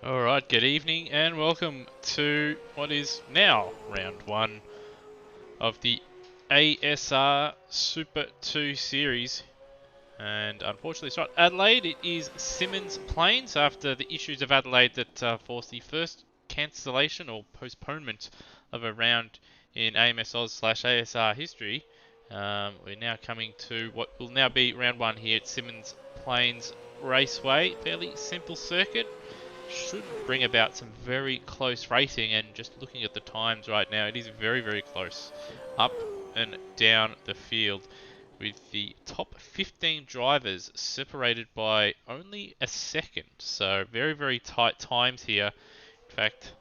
Alright, good evening and welcome to what is now round one of the ASR Super 2 series. And unfortunately it's not Adelaide, it is Symmons Plains after the issues of Adelaide that forced the first cancellation or postponement of a round in AMS Oz / ASR history. We're now coming to what will now be round one here at Symmons Plains Raceway. Fairly simple circuit. Should bring about some very close racing, and just looking at the times right now, it is very, very close. Up and down the field, with the top 15 drivers separated by only a second. So very, very tight times here. In fact,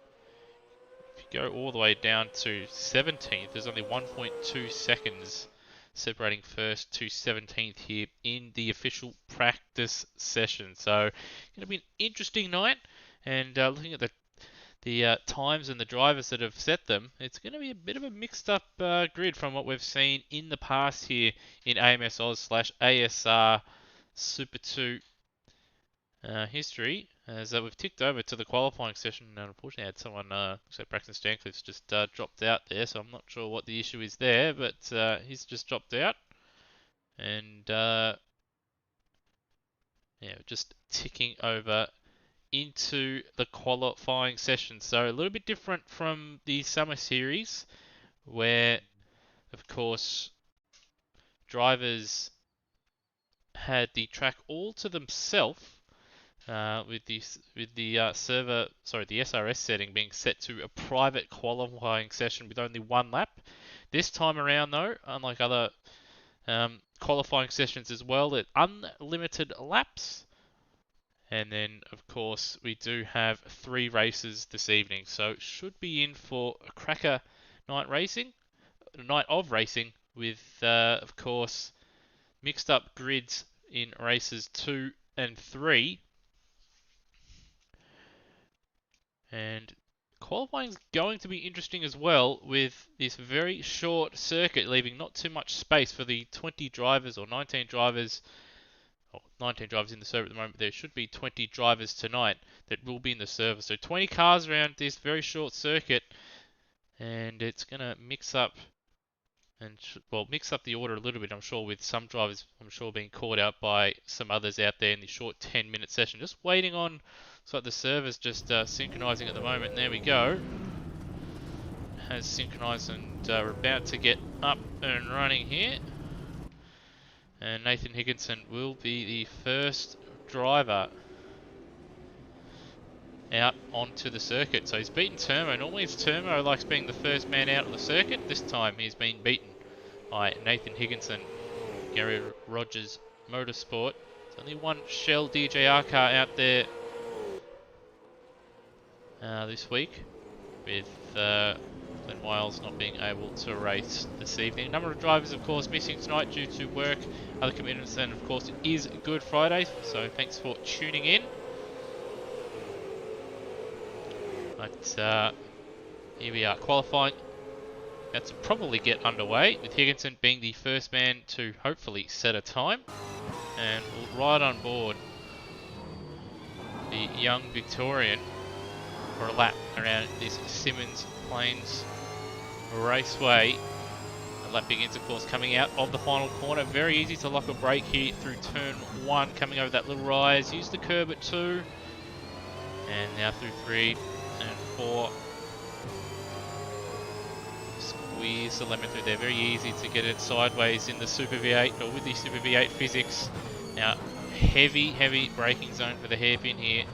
if you go all the way down to 17th, there's only 1.2 seconds separating first to 17th here in the official practice session. So going to be an interesting night. And looking at the times and the drivers that have set them, it's going to be a bit of a mixed up grid from what we've seen in the past here in AMS Oz / ASR Super 2 history. As we've ticked over to the qualifying session, and unfortunately I had someone, so Braxton Stancliffe's just dropped out there, so I'm not sure what the issue is there, but he's just dropped out. And yeah, just ticking over into the qualifying session. So a little bit different from the summer series, where of course drivers had the track all to themselves, with the the SRS setting being set to a private qualifying session with only one lap. This time around, though, unlike other qualifying sessions as well, that unlimited laps. And then, of course, we do have 3 races this evening, so should be in for a cracker night of racing, with, of course, mixed up grids in races 2 and 3. And qualifying is going to be interesting as well, with this very short circuit leaving not too much space for the 20 drivers or 19 drivers. 19 drivers in the server at the moment. There should be 20 drivers tonight that will be in the server. So 20 cars around this very short circuit, and it's going to mix up the order a little bit, I'm sure, with some drivers, being caught out by some others out there in the short 10-minute session. Just waiting on, so the server's just synchronizing at the moment. And there we go. Has synchronized, and we're about to get up and running here. And Nathan Higginson will be the first driver out onto the circuit. So he's beaten Termo. Normally it's Termo who likes being the first man out on the circuit. This time he's been beaten by Nathan Higginson, Gary Rogers Motorsport. There's only one Shell DJR car out there this week, with Glenn Wiles not being able to race this evening. A number of drivers, of course, missing tonight due to work, other commitments, and of course it is Good Friday, so thanks for tuning in. But here we are, qualifying. That's probably get underway, with Higginson being the first man to hopefully set a time. And we'll ride on board the young Victorian for a lap around this Symmons Plains Raceway. The lap begins, of course, coming out of the final corner. Very easy to lock a brake here through turn 1, coming over that little rise. Use the curb at 2, and now through 3 and 4. Squeeze the lemon through there. Very easy to get it sideways in the Super V8, or with the Super V8 physics. Now, heavy braking zone for the hairpin here.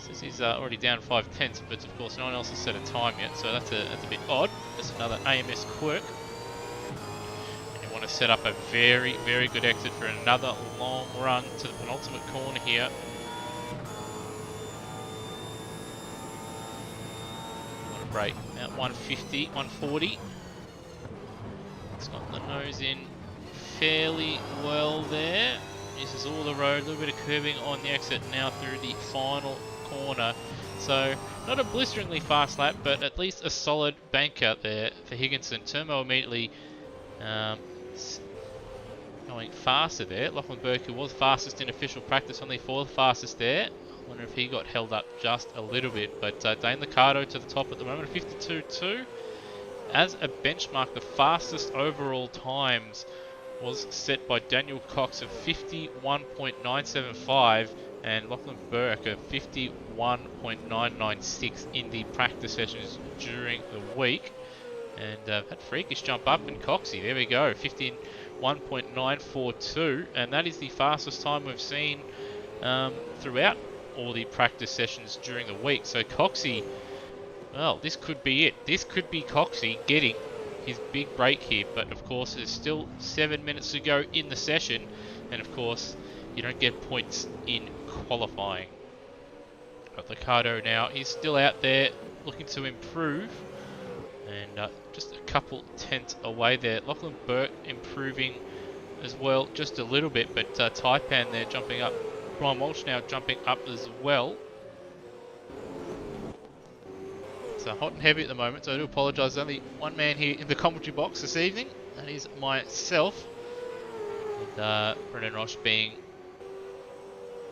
This is already down 5/10, but of course no one else has set a time yet, so that's a bit odd. That's another AMS quirk. And you want to set up a very, very good exit for another long run to the penultimate corner here. You want to brake about 150, 140. It's got the nose in fairly well there. Uses all the road, a little bit of curving on the exit now through the final corner. So not a blisteringly fast lap, but at least a solid bank out there for Higginson. Termo immediately going faster there. Lachlan Burke, who was fastest in official practice, only 4th fastest there. Wonder if he got held up just a little bit. But Dane Liccardo to the top at the moment, 52.2. As a benchmark, the fastest overall times was set by Daniel Cox of 51.975 and Lachlan Burke of 51.996 in the practice sessions during the week. And had freakish jump up in Coxie. There we go, 51.942, and that is the fastest time we've seen throughout all the practice sessions during the week. So Coxie, well, this could be it. This could be Coxie getting his big break here, but of course there's still 7 minutes to go in the session, and of course you don't get points in qualifying. But Liccardo now, he's still out there looking to improve, and just a couple tenths away there. Lachlan Burke improving as well, just a little bit, but Taipan there jumping up. Brian Walsh now jumping up as well. So hot and heavy at the moment, so I do apologise. There's only one man here in the commentary box this evening. That is myself. And Brendan Roche being...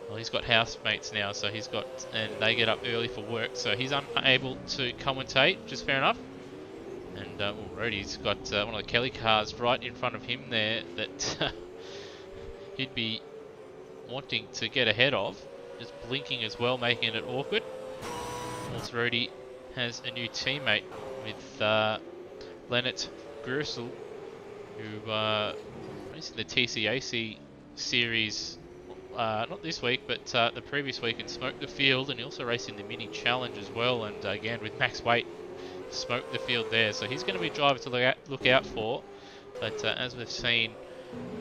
Well, he's got housemates now, so he's got... And they get up early for work, so he's unable to commentate, which is fair enough. And Rody's got one of the Kelly cars right in front of him there that he'd be wanting to get ahead of. Just blinking as well, making it awkward. Whilst Rody has a new teammate with Leonard Gersel, who racing the TCAC series, not this week, but the previous week, and smoked the field, and he also raced in the mini challenge as well, and again with max weight, smoked the field there. So he's going to be a driver to look out for, but as we've seen,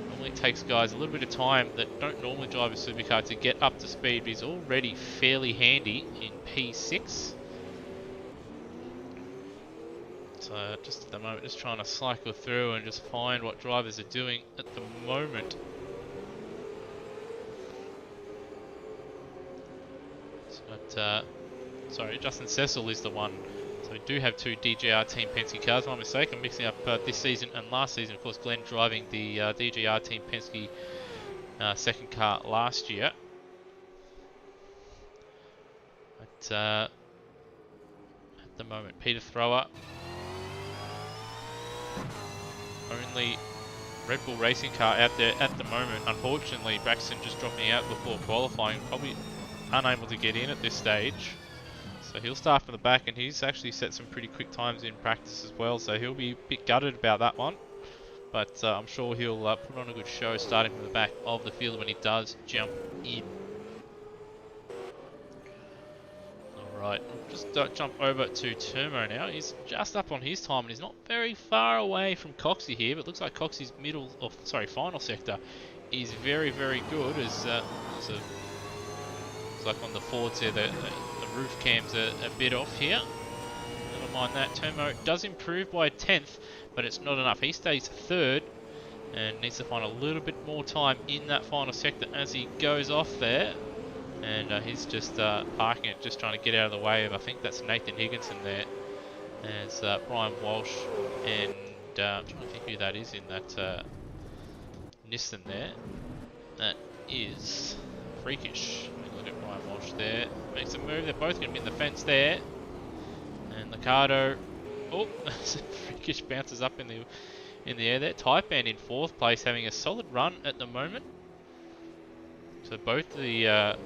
normally takes guys a little bit of time that don't normally drive a supercar to get up to speed, but he's already fairly handy in P6. So just at the moment, just trying to cycle through and just find what drivers are doing at the moment. But, sorry, Justin Cecil is the one. So we do have two DJR Team Penske cars. My mistake, I'm mixing up this season and last season. Of course, Glenn driving the DJR Team Penske second car last year. But at the moment, Peter Thrower, only Red Bull racing car out there at the moment. Unfortunately, Braxton just dropping out before qualifying, probably unable to get in at this stage. So he'll start from the back, and he's actually set some pretty quick times in practice as well, so he'll be a bit gutted about that one. But I'm sure he'll put on a good show starting from the back of the field when he does jump in. Alright, just jump over to Turmo now. He's just up on his time, and he's not very far away from Coxie here, but looks like Coxie's final sector is very, very good. As it's like on the Fords there, the roof cam's a bit off here. Never mind that. Turmo does improve by a tenth, but it's not enough. He stays third and needs to find a little bit more time in that final sector as he goes off there. And he's just parking it, just trying to get out of the way of, I think that's Nathan Higginson there. As Brian Walsh and I'm trying to think who that is in that Nissan there. That is Freakish. Look at Brian Walsh there. Makes a move. They're both going to be in the fence there. And Liccardo, oh, Freakish bounces up in the air there. Taipan in fourth place, having a solid run at the moment. So both the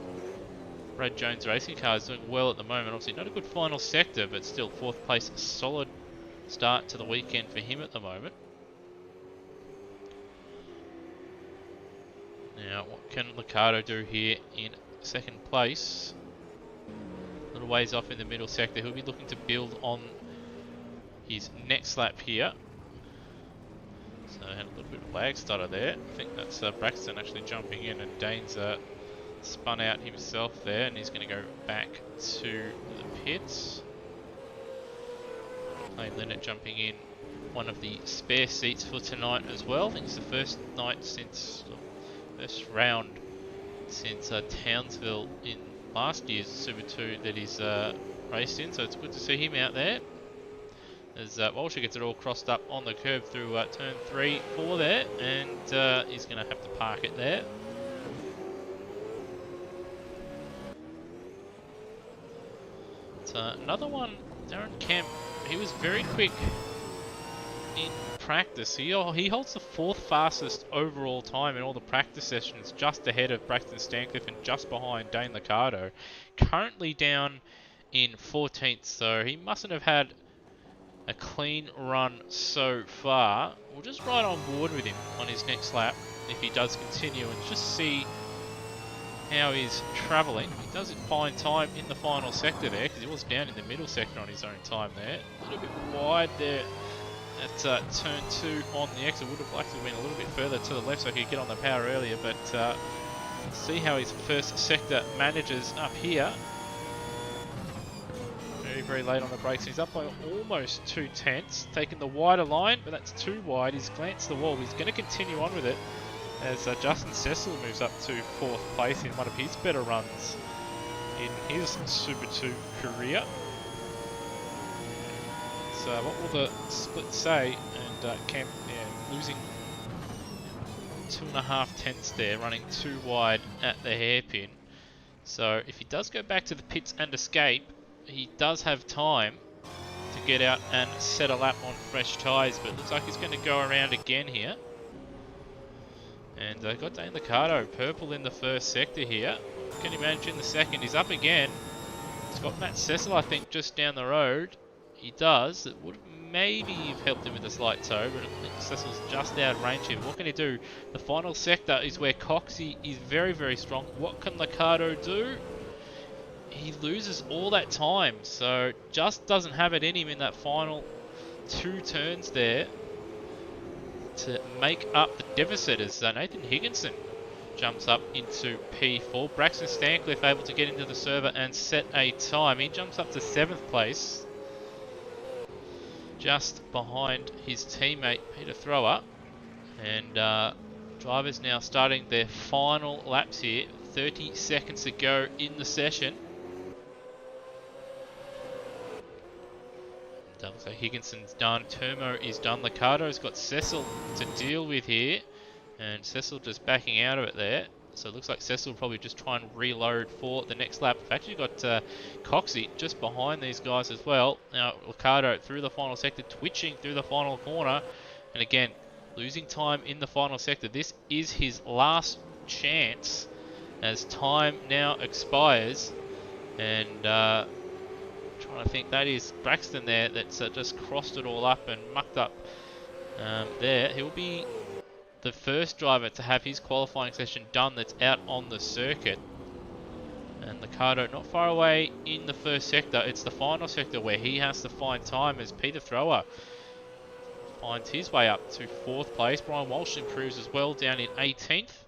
Brad Jones racing cars doing well at the moment. Obviously not a good final sector, but still fourth place, a solid start to the weekend for him at the moment. Now, what can Liccardo do here in second place? A little ways off in the middle sector. He'll be looking to build on his next lap here. So had a little bit of lag stutter there. I think that's Braxton actually jumping in, and Dane's spun out himself there, and he's going to go back to the pits. Lane Leonard jumping in one of the spare seats for tonight as well. I think it's the first night since, first round since Townsville in last year's Super 2 that he's raced in, so it's good to see him out there. As Walsh gets it all crossed up on the curb through turn 3, 4 there, and he's going to have to park it there. But another one, Darren Kemp, he was very quick in practice. He holds the 4th fastest overall time in all the practice sessions, just ahead of Braxton Stancliffe and just behind Dane Liccardo. Currently down in 14th, so he mustn't have had a clean run so far. We'll just ride on board with him on his next lap if he does continue and just see how he's travelling. He does find time in the final sector there because he was down in the middle sector on his own time there. A little bit wide there at turn 2 on the exit. Would have liked to have been a little bit further to the left so he could get on the power earlier, but see how his first sector manages up here. Very late on the brakes. He's up by almost 2/10, taking the wider line, but that's too wide. He's glanced the wall. He's going to continue on with it as Justin Cecil moves up to 4th place in one of his better runs in his Super 2 career. So what will the split say? And Kemp losing 2.5 there, running too wide at the hairpin. So if he does go back to the pits and escape, he does have time to get out and set a lap on fresh tyres, but it looks like he's going to go around again here. And got Dane Liccardo purple in the first sector here. Can he manage in the second? He's up again. He's got Matt Cecil, I think, just down the road. He does. It would maybe have helped him with a slight toe, but I think Cecil's just out of range here. What can he do? The final sector is where Coxie is very strong. What can Liccardo do? He loses all that time, so just doesn't have it in him in that final 2 turns there to make up the deficit as Nathan Higginson jumps up into P4. Braxton Stancliffe able to get into the server and set a time. He jumps up to 7th place, just behind his teammate Peter Thrower. And drivers now starting their final laps here. 30 seconds to go in the session. Looks like Higginson's done, Termo is done, Liccardo's got Cecil to deal with here, and Cecil just backing out of it there. So it looks like Cecil will probably just try and reload for the next lap. We've actually got Coxie just behind these guys as well. Now Liccardo through the final sector, twitching through the final corner, and again losing time in the final sector. This is his last chance as time now expires, and trying to think, that is Braxton there that's just crossed it all up and mucked up there. He'll be the first driver to have his qualifying session done that's out on the circuit. And Liccardo not far away in the first sector. It's the final sector where he has to find time as Peter Thrower finds his way up to 4th place. Brian Walsh improves as well down in 18th.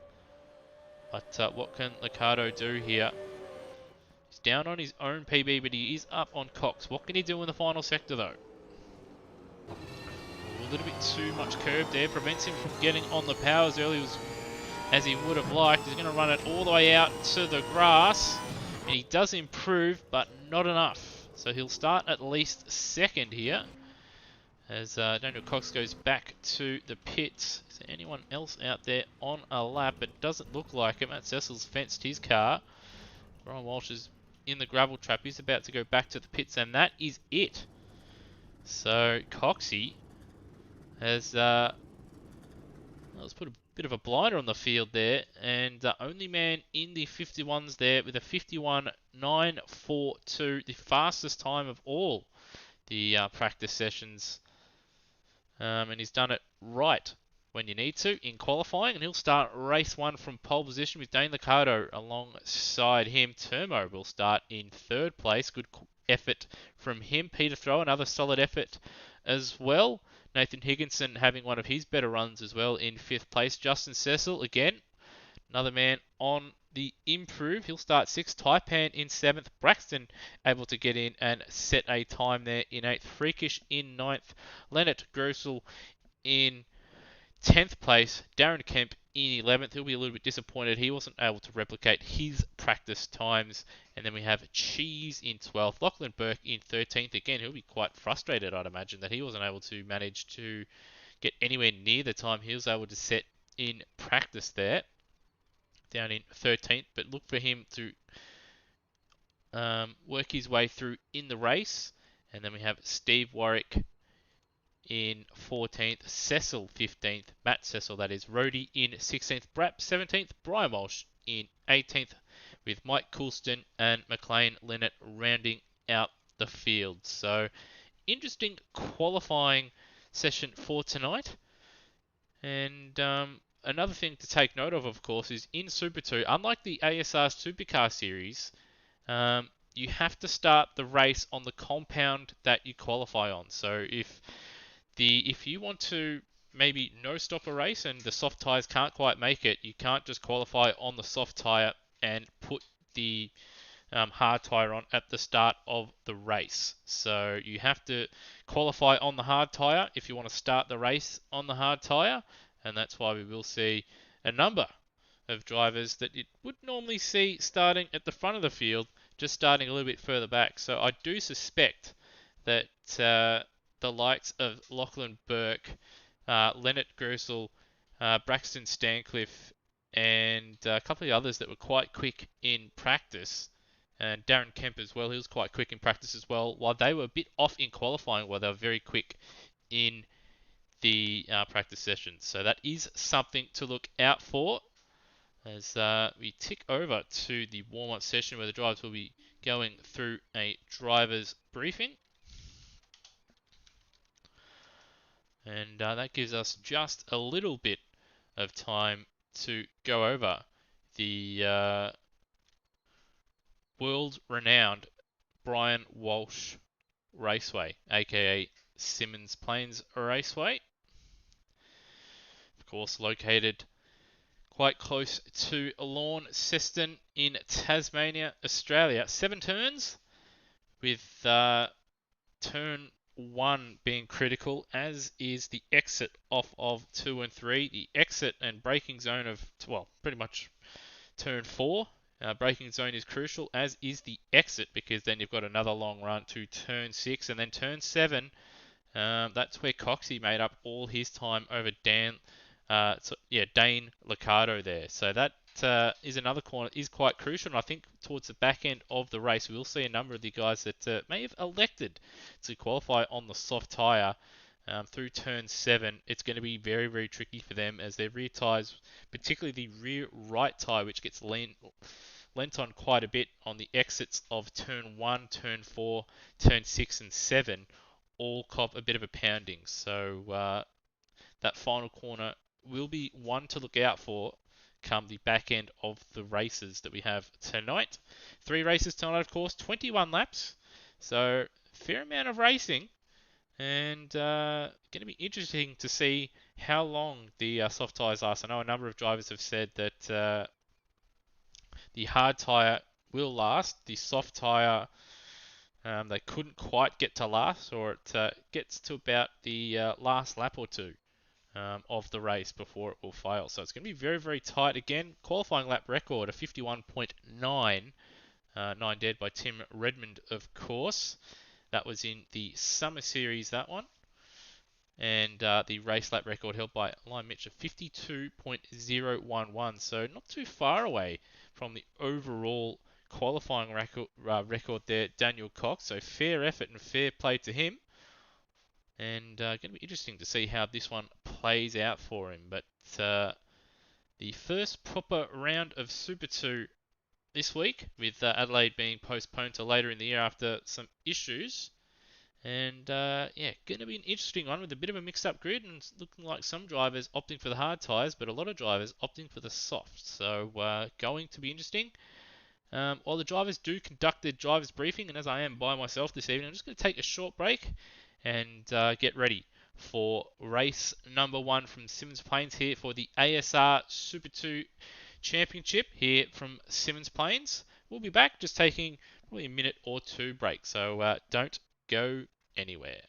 But what can Liccardo do here? He's down on his own PB, but he is up on Cox. What can he do in the final sector, though? A little bit too much curb there. Prevents him from getting on the power as early as he would have liked. He's going to run it all the way out to the grass. And he does improve, but not enough. So he'll start at least 2nd here, as Daniel Cox goes back to the pits. Is there anyone else out there on a lap? It doesn't look like it. Matt Cecil's fenced his car. Brian Walsh is in the gravel trap. He's about to go back to the pits, and that is it. So Coxie has let's put a bit of a blinder on the field there, and only man in the 51s there with a 51.942, the fastest time of all the practice sessions, and he's done it right when you need to in qualifying, and he'll start race 1 from pole position with Dane Liccardo alongside him. Termo will start in 3rd place. Good effort from him. Peter Thrower, another solid effort as well. Nathan Higginson having one of his better runs as well in 5th place. Justin Cecil, again, another man on the improve. He'll start 6th. Taipan in 7th. Braxton able to get in and set a time there in 8th. Freakish in 9th. Leonard Grossel in 10th place. Darren Kemp in 11th. He'll be a little bit disappointed he wasn't able to replicate his practice times. And then we have Cheese in 12th. Lachlan Burke in 13th. Again, he'll be quite frustrated, I'd imagine, that he wasn't able to manage to get anywhere near the time he was able to set in practice there. Down in 13th. But look for him to work his way through in the race. And then we have Steve Warwick in 14th, Cecil 15th, Matt Cecil, that is, Rody in 16th, Brap 17th, Brian Walsh in 18th, with Mike Coulston and McLean Linnet rounding out the field. So, interesting qualifying session for tonight. And another thing to take note of course, is in Super 2, unlike the ASR Supercar series, you have to start the race on the compound that you qualify on. So if you want to maybe no stop a race and the soft tyres can't quite make it, you can't just qualify on the soft tyre and put the hard tyre on at the start of the race. So you have to qualify on the hard tyre if you want to start the race on the hard tyre, and that's why we will see a number of drivers that you would normally see starting at the front of the field, just starting a little bit further back. So I do suspect that the likes of Lachlan Burke, Leonard Gersel, Braxton Stancliffe, and a couple of others that were quite quick in practice, and Darren Kemp as well, he was quite quick in practice as well, while they were a bit off in qualifying, while they were very quick in the practice sessions. So that is something to look out for as we tick over to the warm-up session where the drivers will be going through a driver's briefing. And that gives us just a little bit of time to go over the world-renowned Brian Walsh Raceway, aka Symmons Plains Raceway. Of course, located quite close to Launceston in Tasmania, Australia. 7 turns, with turn 1 being critical, as is the exit off of 2 and 3. The exit and braking zone of, well, pretty much turn 4. Braking zone is crucial, as is the exit, because then you've got another long run to turn 6, and then turn 7. That's where Coxie made up all his time over Dane Liccardo there. So that is another corner, is quite crucial. And I think towards the back end of the race, we'll see a number of the guys that may have elected to qualify on the soft tyre through turn 7. It's going to be very, very tricky for them, as their rear tyres, particularly the rear right tyre, which gets lent on quite a bit on the exits of turn 1, turn 4, turn 6 and 7, all cop a bit of a pounding. So that final corner will be one to look out for come the back end of the races that we have tonight. 3 races tonight, of course, 21 laps. So fair amount of racing, and going to be interesting to see how long the soft tyres last. I know a number of drivers have said that the hard tyre will last. The soft tyre, they couldn't quite get to last, or it gets to about the last lap or two of the race before it will fail. So it's going to be very, very tight. Again, qualifying lap record, a 51.9. 9 dead by Tim Redmond, of course. That was in the Summer Series, that one. And the race lap record held by Lime Mitch of 52.011. So not too far away from the overall qualifying record there, Daniel Cox. So fair effort and fair play to him. And going to be interesting to see how this one plays out for him. But the first proper round of Super 2 this week, with Adelaide being postponed to later in the year after some issues. And going to be an interesting one with a bit of a mixed up grid, and looking like some drivers opting for the hard tyres, but a lot of drivers opting for the soft. So going to be interesting. While the drivers do conduct their driver's briefing, and as I am by myself this evening, I'm just going to take a short break and get ready for race number 1 from Symmons Plains here for the ASR Super 2 Championship here from Symmons Plains. We'll be back, just taking probably a minute or 2 break, so don't go anywhere.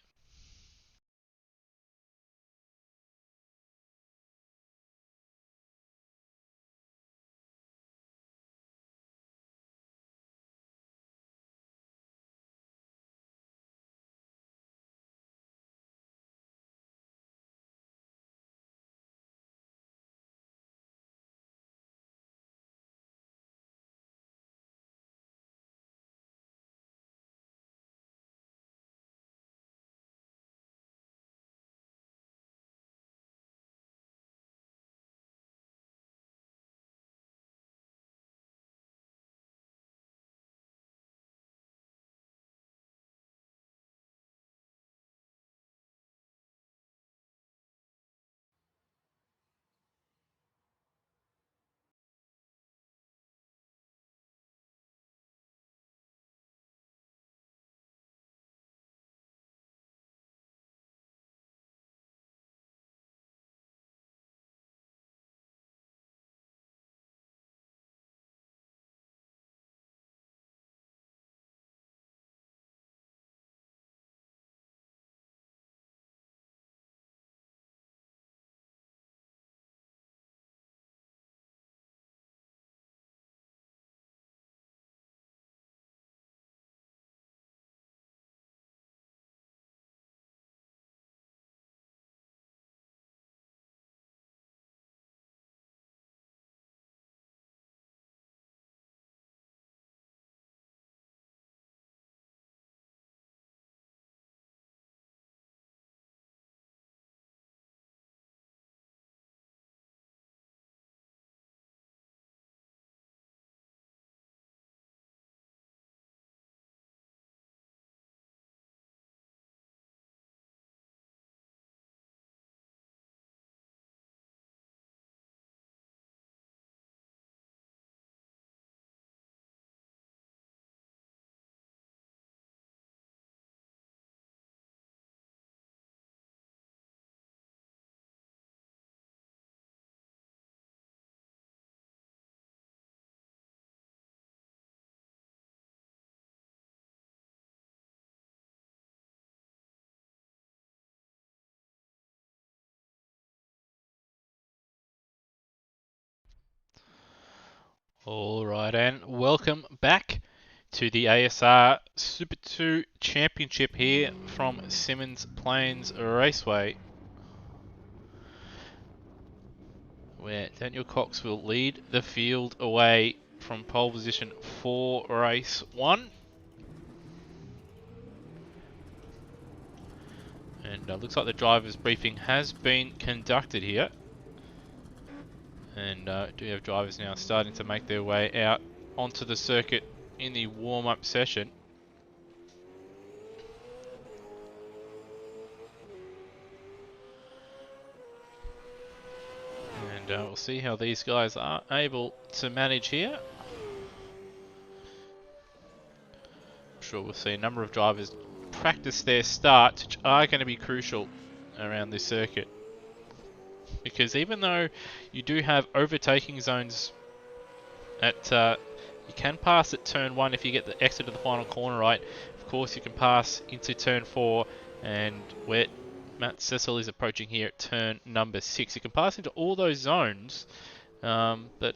Alright, and welcome back to the ASR Super 2 Championship here from Symmons Plains Raceway, where Daniel Cox will lead the field away from pole position for race 1. And looks like the driver's briefing has been conducted here. And do have drivers now starting to make their way out onto the circuit in the warm-up session. And we'll see how these guys are able to manage here. I'm sure we'll see a number of drivers practice their starts, which are going to be crucial around this circuit. Because even though you do have overtaking zones at you can pass at turn 1 if you get the exit of the final corner right. Of course, you can pass into turn 4, and where Matt Cecil is approaching here at turn number 6. You can pass into all those zones, but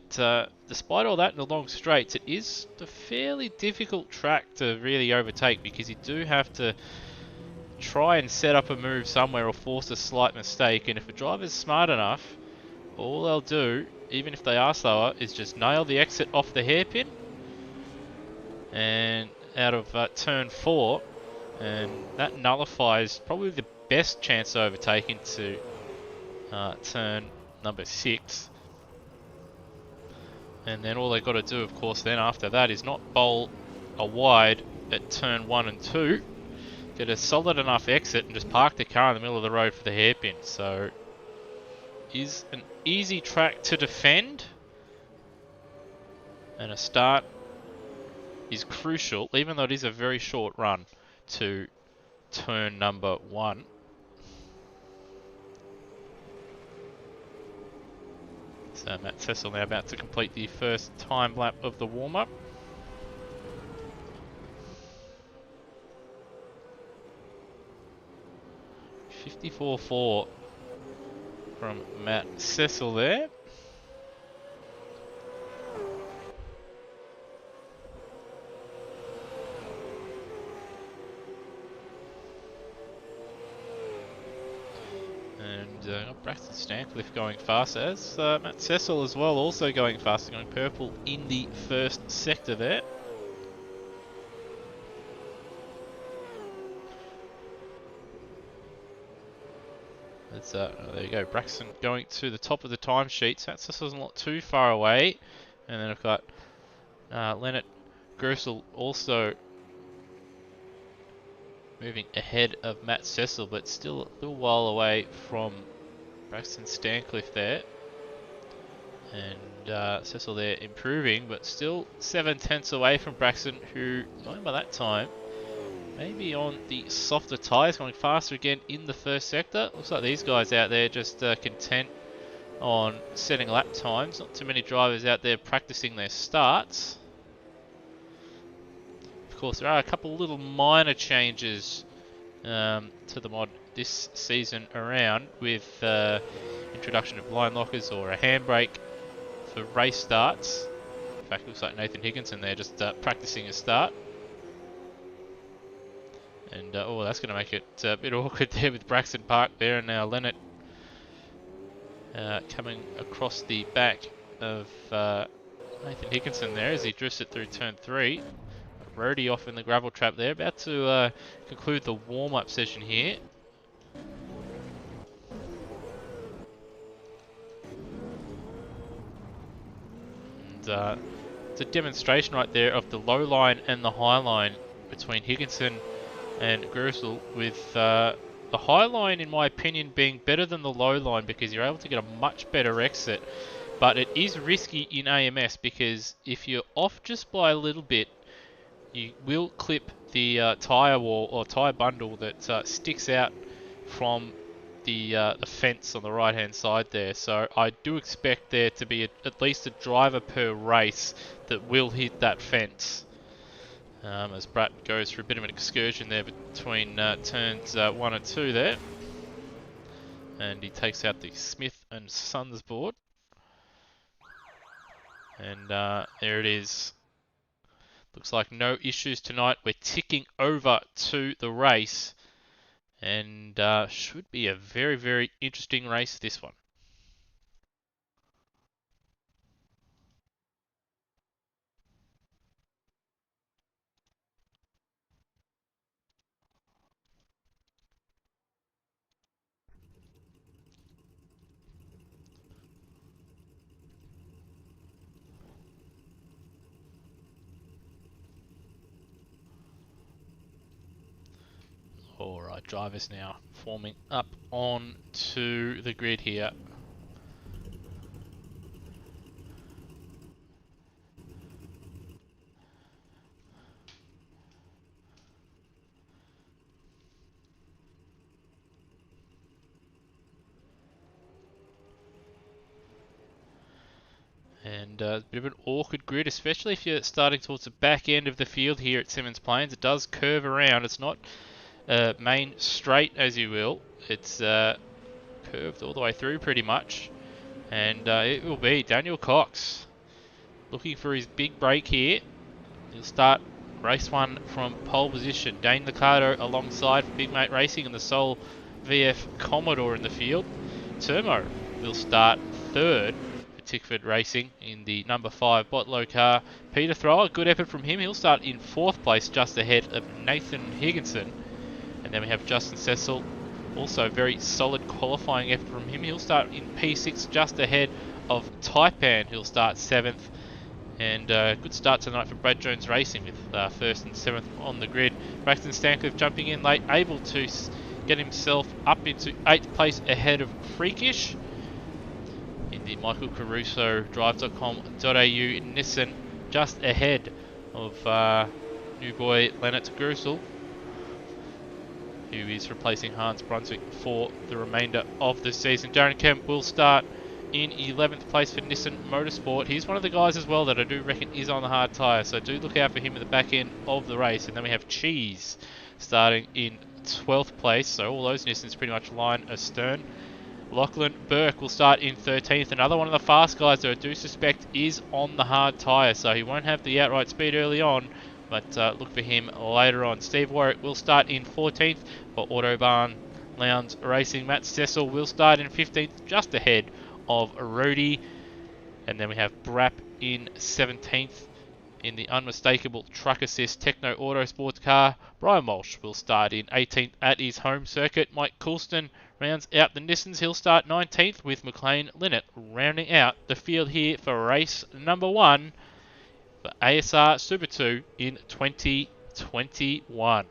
despite all that in the long straights, it is a fairly difficult track to really overtake, because you do have to try and set up a move somewhere or force a slight mistake, and if a driver's smart enough, all they'll do, even if they are slower, is just nail the exit off the hairpin and out of turn 4, and that nullifies probably the best chance of overtaking to turn number 6. And then all they've got to do, of course, then after that is not bowl a wide at turn 1 and 2, get a solid enough exit and just park the car in the middle of the road for the hairpin. So is an easy track to defend, and a start is crucial, even though it is a very short run to turn number 1. So Matt Cecil now about to complete the first time lap of the warm-up. .54.4 from Matt Cecil there. And Braxton Stancliffe going fast, as Matt Cecil as well, also going faster, going purple in the first sector there. There you go, Braxton going to the top of the timesheet. So Matt Cecil's not too far away. And then I've got Leonard Gersel also moving ahead of Matt Cecil, but still a little while away from Braxton Stancliffe there. And Cecil there improving, but still 7/10 away from Braxton, who, going by that time, maybe on the softer tyres, going faster again in the first sector. Looks like these guys out there just content on setting lap times. Not too many drivers out there practicing their starts. Of course, there are a couple little minor changes to the mod this season around, with introduction of line lockers or a handbrake for race starts. In fact, it looks like Nathan Higginson there just practicing a start. And oh, that's going to make it a bit awkward there with Braxton Park there, and now Leonard coming across the back of Nathan Higginson there as he drifts it through turn 3. Roadie off in the gravel trap there, about to conclude the warm-up session here. And it's a demonstration right there of the low line and the high line between Higginson and Gersel, with the high line, in my opinion, being better than the low line, because you're able to get a much better exit. But it is risky in AMS, because if you're off just by a little bit, you will clip the tyre wall or tyre bundle that sticks out from the fence on the right hand side there. So I do expect there to be at least a driver per race that will hit that fence. As Brett goes for a bit of an excursion there between turns 1 and 2 there. And he takes out the Smith and Sons board. And there it is. Looks like no issues tonight. We're ticking over to the race. And should be a very, very interesting race, this one. Alright, drivers now forming up onto the grid here. And a bit of an awkward grid, especially if you're starting towards the back end of the field here at Symmons Plains. It does curve around. It's not main straight, as you will. It's curved all the way through pretty much. And it will be Daniel Cox looking for his big break here. He'll start race one from pole position. Dane Liccardo alongside Big Mate Racing and the sole VF Commodore in the field. Termo will start third for Tickford Racing in the number 5 Botlow car. Peter Thrower, good effort from him. He'll start in 4th place just ahead of Nathan Higginson. And then we have Justin Cecil, also very solid qualifying effort from him. He'll start in P6 just ahead of Taipan. He'll start 7th. And good start tonight for Brad Jones Racing with 1st and 7th on the grid. Braxton Stancliffe jumping in late, able to get himself up into 8th place ahead of Freakish. In the Michael Caruso drive.com.au Nissan, just ahead of new boy Leonard Grusel, who is replacing Hans Brunswick for the remainder of the season. Darren Kemp will start in 11th place for Nissan Motorsport. He's one of the guys as well that I do reckon is on the hard tyre, so do look out for him at the back end of the race. And then we have Cheese starting in 12th place, so all those Nissans pretty much line astern. Lachlan Burke will start in 13th. Another one of the fast guys that I do suspect is on the hard tyre, so he won't have the outright speed early on, but look for him later on. Steve Warwick will start in 14th for Autobahn Lowndes Racing. Matt Cecil will start in 15th, just ahead of Rody. And then we have Brap in 17th in the unmistakable Truck Assist Techno Autosports car. Brian Walsh will start in 18th at his home circuit. Mike Coulston rounds out the Nissans. He'll start 19th with McLean Linnett rounding out the field here for race number 1 for ASR Super 2 in 2021.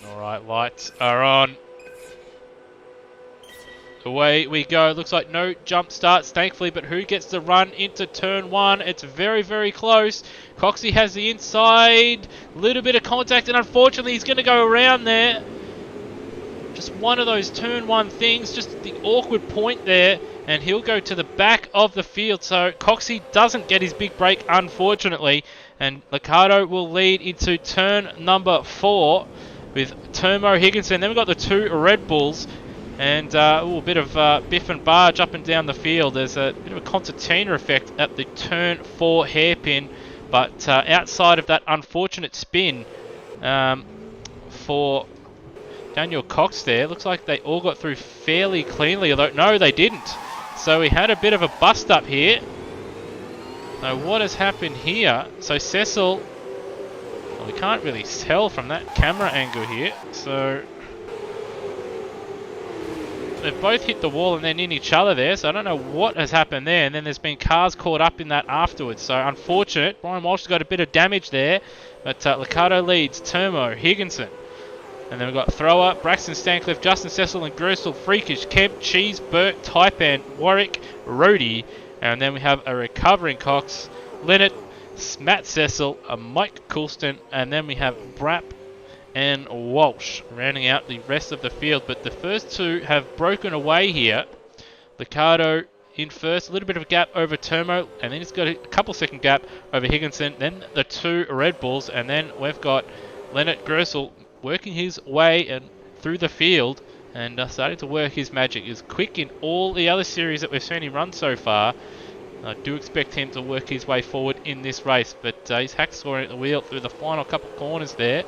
Alright, lights are on. Away we go. Looks like no jump starts, thankfully, but who gets the run into turn 1? It's very, very close. Coxie has the inside. Little bit of contact, and unfortunately he's going to go around there. Just one of those turn 1 things, just the awkward point there, and he'll go to the back of the field. So Coxie doesn't get his big break, unfortunately, and Liccardo will lead into turn number 4 with Termo Higginson. Then we've got the 2 Red Bulls. And a bit of biff and barge up and down the field. There's a bit of a concertina effect at the turn 4 hairpin. But outside of that unfortunate spin for Daniel Cox there, looks like they all got through fairly cleanly. Although, no, they didn't. So we had a bit of a bust up here. Now, what has happened here? So Cecil, well, we can't really tell from that camera angle here. So they've both hit the wall and then in each other there, so I don't know what has happened there. And then there's been cars caught up in that afterwards, so unfortunate. Brian Walsh has got a bit of damage there, but Liccardo leads, Termo, Higginson. And then we've got Thrower, Braxton Stancliffe, Justin Cecil and Grusel, Freakish, Kemp, Cheese, Burke, Taipan, Warwick, Rody. And then we have a recovering Cox, Leonard, Matt Cecil, Mike Coulston, and then we have Brap and Walsh rounding out the rest of the field. But the first 2 have broken away here. Liccardo in first, a little bit of a gap over Termo, and then he's got a couple second gap over Higginson, then the 2 Red Bulls, and then we've got Leonard Grusel working his way and through the field and starting to work his magic. He's quick in all the other series that we've seen him run so far. I do expect him to work his way forward in this race, but he's hack scoring at the wheel through the final couple of corners there.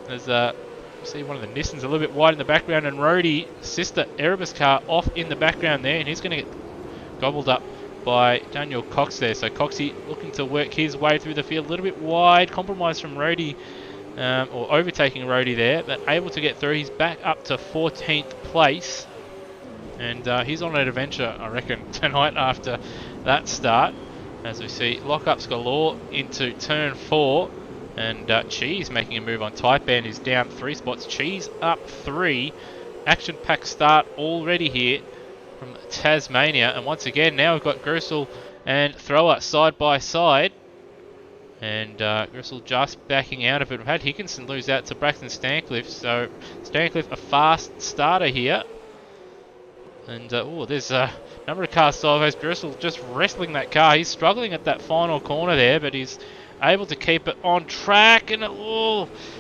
There's you see one of the Nissans a little bit wide in the background, and Rhodey, sister Erebus car, off in the background there, and he's going to get gobbled up by Daniel Cox there. So Coxie looking to work his way through the field, a little bit wide, compromise from Rhodey, or overtaking Rhodey there, but able to get through. He's back up to 14th place, and he's on an adventure, I reckon, tonight after that start. As we see lockups galore into turn 4, and Cheese making a move on Type Band, is down 3 spots. Cheese up 3. Action-packed start already here from Tasmania, and once again now we've got Gersel and Thrower side by side, and Gersel just backing out of it. We've had Higginson lose out to Braxton Stancliffe, so Stancliffe a fast starter here, and there's a number of car salvos. Gersel just wrestling that car. He's struggling at that final corner there, but he's able to keep it on track, and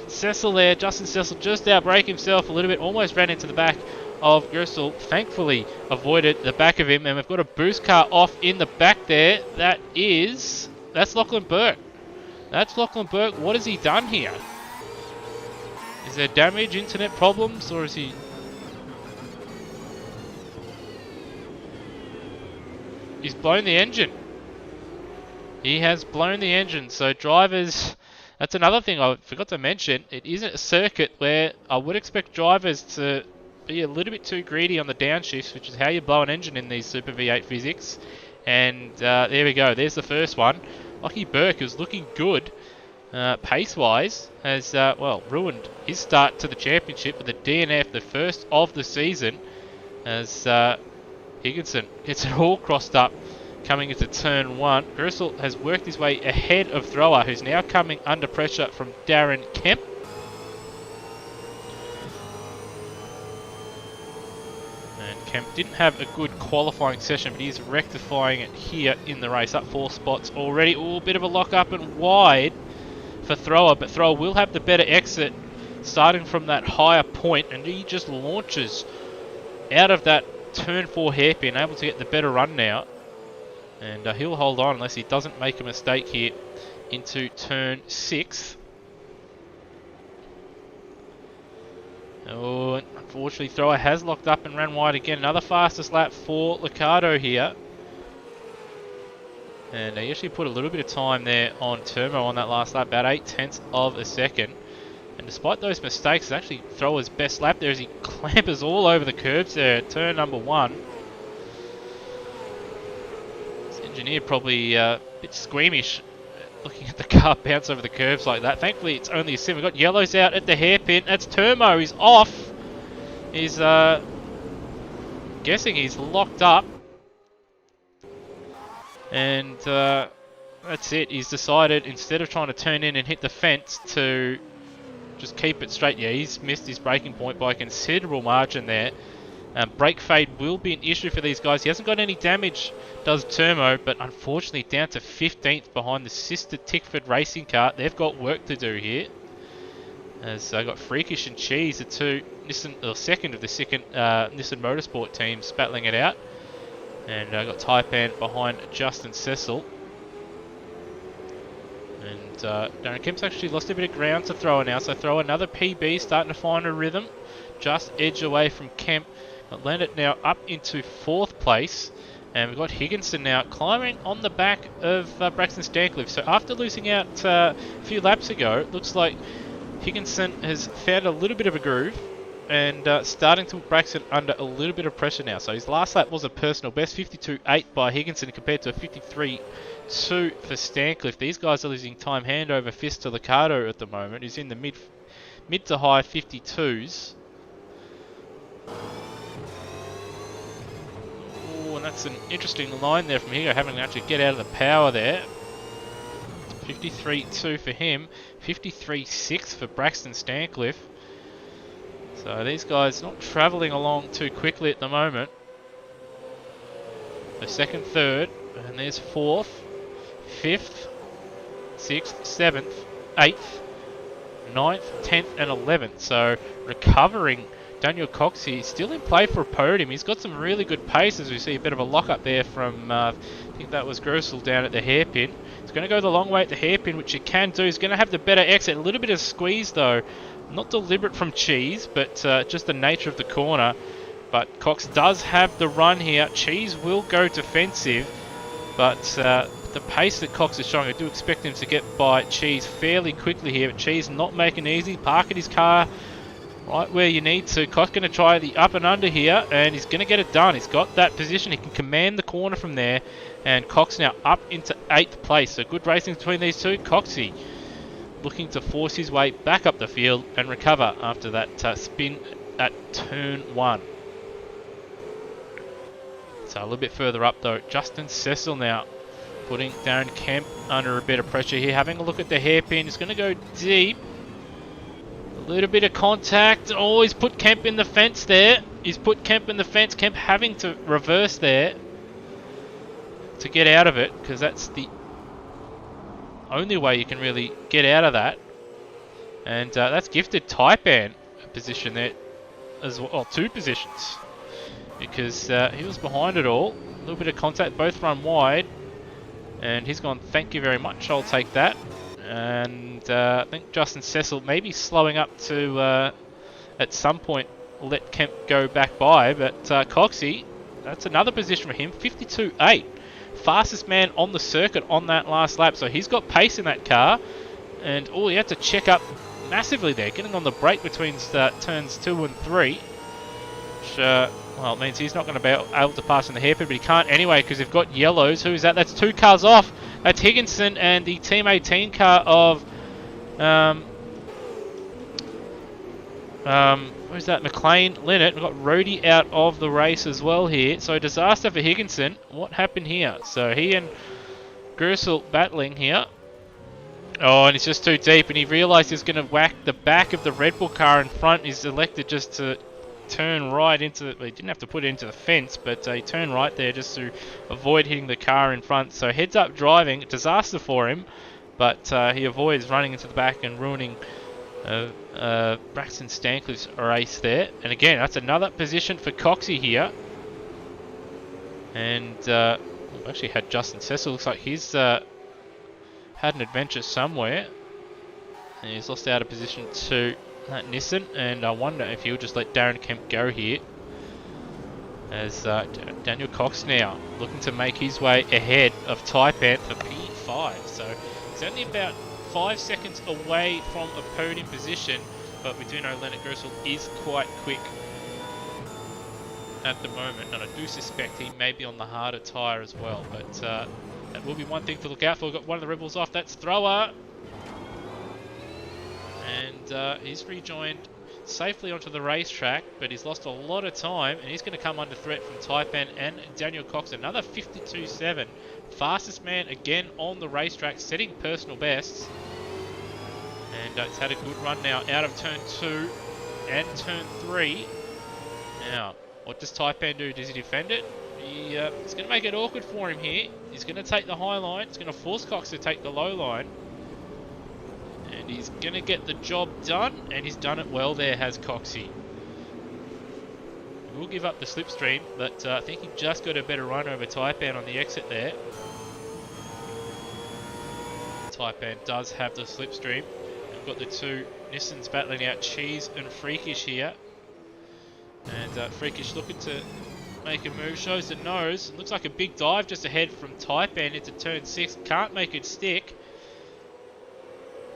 Cecil there, Justin Cecil just outbrake himself a little bit, almost ran into the back of Gersel, thankfully avoided the back of him, and we've got a boost car off in the back there. That's Lachlan Burke. That's Lachlan Burke. What has he done here? Is there damage, internet problems, or is he... He's blown the engine. He has blown the engine. So drivers... That's another thing I forgot to mention. It isn't a circuit where I would expect drivers to be a little bit too greedy on the downshifts, which is how you blow an engine in these Super V8 physics. And there we go. There's the first one. Lockie Burke, who's looking good pace-wise, has ruined his start to the championship with a DNF, the first of the season, as Higginson gets it all crossed up coming into turn 1. Gersel has worked his way ahead of Thrower, who's now coming under pressure from Darren Kemp. And Kemp didn't have a good qualifying session, but he's rectifying it here in the race. Up 4 spots already. Bit of a lock up and wide for Thrower, but Thrower will have the better exit starting from that higher point, and he just launches out of that turn 4 hairpin, able to get the better run now. And he'll hold on unless he doesn't make a mistake here into turn 6. Unfortunately, Thrower has locked up and ran wide again. Another fastest lap for Liccardo here. And he actually put a little bit of time there on Turmo on that last lap, about 0.8 of a second. And despite those mistakes, it's actually Thrower's best lap there as he clampers all over the curbs there at turn number 1. Engineer probably a bit squeamish looking at the car bounce over the curves like that. Thankfully it's only a sim. We've got yellows out at the hairpin. That's Turmo. He's off. He's guessing he's locked up. And that's it. He's decided, instead of trying to turn in and hit the fence, to just keep it straight. Yeah, he's missed his braking point by a considerable margin there. Brake fade will be an issue for these guys. He hasn't got any damage, does Turmo, but unfortunately down to 15th behind the sister Tickford racing car. They've got work to do here. As I got Freakish and Cheese, the two second of the Nissan Motorsport teams battling it out. And I got Taipan behind Justin Cecil. And Darren Kemp's actually lost a bit of ground to Thrower now, so Thrower another PB, starting to find a rhythm. Just edge away from Kemp. Got Leonard now up into 4th place. And we've got Higginson now climbing on the back of Braxton Stancliffe. So after losing out a few laps ago, it looks like Higginson has found a little bit of a groove and starting to put Braxton under a little bit of pressure now. So his last lap was a personal best, 52.8 by Higginson compared to a 53.2 for Stancliffe. These guys are losing time hand over fist to Liccardo at the moment. He's in the mid to high 52s. And that's an interesting line there from Higo, having to actually get out of the power there. 53.2 for him, 53.6 for Braxton Stancliffe. So these guys not travelling along too quickly at the moment. The second, third, and there's 4th, 5th, 6th, 7th, 8th, 9th, 10th and 11th. So recovering Daniel Cox here, still in play for a podium. He's got some really good pace, as we see a bit of a lock up there from, I think that was Grosel down at the hairpin. He's going to go the long way at the hairpin, which he can do. He's going to have the better exit. A little bit of squeeze though. Not deliberate from Cheese, but just the nature of the corner. But Cox does have the run here. Cheese will go defensive, but the pace that Cox is showing, I do expect him to get by Cheese fairly quickly here. But Cheese not making it easy, parking his car right where you need to. Cox going to try the up and under here, and he's going to get it done. He's got that position. He can command the corner from there, and Cox now up into 8th place. So good racing between these two. Coxie looking to force his way back up the field and recover after that spin at turn 1. So a little bit further up though, Justin Cecil now putting Darren Kemp under a bit of pressure here. Having a look at the hairpin, he's going to go deep. A little bit of contact. Oh, he's put Kemp in the fence there. He's put Kemp in the fence. Kemp having to reverse there to get out of it, because that's the only way you can really get out of that. And that's gifted Taipan a position there as well. Oh, 2 positions, because he was behind it all. A little bit of contact, both run wide, and he's gone, thank you very much, I'll take that. And I think Justin Cecil may be slowing up to at some point let Kemp go back by, but Coxie, that's another position for him, 52.8. Fastest man on the circuit on that last lap, so he's got pace in that car. And oh, he had to check up massively there, getting on the brake between turns 2 and 3, which well, it means he's not going to be able to pass in the hairpin, but he can't anyway because they've got yellows. Who is that? That's 2 cars off. That's Higginson and the Team 18 car of where's that? McLean Leonard. We've got Rhodey out of the race as well here. So disaster for Higginson. What happened here? So he and Gersel battling here. Oh, and it's just too deep, and he realised he's going to whack the back of the Red Bull car in front. He's elected just to turn right into the, well, he didn't have to put it into the fence, but he turned right there just to avoid hitting the car in front. So heads up driving, disaster for him, but he avoids running into the back and ruining Braxton Stancliffe's race there. And again, that's another position for Coxie here. And we've actually had Justin Cecil, looks like he's had an adventure somewhere, and he's lost out of position to Nissan, and I wonder if he'll just let Darren Kemp go here, as Daniel Cox now looking to make his way ahead of Taipan for P5. So he's only about 5 seconds away from a podium position, but we do know Leonard Gersel is quite quick at the moment, and I do suspect he may be on the harder tyre as well, but that will be one thing to look out for. We've got one of the Rebels off, that's Thrower, and he's rejoined safely onto the racetrack, but he's lost a lot of time, and he's going to come under threat from Taipan and Daniel Cox. Another 52.7, fastest man again on the racetrack, setting personal bests, and it's had a good run now out of turn 2 and turn 3. Now, what does Taipan do? Does he defend it? It's going to make it awkward for him here. He's going to take the high line. It's going to force Cox to take the low line. And he's going to get the job done. And he's done it well there, has Coxie. He will give up the slipstream, but I think he just got a better run over Taipan on the exit there. Taipan does have the slipstream. We've got the two Nissans battling out, Cheese and Freakish here. And Freakish looking to make a move, shows the nose. Looks like a big dive just ahead from Taipan into turn 6. Can't make it stick.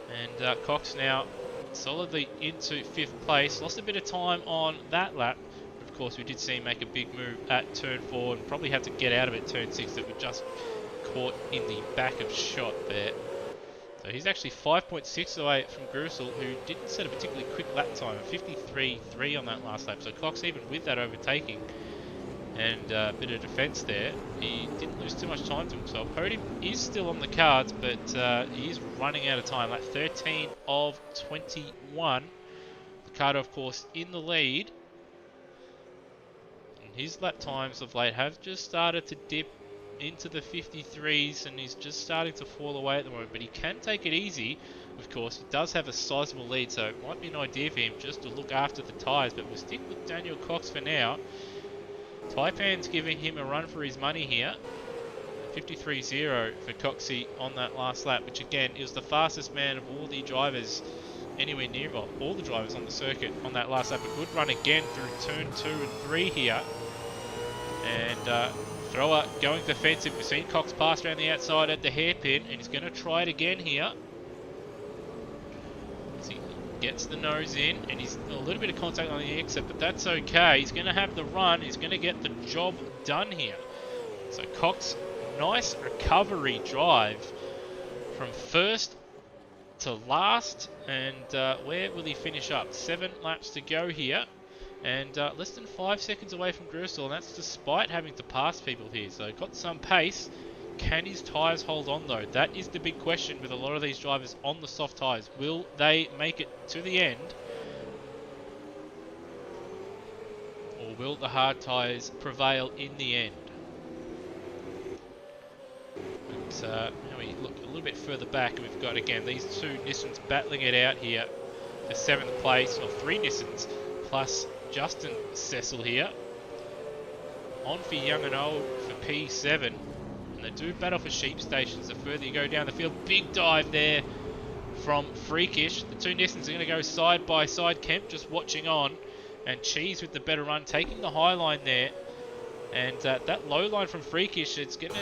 And Cox now solidly into 5th place. Lost a bit of time on that lap. But of course, we did see him make a big move at turn 4 and probably had to get out of it turn 6 that we just caught in the back of shot there. So he's actually 5.6 away from Gersel, who didn't set a particularly quick lap time, 53.3 on that last lap. So Cox, even with that overtaking and a bit of defence there, he didn't lose too much time to himself. Podium is still on the cards, but he is running out of time. Lap 13 of 21. Ricardo, of course, in the lead. And his lap times of late have just started to dip into the 53s, and he's just starting to fall away at the moment, but he can take it easy. Of course, he does have a sizable lead, so it might be an idea for him just to look after the tyres, but we'll stick with Daniel Cox for now. Taipan's giving him a run for his money here. 53.0 for Coxie on that last lap, which again is the fastest man of all the drivers anywhere near, well, all the drivers on the circuit on that last lap. A good run again through turn 2 and 3 here. And Thrower going defensive. We've seen Cox pass around the outside at the hairpin, and he's going to try it again here. As he gets the nose in, and he's a little bit of contact on the exit, but that's okay. He's going to have the run. He's going to get the job done here. So Cox, nice recovery drive from first to last, and where will he finish up? 7 laps to go here, and less than 5 seconds away from Grusel, and that's despite having to pass people here. So got some pace. Can his tyres hold on though? That is the big question with a lot of these drivers on the soft tyres. Will they make it to the end, or will the hard tyres prevail in the end? Now we look a little bit further back, and we've got again these 2 Nissans battling it out here for 7th place, or 3 Nissans plus Justin Cecil here. On for Young and Old for P7, and they do battle for sheep stations the further you go down the field. Big dive there from Freakish. The 2 Nissans are going to go side by side. Kemp just watching on, and Cheese with the better run, taking the high line there. And that low line from Freakish, it's going to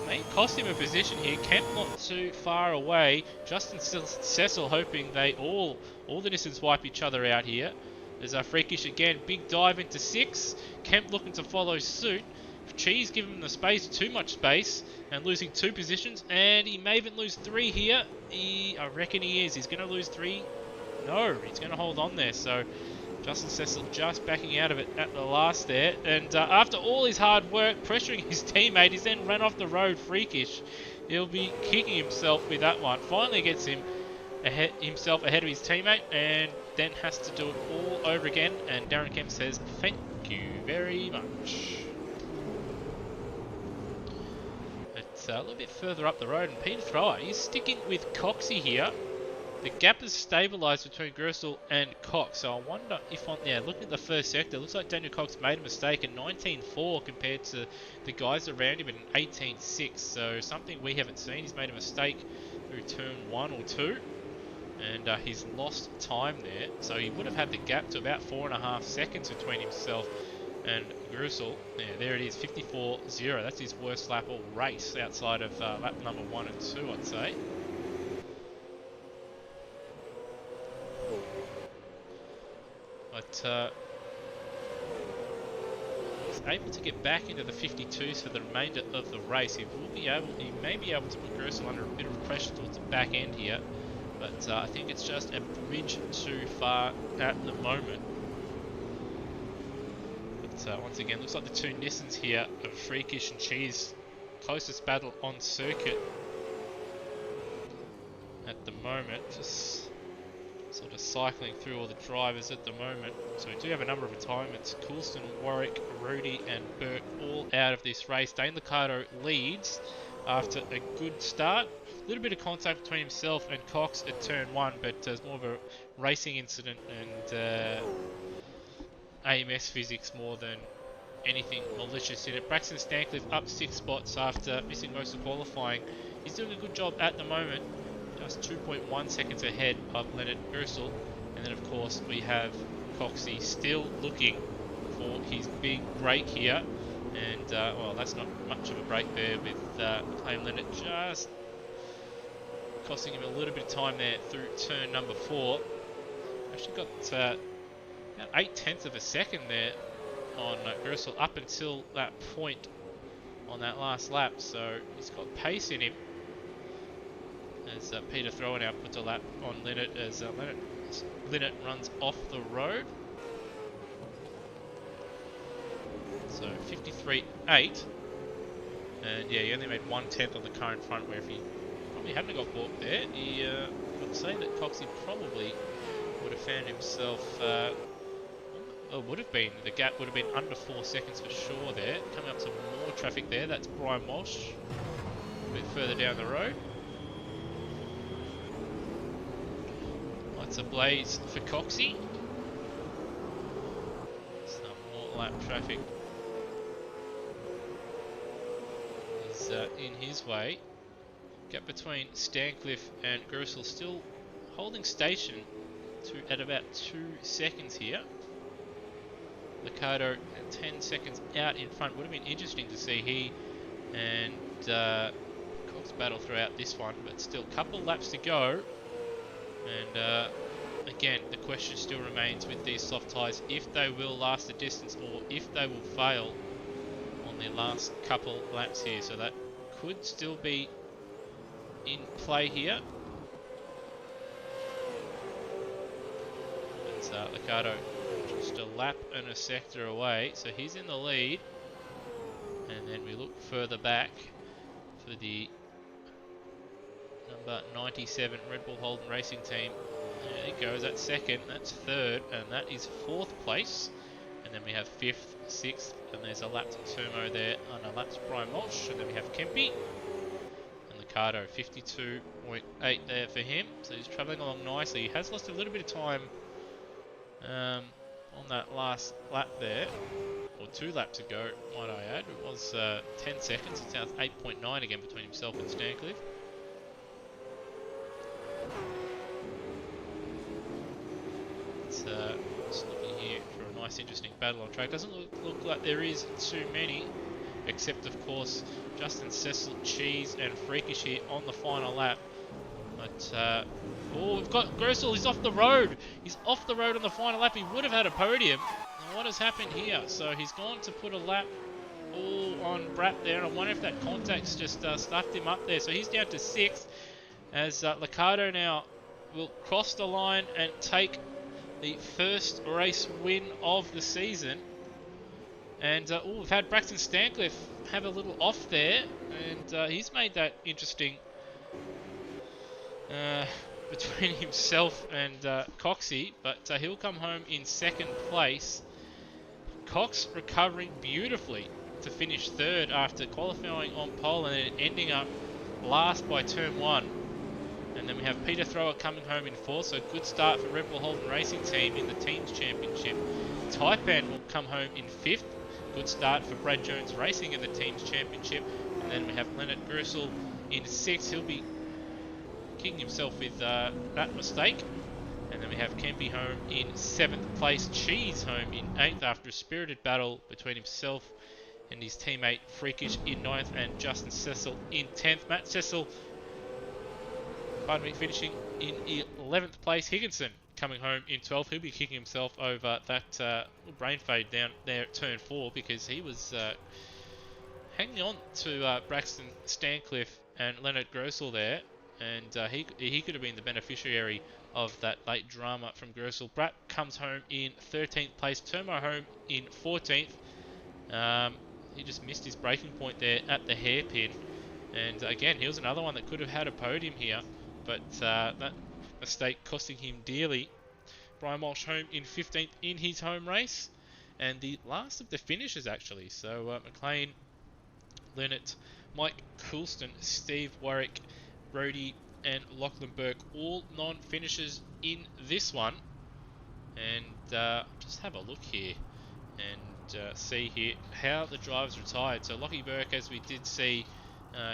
may cost him a position here. Kemp not too far away. Justin Cecil hoping they all the Nissans wipe each other out here. There's Freakish again, big dive into 6. Kemp looking to follow suit. Cheese giving him the space, too much space, and losing 2 positions. And he may even lose 3 here. I reckon he is. He's going to lose 3. No, he's going to hold on there. So Justin Cecil just backing out of it at the last there. And after all his hard work, pressuring his teammate, he's then run off the road. Freakish. He'll be kicking himself with that one. Finally gets himself ahead of his teammate, and then has to do it all over again. And Darren Kemp says, thank you very much. It's a little bit further up the road, and Peter Thrower, he's sticking with Coxie here. The gap has stabilised between Grusel and Cox, so I wonder if looking at the first sector, it looks like Daniel Cox made a mistake in 19.4 compared to the guys around him in 18.6, so something we haven't seen. He's made a mistake through turn 1 or 2, and he's lost time there, so he would have had the gap to about 4.5 seconds between himself and Grusel. Yeah, there it is, 54.0. That's his worst lap all race outside of lap number 1 and 2, I'd say. But he's able to get back into the 52s for the remainder of the race. He may be able to put Grusel under a bit of pressure towards the back end here, but I think it's just a bridge too far at the moment. But once again, looks like the 2 Nissans here of Freakish and Cheese, closest battle on circuit at the moment. Just sort of cycling through all the drivers at the moment. So we do have a number of retirements. Coulston, Warwick, Rudy and Burke all out of this race. Dane Liccardo leads after a good start. A little bit of contact between himself and Cox at turn 1, but it's more of a racing incident and AMS physics more than anything malicious in it. Braxton Stancliffe up 6 spots after missing most of qualifying. He's doing a good job at the moment. Just 2.1 seconds ahead of Leonard Grusel. And then of course we have Coxie still looking for his big break here. And well, that's not much of a break there with McLean Leonard just costing him a little bit of time there through turn number 4. Actually got about 0.8 of a second there on Grusel up until that point on that last lap. So he's got pace in him. As Peter Thrower now puts a lap on Leonard as Leonard runs off the road. So 53.8, and yeah, he only made 1/10 on the current front, where if he probably hadn't got caught there, I'd say that Coxie probably would have found himself It would have been, the gap would have been under 4 seconds for sure there. Coming up some more traffic there. That's Brian Walsh a bit further down the road. Lights ablaze for Coxie. Some more lap traffic is in his way. Gap between Stancliffe and Gersel still holding station at about 2 seconds here. Liccardo 10 seconds out in front. Would have been interesting to see he and Cox battle throughout this one, but still a couple laps to go. And again, the question still remains with these soft tyres, if they will last the distance or if they will fail on their last couple laps here. So that could still be in play here. It's Liccardo just a lap and a sector away, so he's in the lead. And then we look further back for the number 97 Red Bull Holden Racing Team. There it goes, that's second, that's third, and that is fourth place. And then we have fifth, sixth, and there's a lap to Turmo there, and a lap to Brian Walsh, and then we have Kempe. Liccardo, 52.8 there for him, so he's travelling along nicely. He has lost a little bit of time on that last lap there, or 2 laps ago, might I add. It was 10 seconds, it's now 8.9 again between himself and Stancliffe. It's just looking here for a nice interesting battle on track. Doesn't look like there is too many, except of course Justin Cecil, Cheese and Freakish here on the final lap. But oh, we've got Gersel, he's off the road. He's off the road on the final lap. He would have had a podium. Now what has happened here? So he's gone to put a lap all on Bratt there, and I wonder if that contact's just stuffed him up there. So he's down to 6th, as Liccardo now will cross the line and take the first race win of the season. And oh, we've had Braxton Stancliffe have a little off there, and he's made that interesting between himself and Coxie, but he'll come home in 2nd place. Cox recovering beautifully to finish 3rd after qualifying on pole and then ending up last by turn 1. And then we have Peter Thrower coming home in 4th, so good start for Red Bull Holden Racing Team in the Teams Championship. Taipan will come home in 5th. Good start for Brad Jones Racing in the Teams Championship. And then we have Leonard Gersel in 6th. He'll be kicking himself with that mistake. And then we have Kempe home in 7th place. Cheese home in 8th after a spirited battle between himself and his teammate Freakish in 9th and Justin Cecil in 10th. Matt Cecil, finishing in 11th place. Higginson coming home in 12th. He'll be kicking himself over that brain fade down there at turn 4, because he was hanging on to Braxton Stancliffe and Leonard Gersel there, and he could have been the beneficiary of that late drama from Gersel. Bratt comes home in 13th place. Turmo home in 14th. He just missed his braking point there at the hairpin, and again, he was another one that could have had a podium here, but that mistake costing him dearly. Brian Walsh home in 15th in his home race, and the last of the finishers actually. So McLean, Leonard, Mike Coulston, Steve Warwick, Brody and Lachlan Burke, all non-finishers in this one. And just have a look here and see here how the drivers retired. So Lockie Burke, as we did see,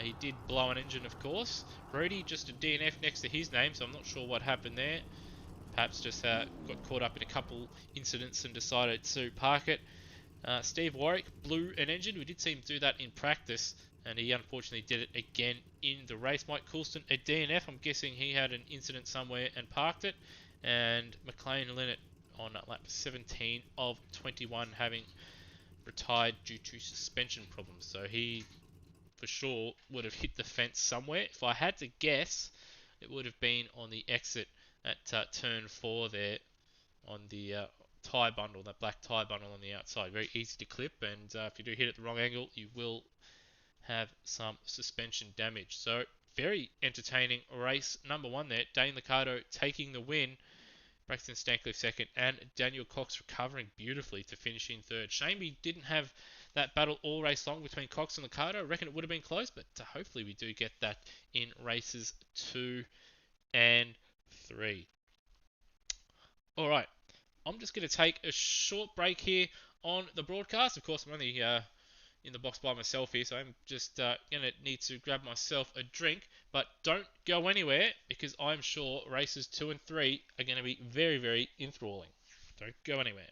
he did blow an engine, of course. Brody, just a DNF next to his name, so I'm not sure what happened there. Perhaps just got caught up in a couple incidents and decided to park it. Steve Warwick blew an engine. We did see him do that in practice, and he unfortunately did it again in the race. Mike Coulston, a DNF. I'm guessing he had an incident somewhere and parked it. And McLean Leonard on lap 17 of 21, having retired due to suspension problems. So he, for sure, would have hit the fence somewhere. If I had to guess, it would have been on the exit at turn 4 there, on the tyre bundle, that black tyre bundle on the outside. Very easy to clip, and if you do hit at the wrong angle, you will have some suspension damage. So very entertaining race number 1 there. Dane Liccardo taking the win, Braxton Stancliffe second, and Daniel Cox recovering beautifully to finish in third. Shame we didn't have that battle all race long between Cox and Licata. I reckon it would have been close, but hopefully we do get that in races 2 and 3. All right, I'm just going to take a short break here on the broadcast. Of course, I'm only in the box by myself here, so I'm just going to need to grab myself a drink. But don't go anywhere, because I'm sure races 2 and 3 are going to be very, very enthralling. Don't go anywhere.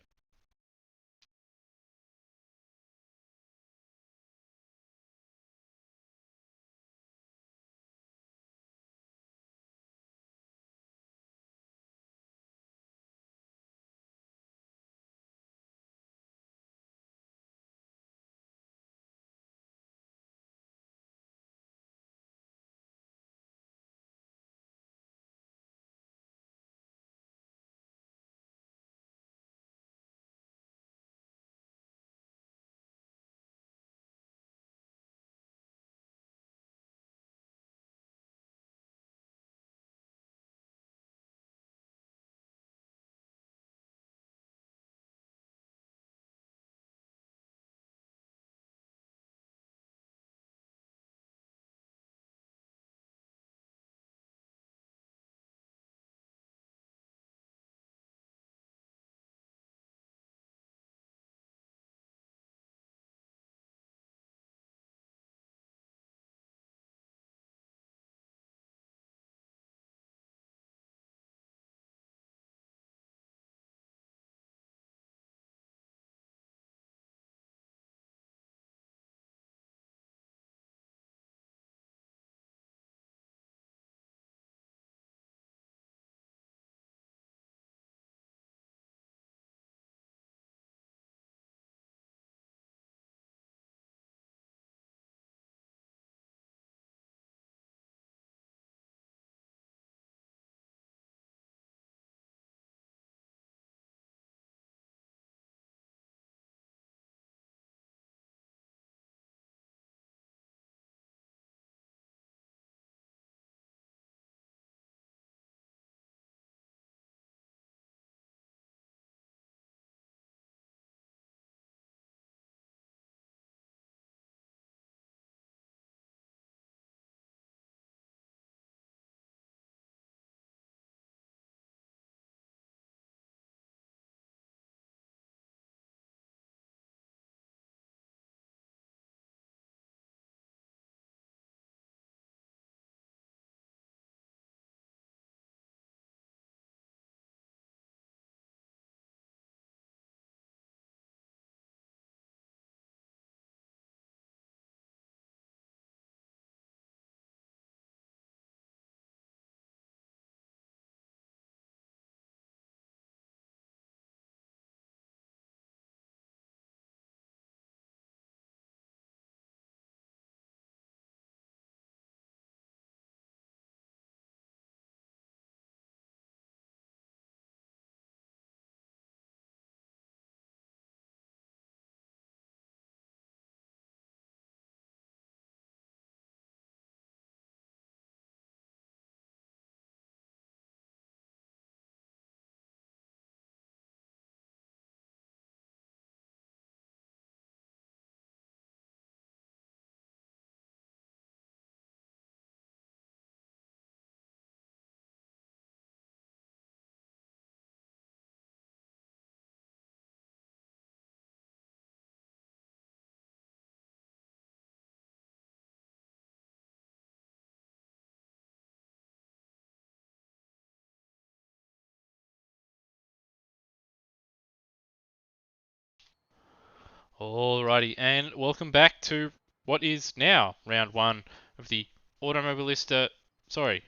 Alrighty, and welcome back to what is now round 1 of the Automobilista, sorry,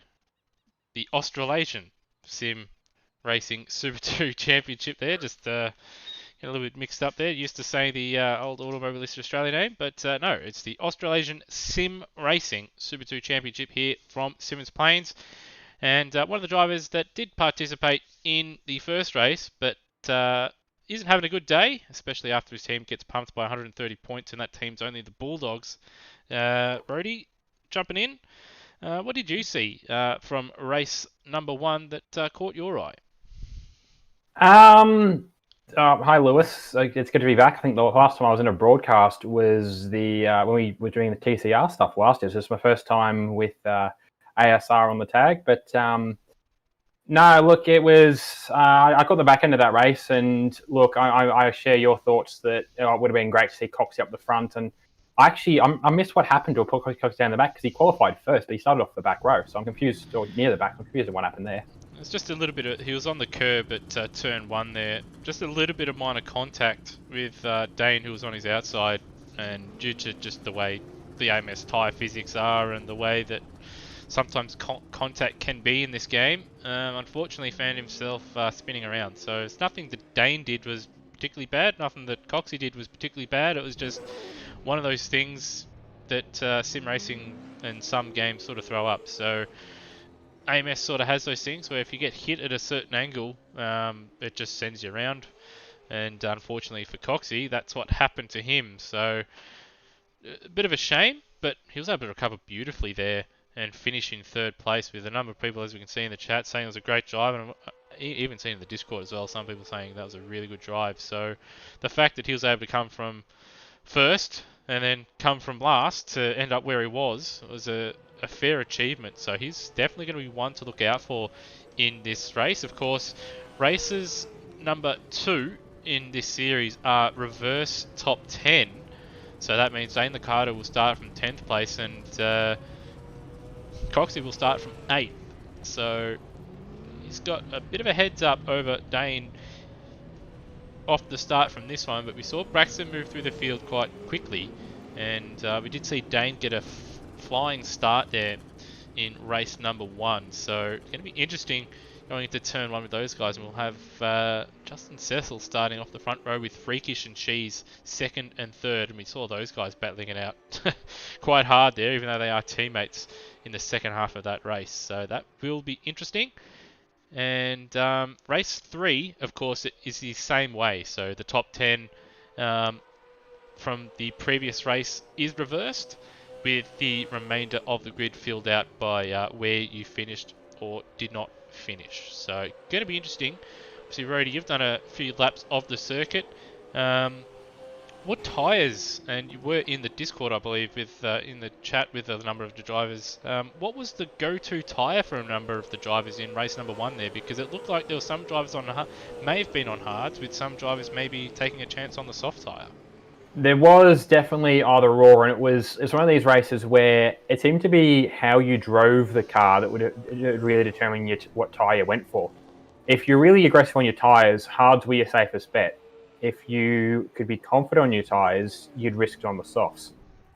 the Australasian Sim Racing Super 2 Championship there. Just get a little bit mixed up there. Used to say the old Automobilista Australia name, but no, it's the Australasian Sim Racing Super 2 Championship here from Symmons Plains. And one of the drivers that did participate in the first race, but isn't having a good day, especially after his team gets pumped by 130 points, and that team's only the Bulldogs. Brody, jumping in, what did you see from race number 1 that caught your eye? Um, Hi, Lewis. It's good to be back. I think the last time I was in a broadcast was the when we were doing the TCR stuff last year. So this is my first time with ASR on the tag. But no, look, it was. I got the back end of that race, and look, I share your thoughts that it would have been great to see Coxie up the front. And I missed what happened to Coxie down the back because he qualified first, but he started off the back row. So I'm confused, or near the back. I'm confused at what happened there. It's just a little bit of, he was on the curb at turn one there. Just a little bit of minor contact with Dane, who was on his outside, and due to just the way the AMS tyre physics are and the way that sometimes contact can be in this game, unfortunately found himself spinning around. So it's nothing that Dane did was particularly bad, nothing that Coxie did was particularly bad. It was just one of those things that sim racing and some games sort of throw up. So AMS sort of has those things where if you get hit at a certain angle, it just sends you around. And unfortunately for Coxie, that's what happened to him. So a bit of a shame, but he was able to recover beautifully there and finish in third place with a number of people, as we can see in the chat, saying it was a great drive. And even seen in the Discord as well, some people saying that was a really good drive. So the fact that he was able to come from first and then come from last to end up where he was a fair achievement. So he's definitely going to be one to look out for in this race. Of course, races number 2 in this series are reverse top 10. So that means Dane Licata will start from 10th place and Coxie will start from 8th. So he's got a bit of a heads up over Dane off the start from this one, but we saw Braxton move through the field quite quickly, and we did see Dane get a flying start there in race number 1. So it's going to be interesting going into turn 1 with those guys, and we'll have Justin Cecil starting off the front row with Freakish and Cheese second and third, and we saw those guys battling it out quite hard there, even though they are teammates in the second half of that race. So that will be interesting. And race 3, of course, is the same way. So the top 10 um, from the previous race is reversed, with the remainder of the grid filled out by where you finished or did not finish. So going to be interesting. Obviously, Rody, you've done a few laps of the circuit. Um, what tyres, and you were in the Discord, I believe, with in the chat with a number of the drivers. What was the go-to tyre for a number of the drivers in race number 1 there? Because it looked like there were some drivers on may have been on hards, with some drivers maybe taking a chance on the soft tyre. There was definitely either or, and it's one of these races where it seemed to be how you drove the car that would really determine what tyre you went for. If you're really aggressive on your tyres, hards were your safest bet. If you could be confident on your tyres, you'd risk it on the softs.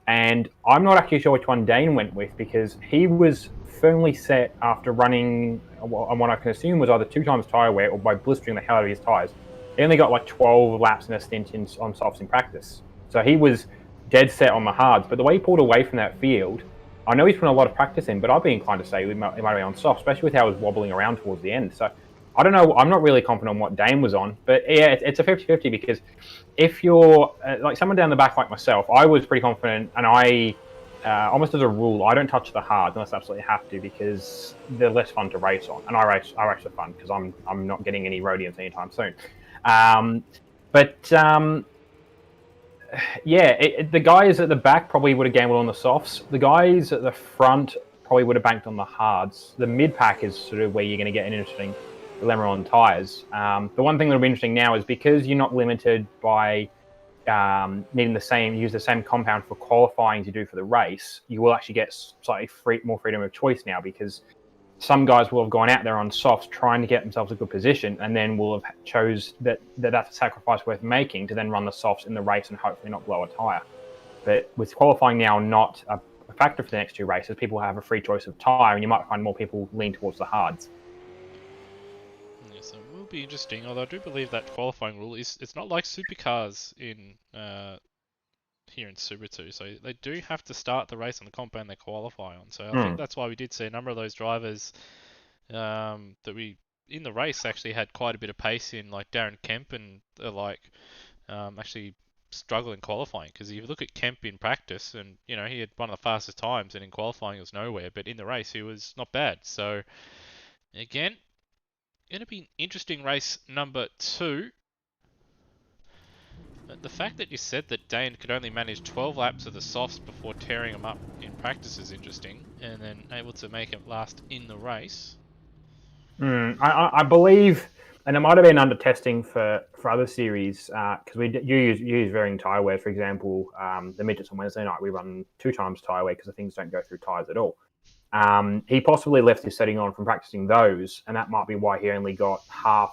And I'm not actually sure which one Dane went with because he was firmly set after running on what I can assume was either 2 times tyre wear or by blistering the hell out of his tyres. He only got like 12 laps in a stint on softs in practice. So he was dead set on the hards. But the way he pulled away from that field, I know he's put a lot of practice in, but I'd be inclined to say he might be on soft, especially with how he was wobbling around towards the end. So I don't know. I'm not really confident on what Dane was on, but yeah, it's a 50-50 because if you're like someone down the back like myself, I was pretty confident, and I almost as a rule, I don't touch the hards unless I absolutely have to because they're less fun to race on, and I race for fun because I'm not getting any Rhodians anytime soon. Um, but yeah, the guys at the back probably would have gambled on the softs. The guys at the front probably would have banked on the hards. The mid pack is sort of where you're going to get an interesting dilemma on tyres. The one thing that'll be interesting now is because you're not limited by needing use the same compound for qualifying to do for the race, you will actually get slightly more freedom of choice now because some guys will have gone out there on softs trying to get themselves a good position and then will have chose that's a sacrifice worth making to then run the softs in the race and hopefully not blow a tyre. But with qualifying now not a factor for the next 2 races, people have a free choice of tyre and you might find more people lean towards the hards. Yes, it will be interesting, although I do believe that qualifying rule it's not like supercars in here in Super 2, so they do have to start the race on the compound they qualify on. So I think that's why we did see a number of those drivers that we in the race actually had quite a bit of pace in, like Darren Kemp and actually struggling qualifying. Because if you look at Kemp in practice, and he had one of the fastest times, and in qualifying it was nowhere, but in the race he was not bad. So again, going to be interesting race number 2. The fact that you said that Dane could only manage 12 laps of the softs before tearing them up in practice is interesting, and then able to make it last in the race. I believe, and it might have been under testing for other series, because you use varying tyre wear. For example, the midgets on Wednesday night, we run 2 times tyre wear because the things don't go through tyres at all. He possibly left his setting on from practicing those, and that might be why he only got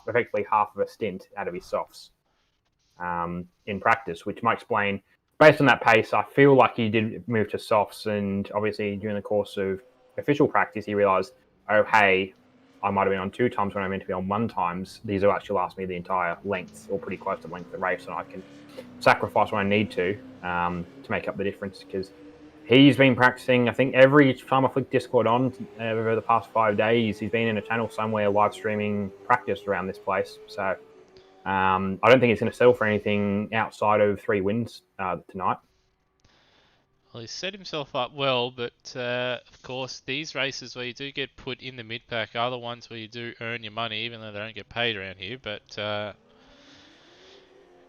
effectively half of a stint out of his softs in practice, which might explain, based on that pace, I feel like he did move to softs, and obviously during the course of official practice, he realised, oh, hey, I might have been on 2 times when I meant to be on 1 times. These will actually last me the entire length, or pretty close to the length of the race, and I can sacrifice when I need to make up the difference, because he's been practicing, I think, every time I flick Discord on over the past 5 days, he's been in a channel somewhere live streaming practice around this place. So I don't think he's going to settle for anything outside of 3 wins tonight. Well, he's set himself up well, but of course, these races where you do get put in the mid-pack are the ones where you do earn your money, even though they don't get paid around here. But it's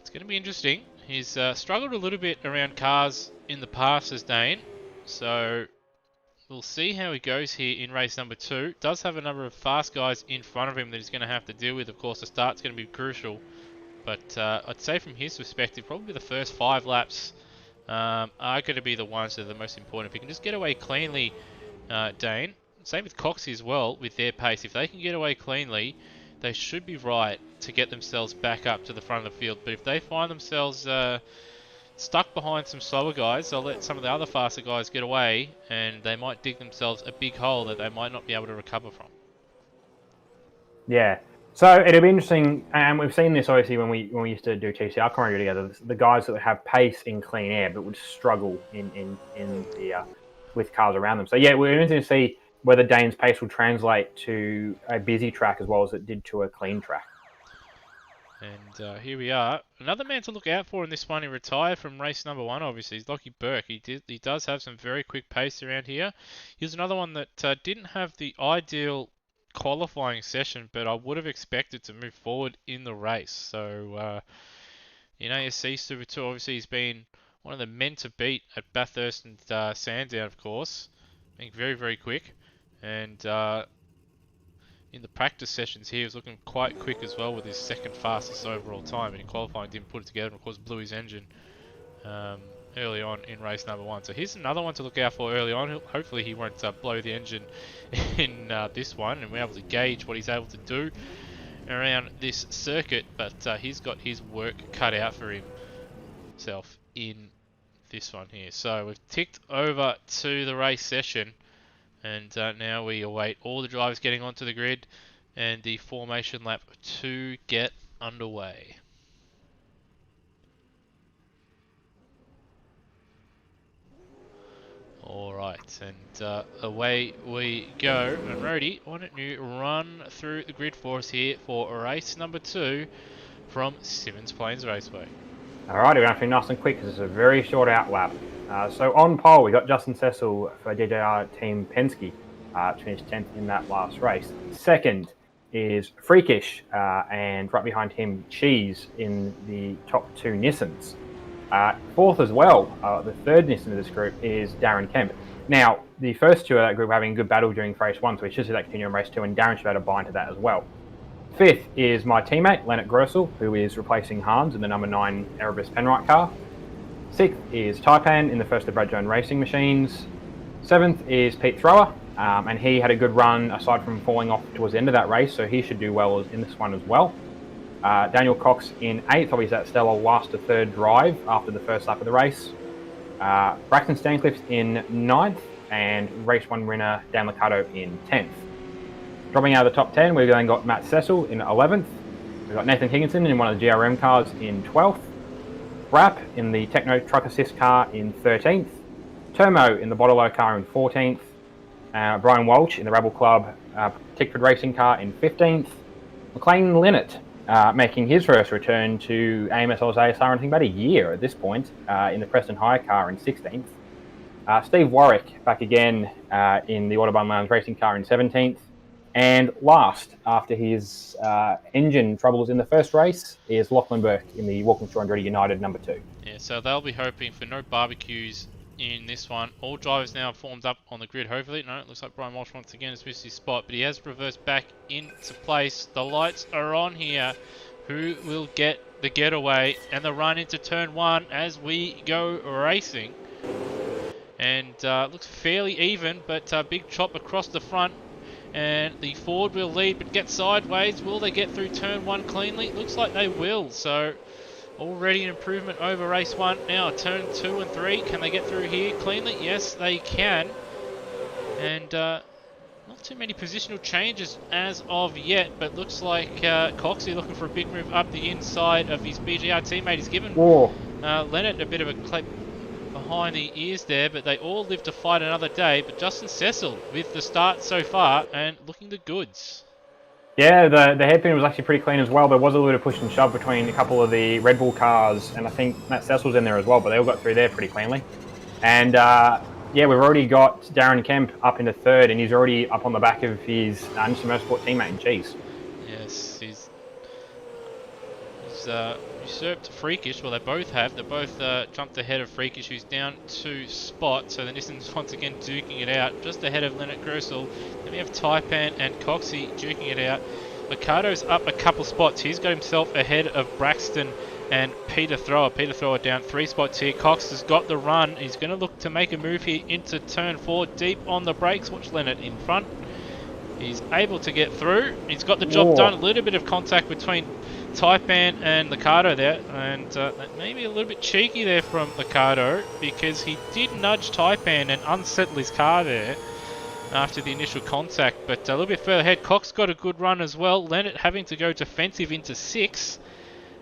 going to be interesting. He's struggled a little bit around cars in the past as Dane, so we'll see how he goes here in race number 2. Does have a number of fast guys in front of him that he's going to have to deal with. Of course, the start's going to be crucial, but I'd say from his perspective, probably the first 5 laps are going to be the ones that are the most important. If he can just get away cleanly, Dane, same with Coxie as well, with their pace. If they can get away cleanly, they should be right to get themselves back up to the front of the field. But if they find themselves stuck behind some slower guys, they'll let some of the other faster guys get away, and they might dig themselves a big hole that they might not be able to recover from. Yeah. So it'll be interesting, and we've seen this obviously when we used to do TCR commentary together. The guys that would have pace in clean air but would struggle in the with cars around them. So yeah, we're interested to see whether Dane's pace will translate to a busy track as well as it did to a clean track. And here we are. Another man to look out for in this one. He retired from race number 1, obviously. He's Lockie Burke. He does have some very quick pace around here. Here's another one that didn't have the ideal qualifying session, but I would have expected to move forward in the race. So in ASR Super 2, obviously he's been one of the men to beat at Bathurst and Sandown, of course. Being very, very quick. And in the practice sessions here, he was looking quite quick as well with his second fastest overall time. And in qualifying, didn't put it together, and of course blew his engine early on in race number 1. So here's another one to look out for early on. Hopefully he won't blow the engine in this one, and we're able to gauge what he's able to do around this circuit. But he's got his work cut out for himself in this one here. So we've ticked over to the race session, and now we await all the drivers getting onto the grid and the formation lap to get underway. Alright, and away we go. And Rody, why don't you run through the grid for us here for race number 2 from Symmons Plains Raceway. Alright, we're going to be nice and quick because it's a very short out lap. So on pole, we got Justin Cecil for DJR Team Penske, finished 10th in that last race. Second is Freakish, and right behind him, Cheese in the top 2 Nissans. Fourth as well, the third Nissan of this group is Darren Kemp. Now, the first 2 of that group were having a good battle during race 1, so we should see that continue in race 2, and Darren should have a buy into that as well. Fifth is my teammate, Leonard Grossel, who is replacing Hans in the number 9 Erebus Penrite car. Sixth is Taipan in the first of Brad Jones Racing Machines. Seventh is Pete Thrower, and he had a good run aside from falling off towards the end of that race, so he should do well in this one as well. Daniel Cox in 8th, obviously that stellar last to third drive after the first lap of the race. Braxton Stancliffe in 9th, and race 1 winner Dan Liccardo in 10th. Dropping out of the top 10, we've then got Matt Cecil in 11th. We've got Nathan Higginson in one of the GRM cars in 12th. Rapp in the Techno Truck Assist car in 13th. Termo in the Botolo car in 14th. Brian Walsh in the Rebel Club Tickford Racing car in 15th. McLean Linnett making his first return to AMSL's ASR in I think about a year at this point in the Preston Hire car in 16th. Steve Warwick back again in the Autobahn Lounge Racing car in 17th. And last, after his engine troubles in the first race, is Lachlan Burke in the Walkinshaw Andretti United number 2. Yeah, so they'll be hoping for no barbecues in this one. All drivers now formed up on the grid, hopefully. No, it looks like Brian Walsh once again has missed his spot, but he has reversed back into place. The lights are on here. Who will get the getaway and the run into turn 1 as we go racing? And looks fairly even, but big chop across the front. And the Ford will lead, but get sideways. Will they get through turn 1 cleanly? Looks like they will. So already an improvement over race 1. Now turn 2 and 3. Can they get through here cleanly? Yes, they can. And not too many positional changes as of yet, but looks like Coxey looking for a big move up the inside of his BGR teammate. He's given Leonard a bit of a clip behind the ears there, but they all live to fight another day. But Justin Cecil with the start so far and looking the goods. Yeah, the hairpin was actually pretty clean as well. There was a little bit of push and shove between a couple of the Red Bull cars, and I think Matt Cecil's in there as well, but they all got through there pretty cleanly. And yeah, we've already got Darren Kemp up into 3rd, and he's already up on the back of his Instant Motorsport teammate, Cheese. Yes, he's usurped Freakish. Well, they both have. They both jumped ahead of Freakish, who's down 2 spots. So the Nissans once again duking it out, just ahead of Leonard Grossel. Then we have Taipan and Coxey duking it out. Ricardo's up a couple spots. He's got himself ahead of Braxton and Peter Thrower. Peter Thrower down 3 spots here. Cox has got the run. He's going to look to make a move here into turn 4. Deep on the brakes. Watch Leonard in front. He's able to get through. He's got the job done. A little bit of contact between Taipan and Ricardo there, and maybe a little bit cheeky there from Ricardo, because he did nudge Taipan and unsettle his car there after the initial contact. But a little bit further ahead, Cox got a good run as well. Leonard having to go defensive into 6,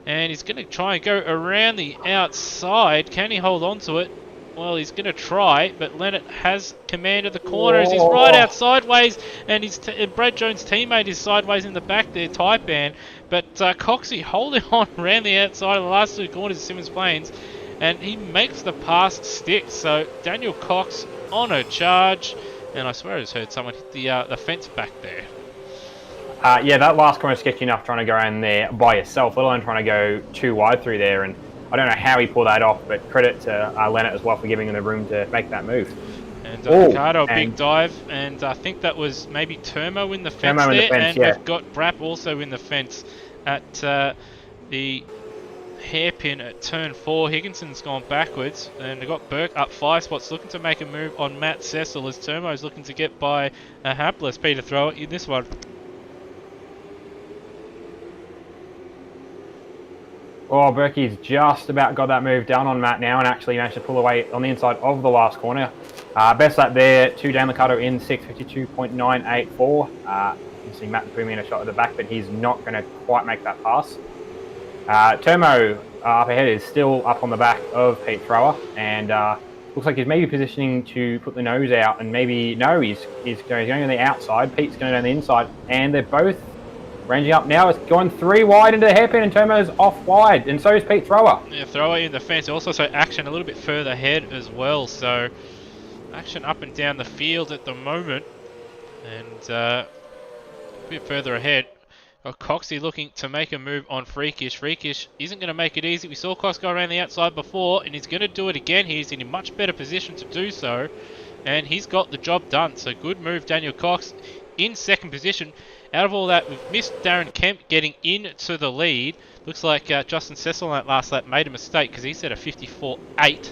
and he's going to try and go around the outside. Can he hold on to it? Well, he's going to try, but Leonard has command of the corners. He's right out sideways, and Brad Jones' teammate is sideways in the back there, Taipan. But Coxey holding on around the outside of the last 2 corners of Symmons Plains, and he makes the pass stick. So Daniel Cox on a charge, and I swear I just heard someone hit the fence back there. Yeah, that last corner is sketchy enough trying to go around there by yourself, let alone trying to go too wide through there. And I don't know how he pulled that off, but credit to Leonard as well for giving him the room to make that move. And Ricardo, big dive, and I think that was maybe Termo in the fence and we've got Brapp also in the fence at the hairpin at turn 4. Higginson's gone backwards, and they've got Burke up 5 spots, looking to make a move on Matt Cecil as Termo's looking to get by a hapless Peter Thrower in this one. Oh, Berkey's just about got that move down on Matt now and actually managed to pull away on the inside of the last corner. Best lap there to Dan Liccardo in 6:52.984. You can see Matt putting in a shot at the back, but he's not going to quite make that pass. Termo up ahead is still up on the back of Pete Thrower, and looks like he's maybe positioning to put the nose out, and maybe, no, he's going on the outside. Pete's going down the inside, and they're both ranging up now. It's gone 3 wide into the hairpin, and Termo's off wide, and so is Pete Thrower. Yeah, Thrower in the fence. Also, so Action a little bit further ahead as well. So Action up and down the field at the moment, and a bit further ahead. Got Coxey looking to make a move on Freakish. Freakish isn't going to make it easy. We saw Cox go around the outside before, and he's going to do it again. He's in a much better position to do so, and he's got the job done. So good move, Daniel Cox in 2nd position. Out of all that, we've missed Darren Kemp getting into the lead. Looks like Justin Cecil on that last lap made a mistake, because he set a 54.8.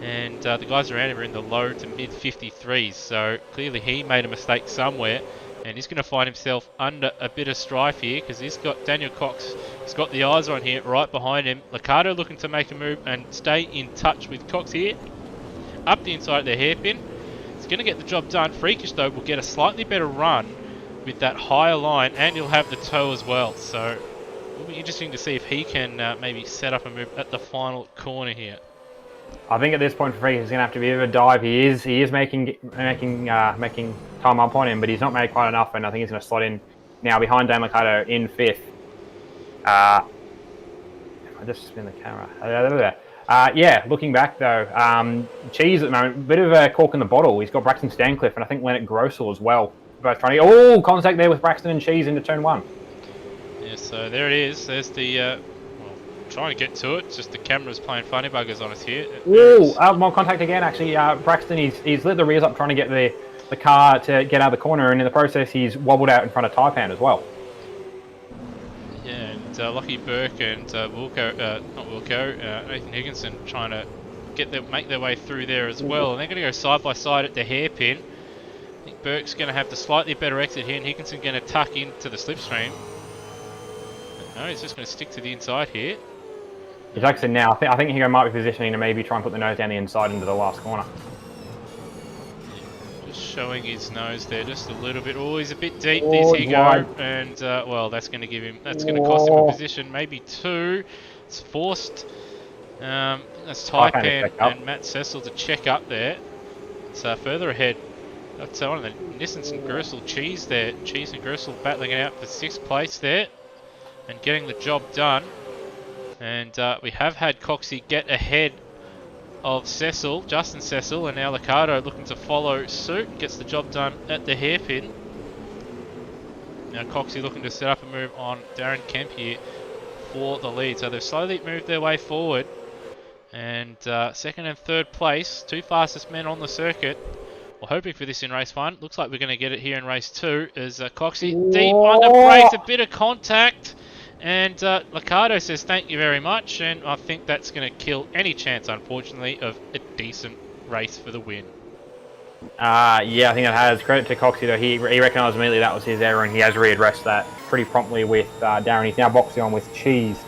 And the guys around him are in the low to mid 53s. So clearly he made a mistake somewhere. And he's going to find himself under a bit of strife here, because he's got Daniel Cox. He's got the eyes on here right behind him. Liccardo looking to make a move and stay in touch with Cox here. Up the inside of the hairpin. He's going to get the job done. Freakish, though, will get a slightly better run with that higher line, and he'll have the toe as well. So it'll be interesting to see if he can maybe set up a move at the final corner here. I think at this point for Freakish, he's going to have to be a bit of a dive. He is making time up on him, but he's not made quite enough, and I think he's going to slot in now behind Dan Liccardo in 5th. I just spin the camera. Yeah, looking back though, Cheese at the moment, a bit of a cork in the bottle. He's got Braxton Stancliffe and I think Leonard Grossel as well both trying to... Oh, contact there with Braxton and Cheese into turn 1. Yeah, so there it is. There's the... well, trying to get to it. It's just the camera's playing funny buggers on us here. Oh, more contact again, actually. Braxton, he's lit the rears up trying to get the car to get out of the corner, and in the process, he's wobbled out in front of Taipan as well. Yeah, and Lockie Burke and Nathan Higginson trying to make their way through there as well. And they're going to go side by side at the hairpin. I think Burke's going to have the slightly better exit here, and Higginson going to tuck into the slipstream. But no, he's just going to stick to the inside here. He's exiting now. I think he might be positioning to maybe try and put the nose down the inside into the last corner. Just showing his nose there just a little bit. Oh, he's a bit deep, this Higo. And, well, that's going to cost him a position, maybe 2. It's forced. That's Taipan and Matt Cecil to check up there. It's further ahead. That's one of the Nissens and Gersel Cheese there. Cheese and Gersel battling it out for 6th place there and getting the job done. And we have had Coxie get ahead of Cecil, Justin Cecil, and now Liccardo looking to follow suit. Gets the job done at the hairpin. Now Coxie looking to set up a move on Darren Kemp here for the lead. So they've slowly moved their way forward. And 2nd and 3rd place, 2 fastest men on the circuit. We're hoping for this in race 1. Looks like we're going to get it here in race 2 as Coxie deep under brakes, a bit of contact. And Liccardo says thank you very much, and I think that's going to kill any chance, unfortunately, of a decent race for the win. Yeah, I think it has. Credit to Coxie, though. He recognised immediately that was his error, and he has readdressed that pretty promptly with Darren. He's now boxing on with Cheese,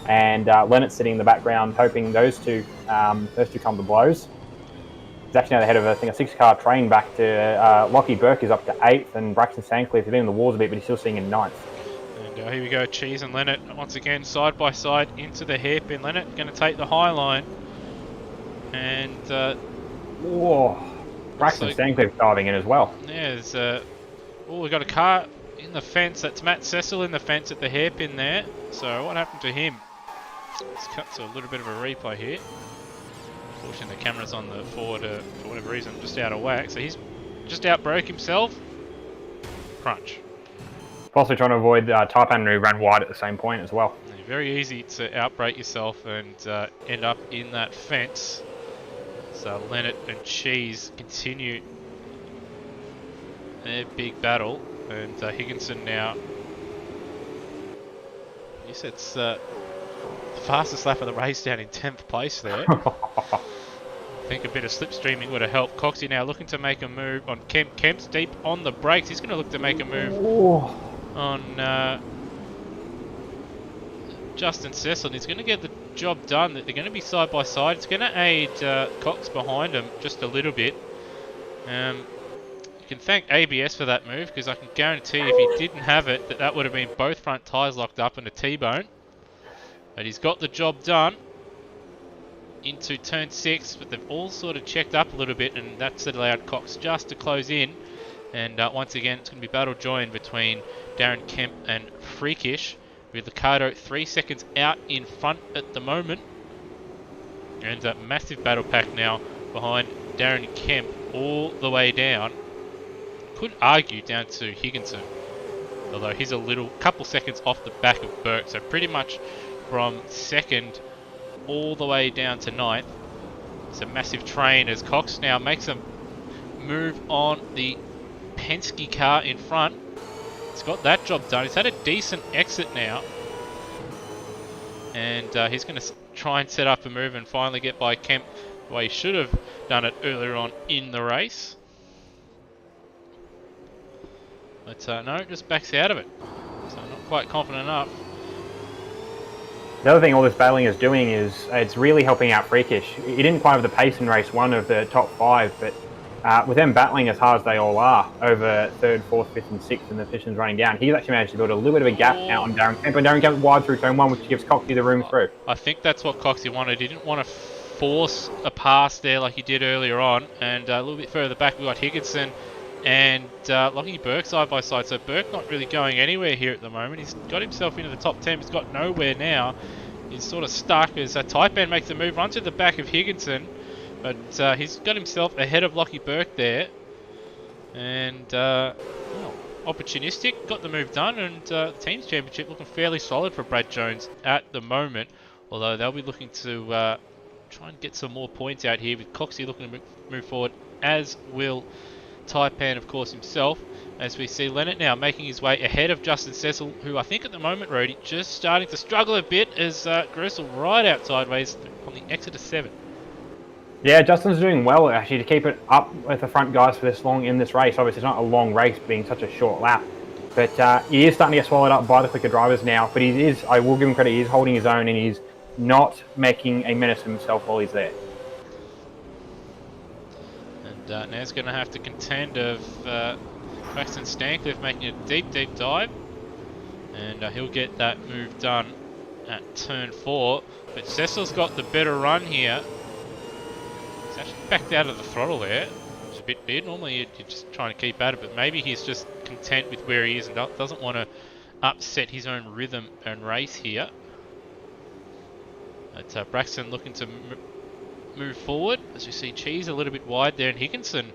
and Leonard's sitting in the background, hoping those two come to blows. He's actually now the head of, I think, a 6-car train back to Lockie Burke is up to 8th, and Braxton Sandcliffe is in the walls a bit, but he's still sitting in 9th. And here we go, Cheese and Leonard once again side by side into the hairpin. Leonard going to take the high line. And... Braxton Sandcliffe diving in as well. Yeah, there's... we've got a car in the fence. That's Matt Cecil in the fence at the hairpin there. So what happened to him? Let's cut to a little bit of a replay here. Unfortunately, the camera's on the forward for whatever reason, just out of whack. So he's just outbroke himself. Crunch. Also trying to avoid Taipan, who ran wide at the same point as well. Yeah, very easy to outbrake yourself and end up in that fence. So Leonard and Cheese continue their big battle, and Higginson now. He sets the fastest lap of the race down in 10th place there. I think a bit of slipstreaming would have helped. Coxie now looking to make a move on Kemp. Kemp's deep on the brakes. He's going to look to make a move on Justin Cecil. He's going to get the job done. They're going to be side by side. It's going to aid Cox behind him just a little bit. You can thank ABS for that move, because I can guarantee if he didn't have it, that would have been both front tyres locked up and a T-bone. But he's got the job done into turn 6, but they've all sort of checked up a little bit, and that's allowed Cox just to close in. And once again, it's going to be battle joined between Darren Kemp and Freakish, with Liccardo 3 seconds out in front at the moment. And a massive battle pack now behind Darren Kemp all the way down. Could argue down to Higginson, although he's a couple seconds off the back of Burke, so pretty much from 2nd all the way down to 9th. It's a massive train as Cox now makes a move on the Penske car in front. He's got that job done. He's had a decent exit now. And he's going to try and set up a move and finally get by Kemp the way he should have done it earlier on in the race. But no, just backs out of it. So not quite confident enough. The other thing all this battling is doing is it's really helping out Freakish. He didn't quite have the pace in race 1 of the top 5, but with them battling as hard as they all are over 3rd, 4th, 5th and 6th and the positions running down, he's actually managed to build a little bit of a gap out on Darren Kemp, and Darren Kemp wide through turn 1, which gives Coxie the room through. I think that's what Coxie wanted. He didn't want to force a pass there like he did earlier on, and a little bit further back we've got Higginson and Lockie Burke side by side. So Burke not really going anywhere here at the moment. He's got himself into the top 10. He's got nowhere now. He's sort of stuck as Taipan makes the move, runs to the back of Higginson, but he's got himself ahead of Lockie Burke there. And, well, opportunistic, got the move done, and the team's championship looking fairly solid for Brad Jones at the moment. Although they'll be looking to try and get some more points out here, with Coxie looking to move forward, as will Taipan, of course, himself. As we see Leonard now making his way ahead of Justin Cecil, who I think at the moment, Rody, just starting to struggle a bit as Gressel right out sideways on the exit of 7. Yeah, Justin's doing well actually to keep it up with the front guys for this long in this race. Obviously, it's not a long race being such a short lap. But he is starting to get swallowed up by the quicker drivers now. But he is, I will give him credit, he is holding his own and he's not making a menace of himself while he's there. And now he's going to have to contend of Braxton Stancliffe making a deep dive. And he'll get that move done at turn 4. But Cecil's got the better run here. He's actually backed out of the throttle there. It's a bit weird. Normally you're just trying to keep at it, but maybe he's just content with where he is and doesn't want to upset his own rhythm and race here. But Braxton looking to move forward, as we see Cheese a little bit wide there, and Higginson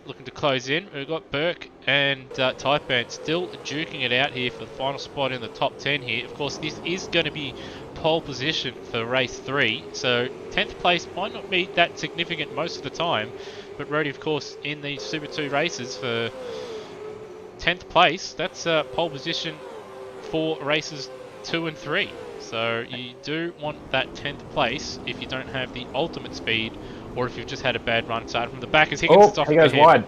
looking to close in. We've got Burke and Taipan still duking it out here for the final spot in the top 10 here. Of course, this is going to be pole position for race 3, so 10th place might not be that significant most of the time, but Rody, of course, in these Super 2 races for 10th place, that's pole position for races 2 and 3. So you do want that 10th place if you don't have the ultimate speed, or if you've just had a bad run starting from the back. As Higgins off he goes wide.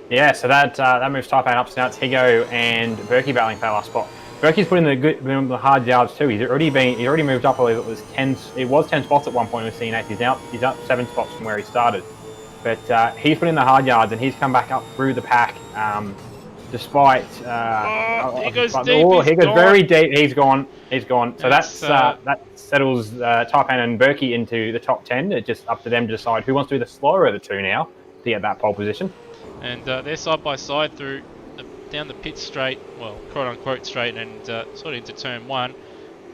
Yeah, so that moves Taipan up. So now it's Higo and Berkey battling for that last spot. Berkey's put in the hard yards too. He's already moved up. I believe it was 10. It was 10 spots at one point. We've seen 8. He's up 7 spots from where he started. But he's put in the hard yards and he's come back up through the pack. Despite he goes deep. He goes very deep. He's gone. So that settles Taipan and Berkey into the top 10. It's just up to them to decide who wants to be the slower of the two now to get that pole position. And they're side by side down the pit straight, well, quote unquote straight, and sort of into turn 1.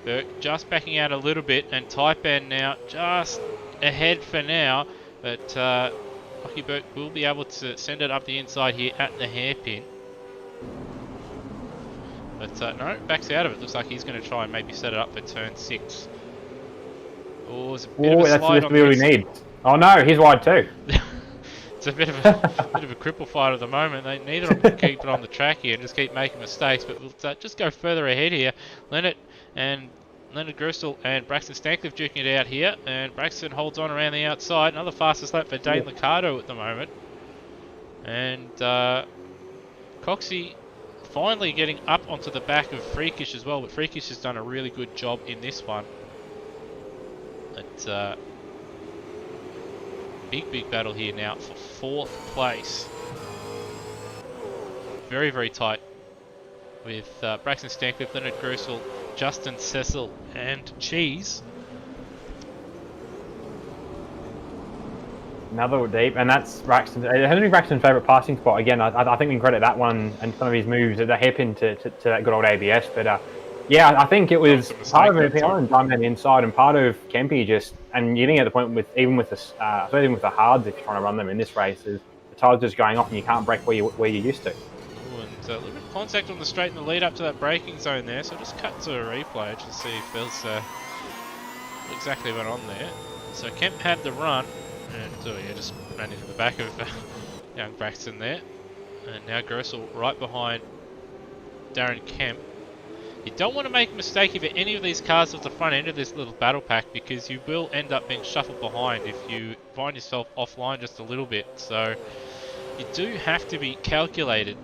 Burke just backing out a little bit, and Taipan now just ahead for now. But Lucky Burke will be able to send it up the inside here at the hairpin. But no, backs out of it. Looks like he's going to try and maybe set it up for turn 6. Oh, there's a bit of a slide on we need. Oh no, he's wide too. It's a bit of a cripple fight at the moment. Neither of them can keep it on the track here and just keep making mistakes. But we'll just go further ahead here. Leonard Gressel and Braxton Stancliffe duking it out here, and Braxton holds on around the outside. Another fastest lap for Dane Liccardo at the moment. And Coxie finally getting up onto the back of Freakish as well, but Freakish has done a really good job in this one. It's big battle here now for 4th place. Very, very tight with Braxton Stancliffe, Leonard Gressel, Justin Cecil and Cheese. Another deep, and that's Braxton. It has to be Braxton's favourite passing spot. Again, I think we can credit that one and some of his moves at the hairpin to that good old ABS. But yeah, I think it was part of it. He on the inside, and part of Kempy just, and you're getting at the point with even with the hards, if you're trying to run them in this race, is the tires just going off and you can't brake where you used to. Ooh, and a little bit of contact on the straight in the lead up to that braking zone there. So just cut to a replay just to see if there's what exactly went on there. So Kemp had the run. And just ran into the back of young Braxton there. And now Gressel right behind Darren Kemp. You don't want to make a mistake if any of these cars at the front end of this little battle pack, because you will end up being shuffled behind if you find yourself offline just a little bit. So you do have to be calculated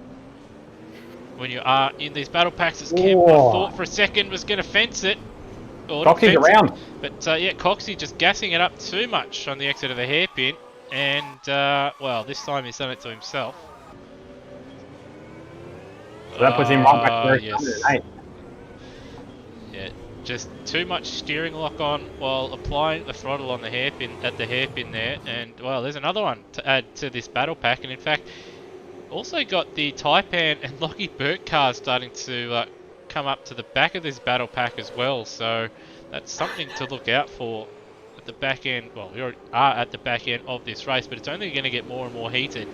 when you are in these battle packs. As Kemp, I thought for a second was going to fence it. Coxie's around. But yeah, Coxie just gassing it up too much on the exit of the hairpin. And, well, this time he's done it to himself. So that puts him right back to where he's yes. Yeah, just too much steering lock on while applying the throttle on the hairpin at the hairpin there. And, well, there's another one to add to this battle pack. And, in fact, also got the Taipan and Lockie Burke cars starting to come up to the back of this battle pack as well, so that's something to look out for at the back end. Well, we already are at the back end of this race, but it's only going to get more and more heated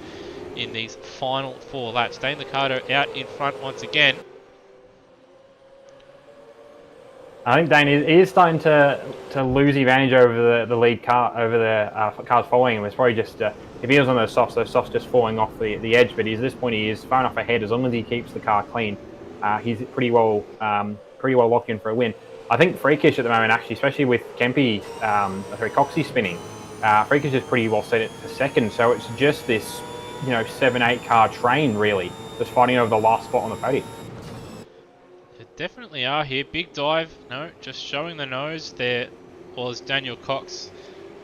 in these final 4 laps. Dane Liccardo out in front once again. I think Dane is starting to lose advantage over the lead car, over the cars following him. It's probably just if he was on those softs just falling off the edge. But at this point, he is far enough ahead. As long as he keeps the car clean, he's pretty well locked in for a win. I think Freakish at the moment, actually, especially with Kempy, Coxey spinning, Freakish is pretty well set for second. So it's just this 7-8 car train really, just fighting over the last spot on the podium. Definitely are here. Big dive. No, just showing the nose. There was Daniel Cox,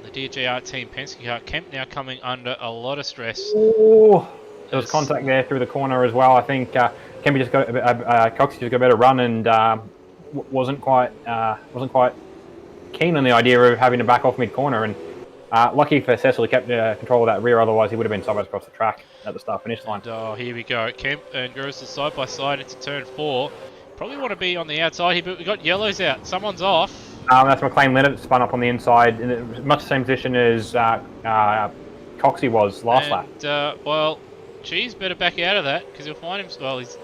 the DJR team Penske car. Kemp now coming under a lot of stress. Oh, there was contact there through the corner as well. I think Kempy just got Coxey just got a better run and wasn't quite keen on the idea of having to back off mid corner. And lucky for Cecil, he kept control of that rear. Otherwise, he would have been sideways across the track at the start finish line. And, oh, here we go. Kemp and Grossel side by side into turn 4. Probably want to be on the outside here, but we got yellows out. Someone's off. That's McLean Leonard spun up on the inside in much the same position as Coxey was last lap. Well, Cheese better back out of that because he'll find him. Well, he's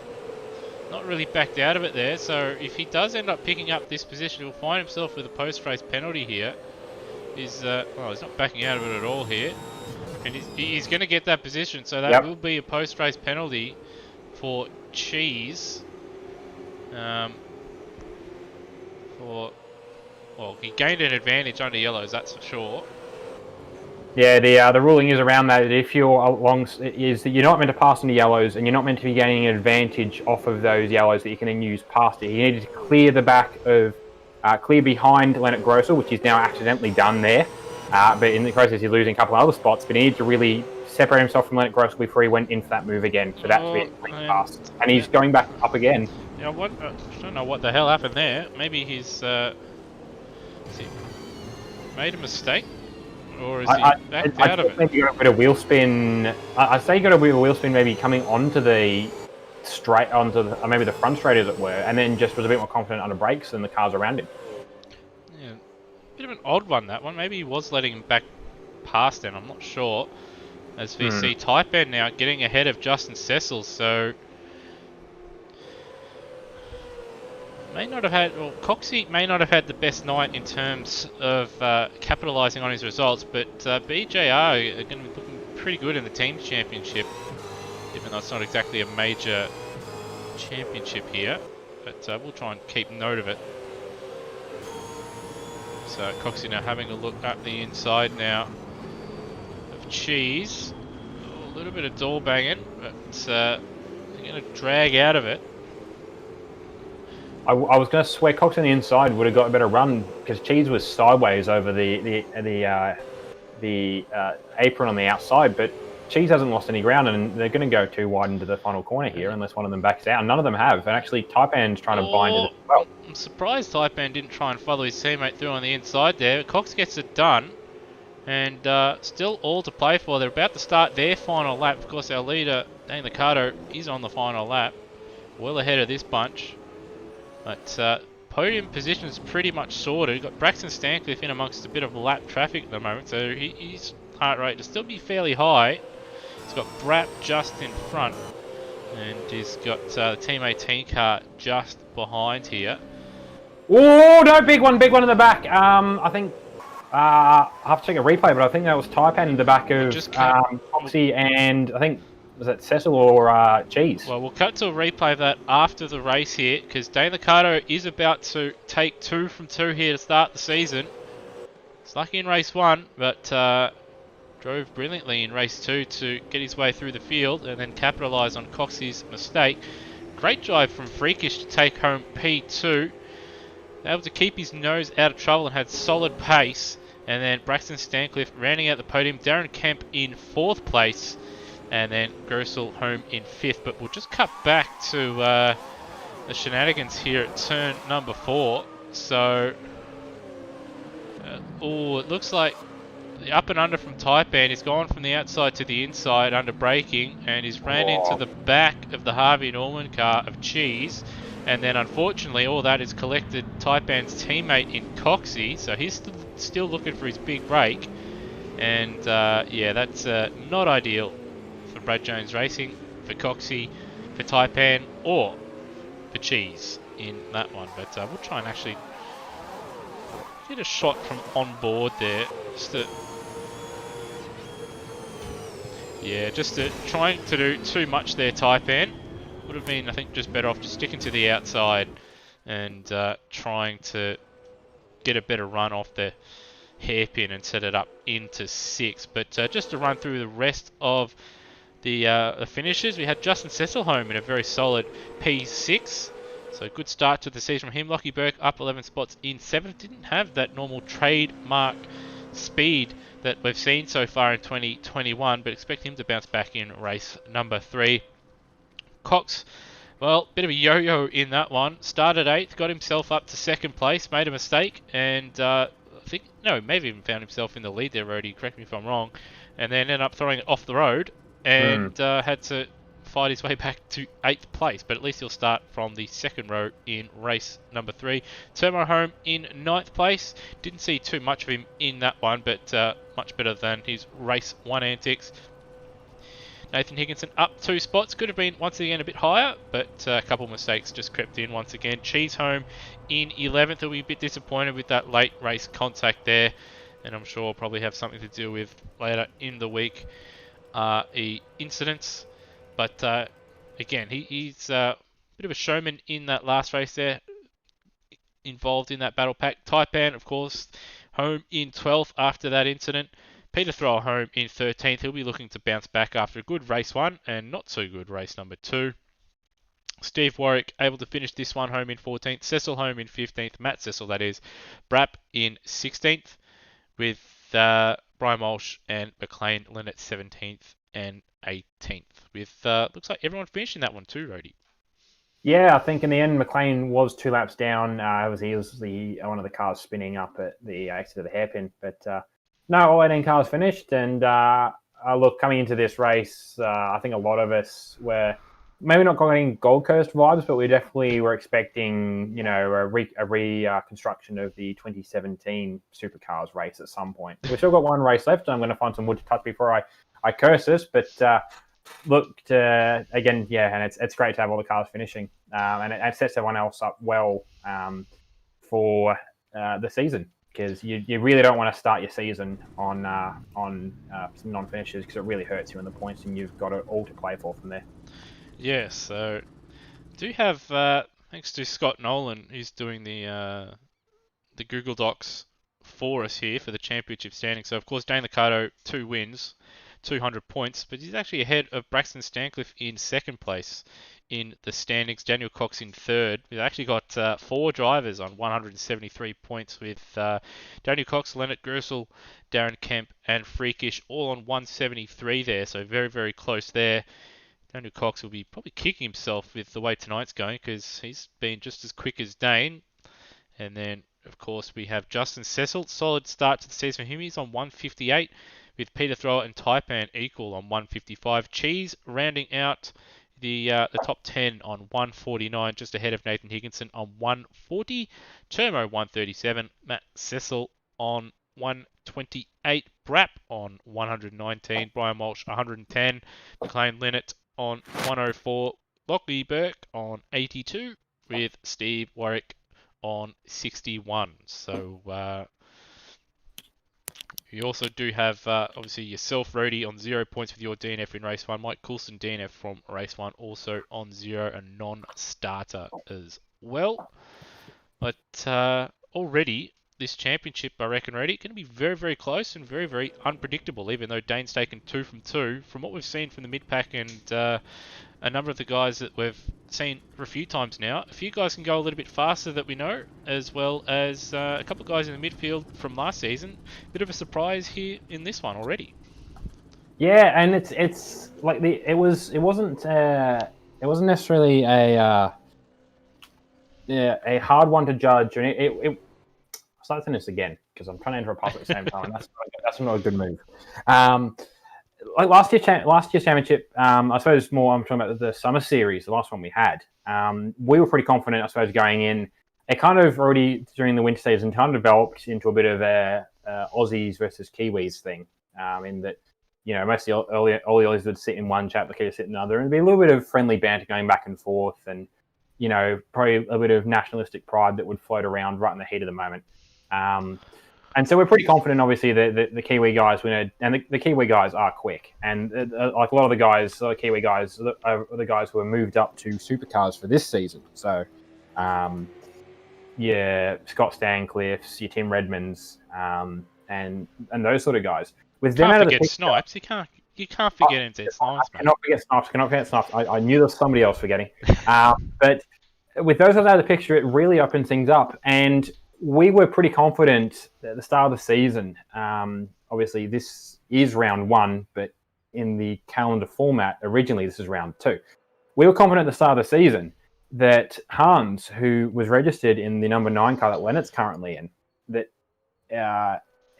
not really backed out of it there. So if he does end up picking up this position, he'll find himself with a post-race penalty here. He's not backing out of it at all here, and he's going to get that position. So that will be a post-race penalty for Cheese. Well, he gained an advantage under yellows, that's for sure. Yeah, the ruling is around that if you're is that you're not meant to pass into yellows, and you're not meant to be gaining an advantage off of those yellows that you can then use past it. You need to clear the back of, clear behind Leonard Grossel, which he's now accidentally done there. But in the process, he's losing a couple of other spots. But he needed to really separate himself from Leonard Grossel before he went into that move again. So that's it, past, and he's going back up again. Yeah, I don't know what the hell happened there. Maybe he's he made a mistake, or is he backed out of it? Maybe got a bit of wheel spin. I'd say he got a bit of wheel spin, maybe coming onto the straight, maybe the front straight as it were, and then just was a bit more confident under brakes than the cars around him. Yeah, bit of an odd one, that one. Maybe he was letting him back past him. I'm not sure. As we see Type N now getting ahead of Justin Cecil, so. Coxey may not have had the best night in terms of capitalising on his results, but BJR are going to be looking pretty good in the Teams Championship, even though it's not exactly a major championship here, but we'll try and keep note of it. So Coxey now having a look at the inside now of Cheese. A little bit of door banging, but they're going to drag out of it. I was going to swear Cox on the inside would have got a better run because Cheese was sideways over the apron on the outside, but Cheese hasn't lost any ground, and they're going to go too wide into the final corner here unless one of them backs out. None of them have, and actually Taipan's trying to bind it as well. I'm surprised Taipan didn't try and follow his teammate through on the inside there. Cox gets it done, and still all to play for. They're about to start their final lap. Of course, our leader, Dane Liccardo, is on the final lap, well ahead of this bunch. But podium position is pretty much sorted. We've got Braxton Stancliffe in amongst a bit of lap traffic at the moment, so his heart rate will still be fairly high. He's got Brap just in front, and he's got the Team 18 car just behind here. Oh no, big one in the back. I think I have to check a replay, but I think that was Taipan in the back of Foxy, and I think was that Cecil or Cheese? Well, we'll cut to a replay of that after the race here, because Dane Liccardo is about to take 2 from 2 here to start the season. It's lucky in race 1, but drove brilliantly in race 2 to get his way through the field and then capitalise on Coxey's mistake. Great drive from Freakish to take home P2. Able to keep his nose out of trouble and had solid pace. And then Braxton Stancliffe rounding out the podium. Darren Kemp in 4th place. And then Grossel home in 5th. But we'll just cut back to the shenanigans here at turn number 4. So, it looks like the up and under from Taipan. He's gone from the outside to the inside under braking. And he's ran into the back of the Harvey Norman car of Cheese. And then unfortunately all that is collected Taipan's teammate in Coxey. So he's still looking for his big break. And yeah, that's not ideal for Brad Jones Racing, for Coxie, for Taipan, or for Cheese in that one. But we'll try and actually get a shot from on board there. Just trying to do too much there, Taipan. Would have been, I think, just better off just sticking to the outside and trying to get a better run off the hairpin and set it up into 6. But just to run through the rest of the finishes, we had Justin Cecilholm in a very solid P6. So good start to the season from him. Lockie Burke up 11 spots in 7th. Didn't have that normal trademark speed that we've seen so far in 2021, but expect him to bounce back in race number 3. Cox, well, bit of a yo-yo in that one. Started 8th, got himself up to 2nd place, made a mistake, and maybe even found himself in the lead there, Rody, correct me if I'm wrong, and then ended up throwing it off the road and had to fight his way back to 8th place, but at least he'll start from the 2nd row in race number 3. Termo Home in 9th place. Didn't see too much of him in that one, but much better than his race 1 antics. Nathan Higginson up 2 spots. Could have been once again a bit higher, but a couple of mistakes just crept in once again. Cheese Home in 11th. He'll be a bit disappointed with that late race contact there, and I'm sure will probably have something to do with later in the week incidents. But again, he's a bit of a showman in that last race there, involved in that battle pack. Taipan, of course, home in 12th after that incident. Peter Thrower home in 13th. He'll be looking to bounce back after a good race 1 and not so good race number 2. Steve Warwick able to finish this one home in 14th. Cecil home in 15th. Matt Cecil, that is. Brap in 16th with Brian Walsh and McLean Lynn 17th and 18th. With looks like everyone finishing that one too, Rody. Yeah, I think in the end, McLean was 2 laps down. He was the one of the cars spinning up at the exit of the hairpin. But no, all 18 cars finished. And look, coming into this race, I think a lot of us were maybe not getting Gold Coast vibes, but we definitely were expecting, a reconstruction of the 2017 Supercars race at some point. We've still got one race left. I'm going to find some wood to touch before I curse this, but looked again, and it's great to have all the cars finishing, and it sets everyone else up well for the season, because you really don't want to start your season on some non-finishes, because it really hurts you in the points, and you've got it all to play for from there. Yeah, so do have thanks to Scott Nolan, who's doing the Google Docs for us here for the championship standing. So of course Dane Liccardo 2 wins, 200 points, but he's actually ahead of Braxton Stancliffe in 2nd place in the standings. Daniel Cox in 3rd. We've actually got 4 drivers on 173 points, with Daniel Cox, Leonard Gersel, Darren Kemp and Freakish all on 173 there, so very, very close there. Daniel Cox will be probably kicking himself with the way tonight's going, because he's been just as quick as Dane. And then, of course, we have Justin Cecil. Solid start to the season for him. He's on 158, with Peter Thrower and Taipan equal on 155. Cheese rounding out the top 10 on 149, just ahead of Nathan Higginson on 140. Termo 137. Matt Cecil on 128. Brap on 119. Brian Walsh 110. McLean Linnett on 104, Lockie Burke on 82, with Steve Warwick on 61. So you also do have obviously yourself, Rody, on 0 points with your DNF in race 1. Mike Coulson DNF from race 1 also on 0, a non-starter as well. But already this championship, I reckon, Rody, going to be very, very close and very, very unpredictable, even though Dane's taken 2 from 2. From what we've seen from the mid-pack and a number of the guys that we've seen for a few times now, a few guys can go a little bit faster that we know, as well as a couple of guys in the midfield from last season. Bit of a surprise here in this one already. Yeah, and it's like it wasn't necessarily a hard one to judge, and it I'll start saying this again because I'm trying to enter a pub at the same time. And that's not a good move. Like last year's championship, I suppose more. I'm talking about the summer series, the last one we had. We were pretty confident, I suppose, going in. It kind of already during the winter season kind of developed into a bit of a Aussies versus Kiwis thing, in that most of the Ollies would sit in one chap, the key would sit in another, and there'd be a little bit of friendly banter going back and forth, and probably a bit of nationalistic pride that would float around right in the heat of the moment. And so we're pretty confident, obviously, that the Kiwi guys win it, and the Kiwi guys are quick. And like a lot of the guys, the Kiwi guys, are the guys who are moved up to supercars for this season. So, Scott Stancliffe's, your Tim Redmonds, and those sort of guys. With them Can't out of the forget picture, Snipes. You can't forget Instant Snipes, I mate. cannot forget Snipes. I knew there was somebody else forgetting. But with those out of the picture, it really opens things up. And we were pretty confident at the start of the season. Obviously, this is round 1, but in the calendar format, originally this is round 2. We were confident at the start of the season that Hans, who was registered in the number 9 car that Leonard's currently in, that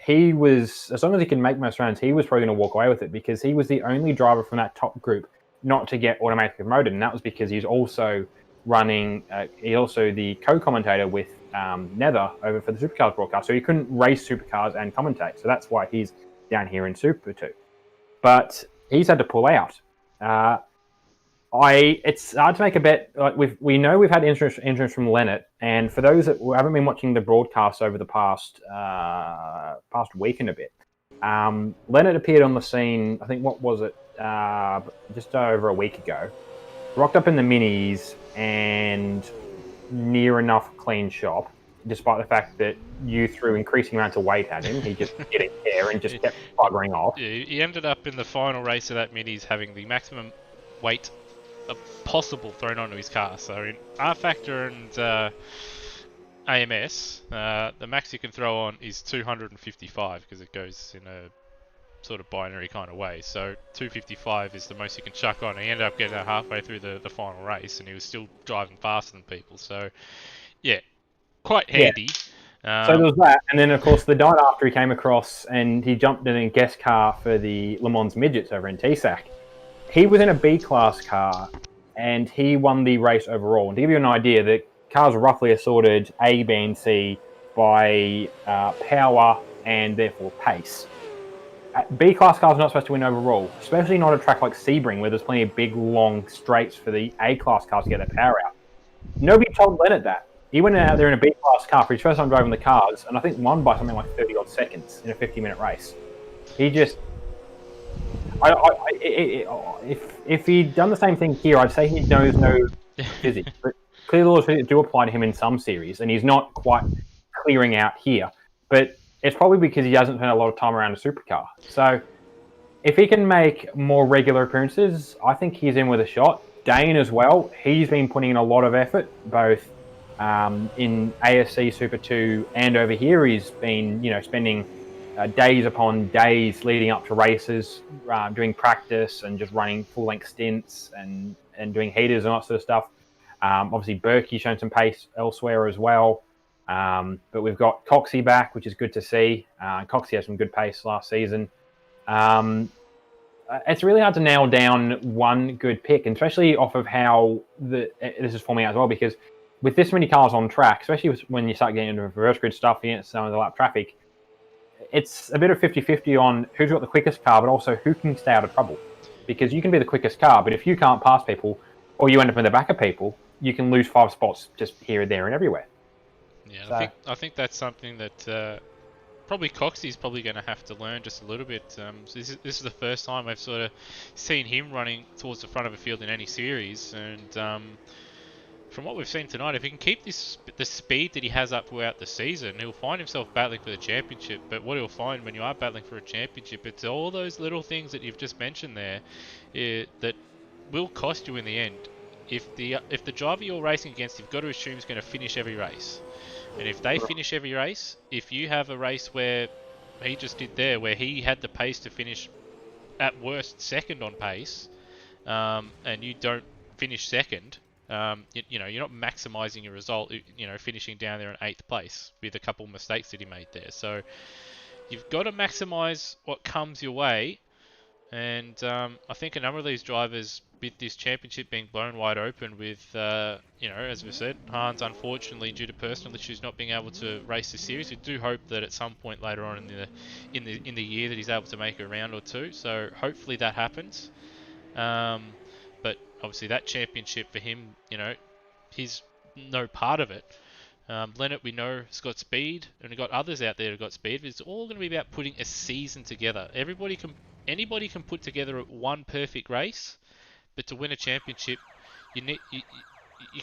he was, as long as he can make most rounds, he was probably going to walk away with it, because he was the only driver from that top group not to get automatically promoted, and that was because he's also running, he's also the co-commentator with Nether over for the Supercars broadcast, so he couldn't race Supercars and commentate, so that's why he's down here in Super 2. But he's had to pull out. It's hard to make a bet. Like we know we've had interest from Leonard, and for those that haven't been watching the broadcast over the past week and a bit, Leonard appeared on the scene. I think, what was it? Just over a week ago. Rocked up in the minis and near enough clean shop, despite the fact that you threw increasing amounts of weight at him. He just didn't care and just kept buggering off. He ended up in the final race of that minis having the maximum weight possible thrown onto his car. So in R Factor and AMS, the max you can throw on is 255, because it goes in a sort of binary kind of way. So 255 is the most you can chuck on. He ended up getting that halfway through the final race, and he was still driving faster than people. So yeah, quite handy. So there was that, and then of course the night after he came across and he jumped in a guest car for the Le Mans Midgets over in TSAC. He was in a B-class car, and he won the race overall. And to give you an idea, the cars are roughly assorted A, B, and C by power and therefore pace. B-class cars are not supposed to win overall, especially not a track like Sebring, where there's plenty of big, long straights for the A-class cars to get their power out. Nobody told Leonard that. He went out there in a B-class car for his first time driving the cars, and I think won by something like 30-odd seconds in a 50-minute race. He just... if he'd done the same thing here, I'd say he knows no physics, but clearly laws do apply to him in some series, and he's not quite clearing out here. But it's probably because he hasn't spent a lot of time around a supercar. So if he can make more regular appearances, I think he's in with a shot. Dane as well, he's been putting in a lot of effort, both in ASC Super 2 and over here. He's been, spending days upon days leading up to races, doing practice and just running full-length stints and doing heaters and all that sort of stuff. Obviously, Berkey's shown some pace elsewhere as well. But we've got Coxie back, which is good to see. Coxie had some good pace last season. It's really hard to nail down one good pick, and especially off of how this is forming out as well, because with this many cars on track, especially when you start getting into reverse grid stuff, some of the lap traffic, it's a bit of 50-50 on who's got the quickest car, but also who can stay out of trouble. Because you can be the quickest car, but if you can't pass people, or you end up in the back of people, you can lose 5 spots just here, there, and everywhere. Yeah, so I think that's something that probably Coxie's probably going to have to learn just a little bit. So this is the first time I've sort of seen him running towards the front of a field in any series, and from what we've seen tonight, if he can keep the speed that he has up throughout the season, he'll find himself battling for the championship. But what he'll find when you are battling for a championship, it's all those little things that you've just mentioned there that will cost you in the end. If the driver you're racing against, you've got to assume is going to finish every race. And if they finish every race, if you have a race where he just did there, where he had the pace to finish at worst second on pace, and you don't finish second, you're not maximising your result, finishing down there in 8th place with a couple of mistakes that he made there. So you've got to maximise what comes your way, And I think a number of these drivers, with this championship being blown wide open, with as we said, Hans unfortunately due to personal issues not being able to race the series. We do hope that at some point later on in the year that he's able to make a round or two. So hopefully that happens. But obviously that championship for him, he's no part of it. Leonard, we know, has got speed, and we've got others out there who've got speed. But it's all going to be about putting a season together. Anybody can put together one perfect race, but to win a championship, you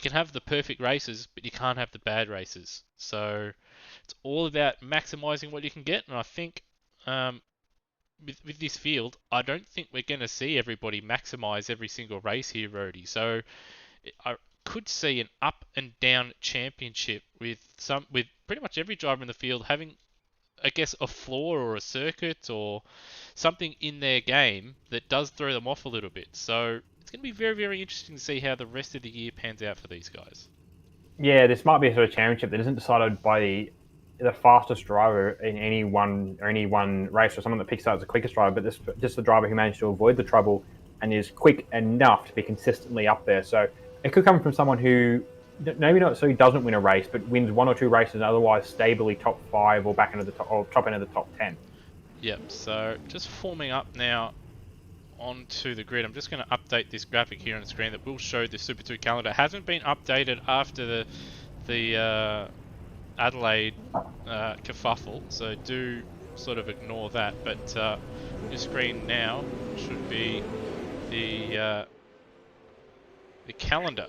can have the perfect races, but you can't have the bad races. So it's all about maximising what you can get, and I think with this field, I don't think we're going to see everybody maximise every single race here, Rody. So I could see an up and down championship with pretty much every driver in the field having, I guess, a flaw or a circuit or something in their game that does throw them off a little bit. So it's going to be very, very interesting to see how the rest of the year pans out for these guys. Yeah, this might be a sort of championship that isn't decided by the fastest driver in any one race or someone that picks out as the quickest driver, but just the driver who managed to avoid the trouble and is quick enough to be consistently up there. So it could come from someone who maybe not so he doesn't win a race, but wins one or two races and otherwise stably top 5 or back into the top end of the top 10. Yep. So just forming up now onto the grid. I'm just going to update this graphic here on the screen that will show the Super 2 calendar. It hasn't been updated after the Adelaide kerfuffle, so do sort of ignore that. But your screen now should be the calendar.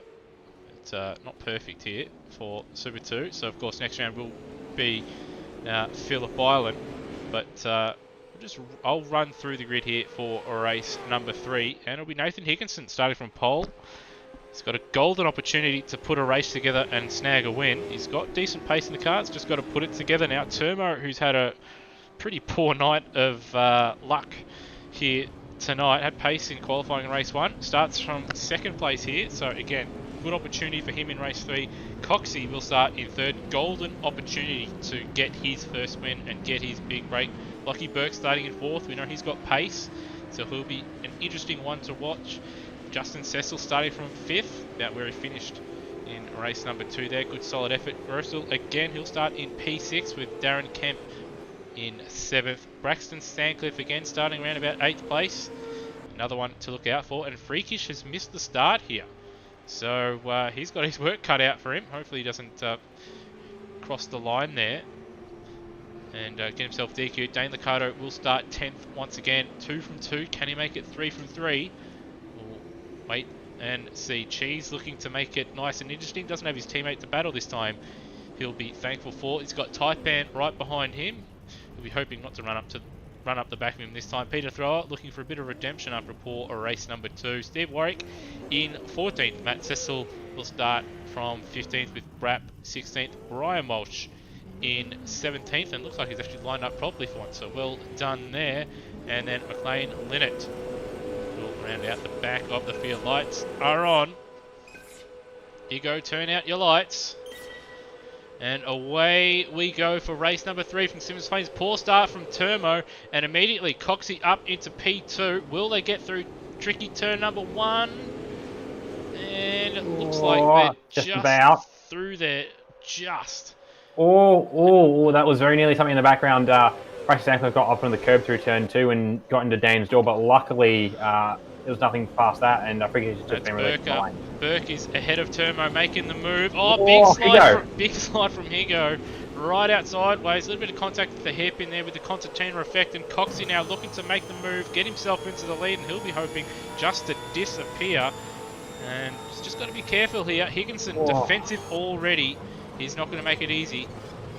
It's not perfect here for Super 2, so of course next round will be Phillip Island, but I'll run through the grid here for race number 3, and it'll be Nathan Higginson starting from pole. He's got a golden opportunity to put a race together and snag a win. He's got decent pace in the car, it's just got to put it together now. Termo, who's had a pretty poor night of luck here tonight, had pace in qualifying in race 1, starts from 2nd place here, so again, good opportunity for him in race 3. Coxie will start in 3rd, golden opportunity to get his first win and get his big break. Lockie Burke starting in 4th, we know he's got pace, so he'll be an interesting one to watch. Justin Cecil starting from 5th, about where he finished in race number 2 there. Good solid effort. Ursel, again, he'll start in P6 with Darren Kemp in 7th. Braxton Stancliffe again starting around about 8th place. Another one to look out for. And Freakish has missed the start here. So he's got his work cut out for him. Hopefully he doesn't cross the line there and get himself DQ'd. Dane Liccardo will start 10th once again. 2 from 2. Can he make it 3 from 3? We'll wait and see. Cheese looking to make it nice and interesting. Doesn't have his teammate to battle this time. He'll be thankful for. He's got Taipan right behind him. He'll be hoping not to run up the back of him this time. Peter Thrower looking for a bit of redemption after a poor race number 2. Steve Warwick in 14th. Matt Cecil will start from 15th with Brap 16th. Brian Walsh in 17th, and looks like he's actually lined up properly for once, so well done there. And then McLean Linnett will round out the back of the field. Lights are on. Hugo, turn out your lights. And away we go for race number 3 from Symmons Plains. Poor start from Termo, and immediately Coxie up into P2. Will they get through tricky turn number 1? And it looks like they're just about through there. Just. That was very nearly something in the background. Bryce Stancliffe got up on the curb through turn 2 and got into Dane's door, but luckily there was nothing past that, and I think he's just been released behind. Burke is ahead of Termo, making the move. Big slide from Higo. Right outside ways, a little bit of contact with the hip in there with the concertina effect, and Coxie now looking to make the move, get himself into the lead, and he'll be hoping just to disappear. And he's just got to be careful here. Higginson, defensive already. He's not going to make it easy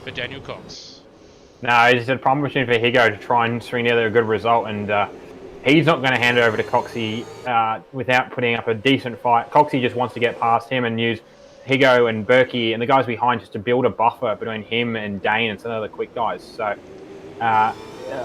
for Daniel Cox. No, it's a prime opportunity for Higo to try and string together a good result, and he's not going to hand it over to Coxie without putting up a decent fight. Coxie just wants to get past him and use Higo and Berkey and the guys behind just to build a buffer between him and Dane and some of the quick guys. So,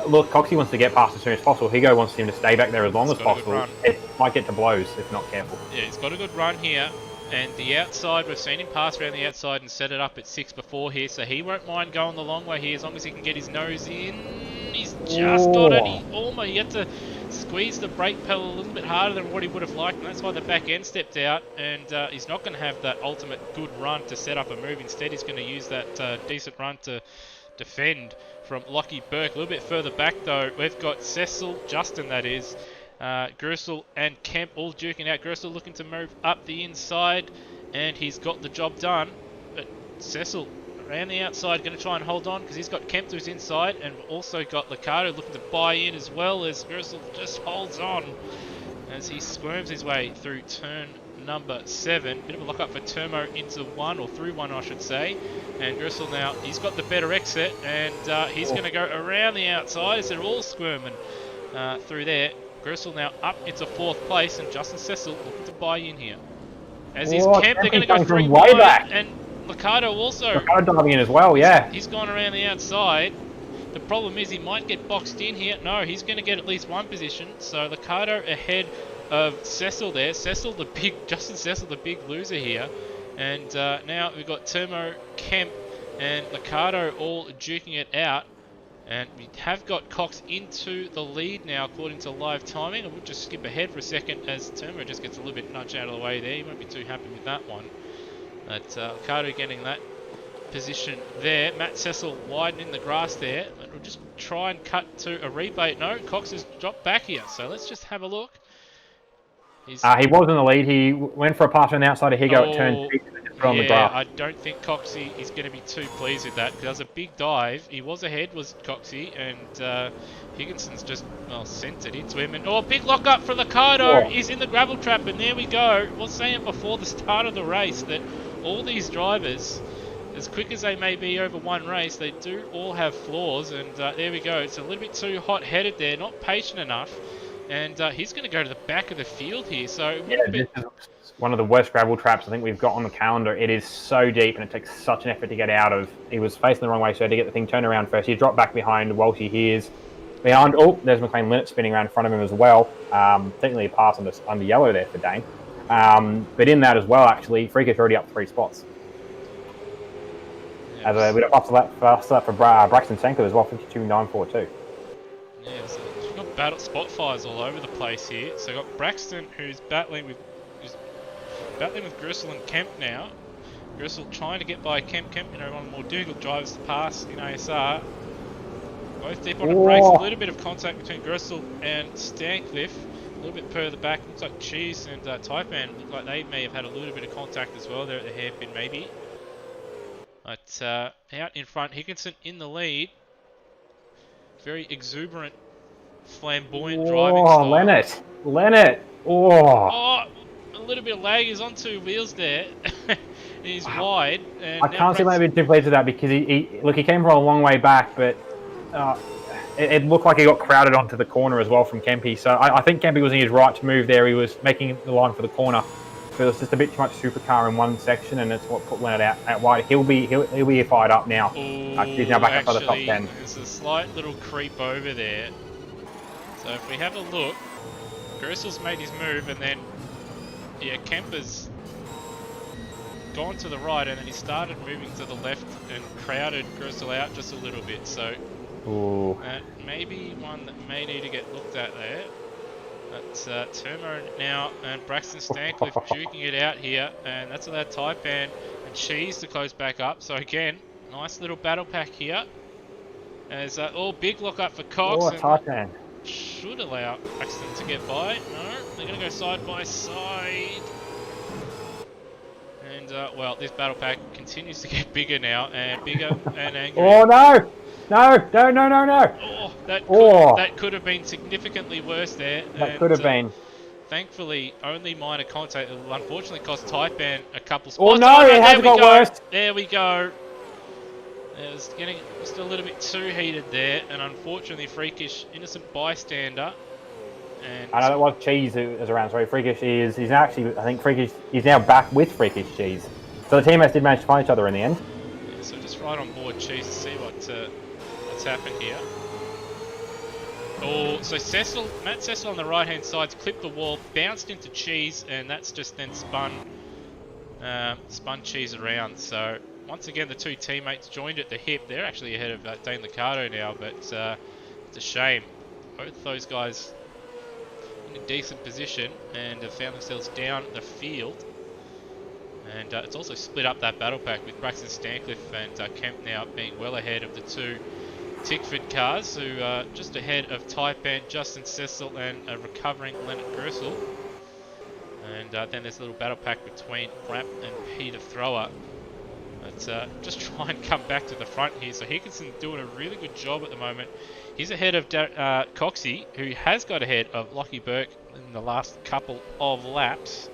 look, Coxie wants to get past as soon as possible. Higo wants him to stay back there as long as possible. It might get to blows if not careful. Yeah, he's got a good run here. And the outside, we've seen him pass around the outside and set it up at 6 before here, so he won't mind going the long way here as long as he can get his nose in. He's just got it. He had to squeezed the brake pedal a little bit harder than what he would have liked, and that's why the back end stepped out, and he's not going to have that ultimate good run to set up a move. Instead, he's going to use that decent run to defend from Lockie Burke. A little bit further back, though, we've got Cecil, Justin that is, Gersel and Kemp all duking out. Gersel looking to move up the inside, and he's got the job done, but Cecil around the outside, going to try and hold on because he's got Kemp who's inside, and also got Liccardo looking to buy in as well, as Gersel just holds on as he squirms his way through turn number 7. Bit of a lock up for Turmo into 1, or through 1 I should say, and Gersel now, he's got the better exit, and he's going to go around the outside as they're all squirming through there. Gersel now up into 4th place, and Justin Cecil looking to buy in here. As he's Kemp, they're going to go 3 wide, and Liccardo also. Liccardo diving in as well, yeah. He's gone around the outside. The problem is he might get boxed in here. No, he's going to get at least 1 position. So Liccardo ahead of Cecil there. Justin Cecil, the big loser here. And now we've got Turmo, Kemp, and Liccardo all duking it out. And we have got Cox into the lead now, according to live timing. I will just skip ahead for a second as Turmo just gets a little bit nudged out of the way there. He won't be too happy with that one. But Liccardo getting that position there. Matt Cecil widening the grass there. And we'll just try and cut to a rebate. No, Cox has dropped back here. So let's just have a look. He was in the lead. He went for a pass on the outside of Higo at turn 6 and just put on the grass. I don't think Coxie is going to be too pleased with that, because that was a big dive. He was ahead, was Coxie, and Higginson's just, sent it into him. And big lock up for Liccardo. He's in the gravel trap, and there we go. I was saying before the start of the race that all these drivers, as quick as they may be over one race, they do all have flaws, and there we go. It's a little bit too hot-headed there, not patient enough. And he's going to go to the back of the field here. So this is one of the worst gravel traps I think we've got on the calendar. It is so deep and it takes such an effort to get out of. He was facing the wrong way, so he had to get the thing turned around first. He dropped back behind Walshy hears behind. Oh, there's McLean Linnet spinning around in front of him as well. Technically a pass on the yellow there for Dane. But in that as well, actually, Freakish already up 3 spots. Yes. As a bit of fast lap for Braxton Senko as well, 52.942. Yeah, so we've got battle spot fires all over the place here. So we've got Braxton who's battling with Gersel and Kemp now. Gersel trying to get by Kemp, one of the more difficult drivers to pass in ASR. Both deep on the brakes, a little bit of contact between Gersel and Stancliffe. A little bit further back, looks like Cheese and Taipan look like they may have had a little bit of contact as well there at the hairpin maybe. But out in front, Higginson in the lead. Very exuberant, flamboyant driving style. Lennet. Oh, a little bit of lag. He's on 2 wheels there. He's wide. And I can't see maybe too pleased with that because he came from a long way back, but it looked like he got crowded onto the corner as well from Kempy. So I think Kempy was in his right to move there. He was making the line for the corner. But it was just a bit too much supercar in one section, and it's what put Leonard out wide. He'll be fired up now. He's now back up by the top 10. There's a slight little creep over there. So if we have a look, Gersel's made his move, and then Kemper's gone to the right, and then he started moving to the left and crowded Gersel out just a little bit. So maybe one that may need to get looked at there. That's Turmo now, and Braxton Stancliffe juking it out here, and that's allowed Taipan and Cheese to close back up. So again, nice little battle pack here. As big lock up for Cox. Taipan should allow Braxton to get by. No, they're going to go side by side. And this battle pack continues to get bigger now, and bigger and angry. Oh no! No! Oh, that could have been significantly worse there. That could have been. Thankfully, only minor contact. It will unfortunately cost Taipan a couple spots. Oh no, it has got worse. There we go. It was getting just a little bit too heated there, and unfortunately, Freakish, innocent bystander. And I know that was Cheese who was around. Sorry, Freakish he's actually, I think Freakish, he's now back with Freakish Cheese. So the teammates did manage to find each other in the end. Yeah, so just right on board Cheese to see what's happened here. Oh, so Matt Cecil on the right hand side's clipped the wall, bounced into Cheese, and that's just then spun Cheese around. So once again, the 2 teammates joined at the hip. They're actually ahead of Dane Liccardo now, but it's a shame. Both those guys in decent position and have found themselves down the field. And it's also split up that battle pack with Braxton Stancliffe and Kemp now being well ahead of the two Tickford cars, who are just ahead of Taipan, Justin Cecil and a recovering Leonard Gersel. And then there's a little battle pack between Rapp and Peter Thrower. Let's just try and come back to the front here. So Higginson doing a really good job at the moment. He's ahead of Coxey, who has got ahead of Lockie Burke in the last couple of laps.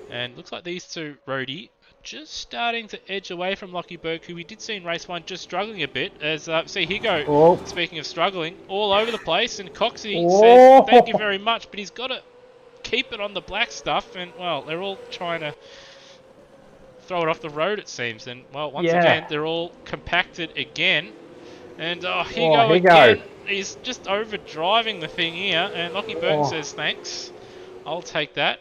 And looks like these two roadie just starting to edge away from Lockie Burke, who we did see in race 1 just struggling a bit. As see, here go. Oh. Speaking of struggling, all over the place, and Coxey Oh. says thank you very much, but he's got to keep it on the black stuff, and well, they're all trying to throw it off the road, it seems. And well, once again, they're all compacted again. And here again. He's just over driving the thing here, and Lockie Burke says thanks. I'll take that.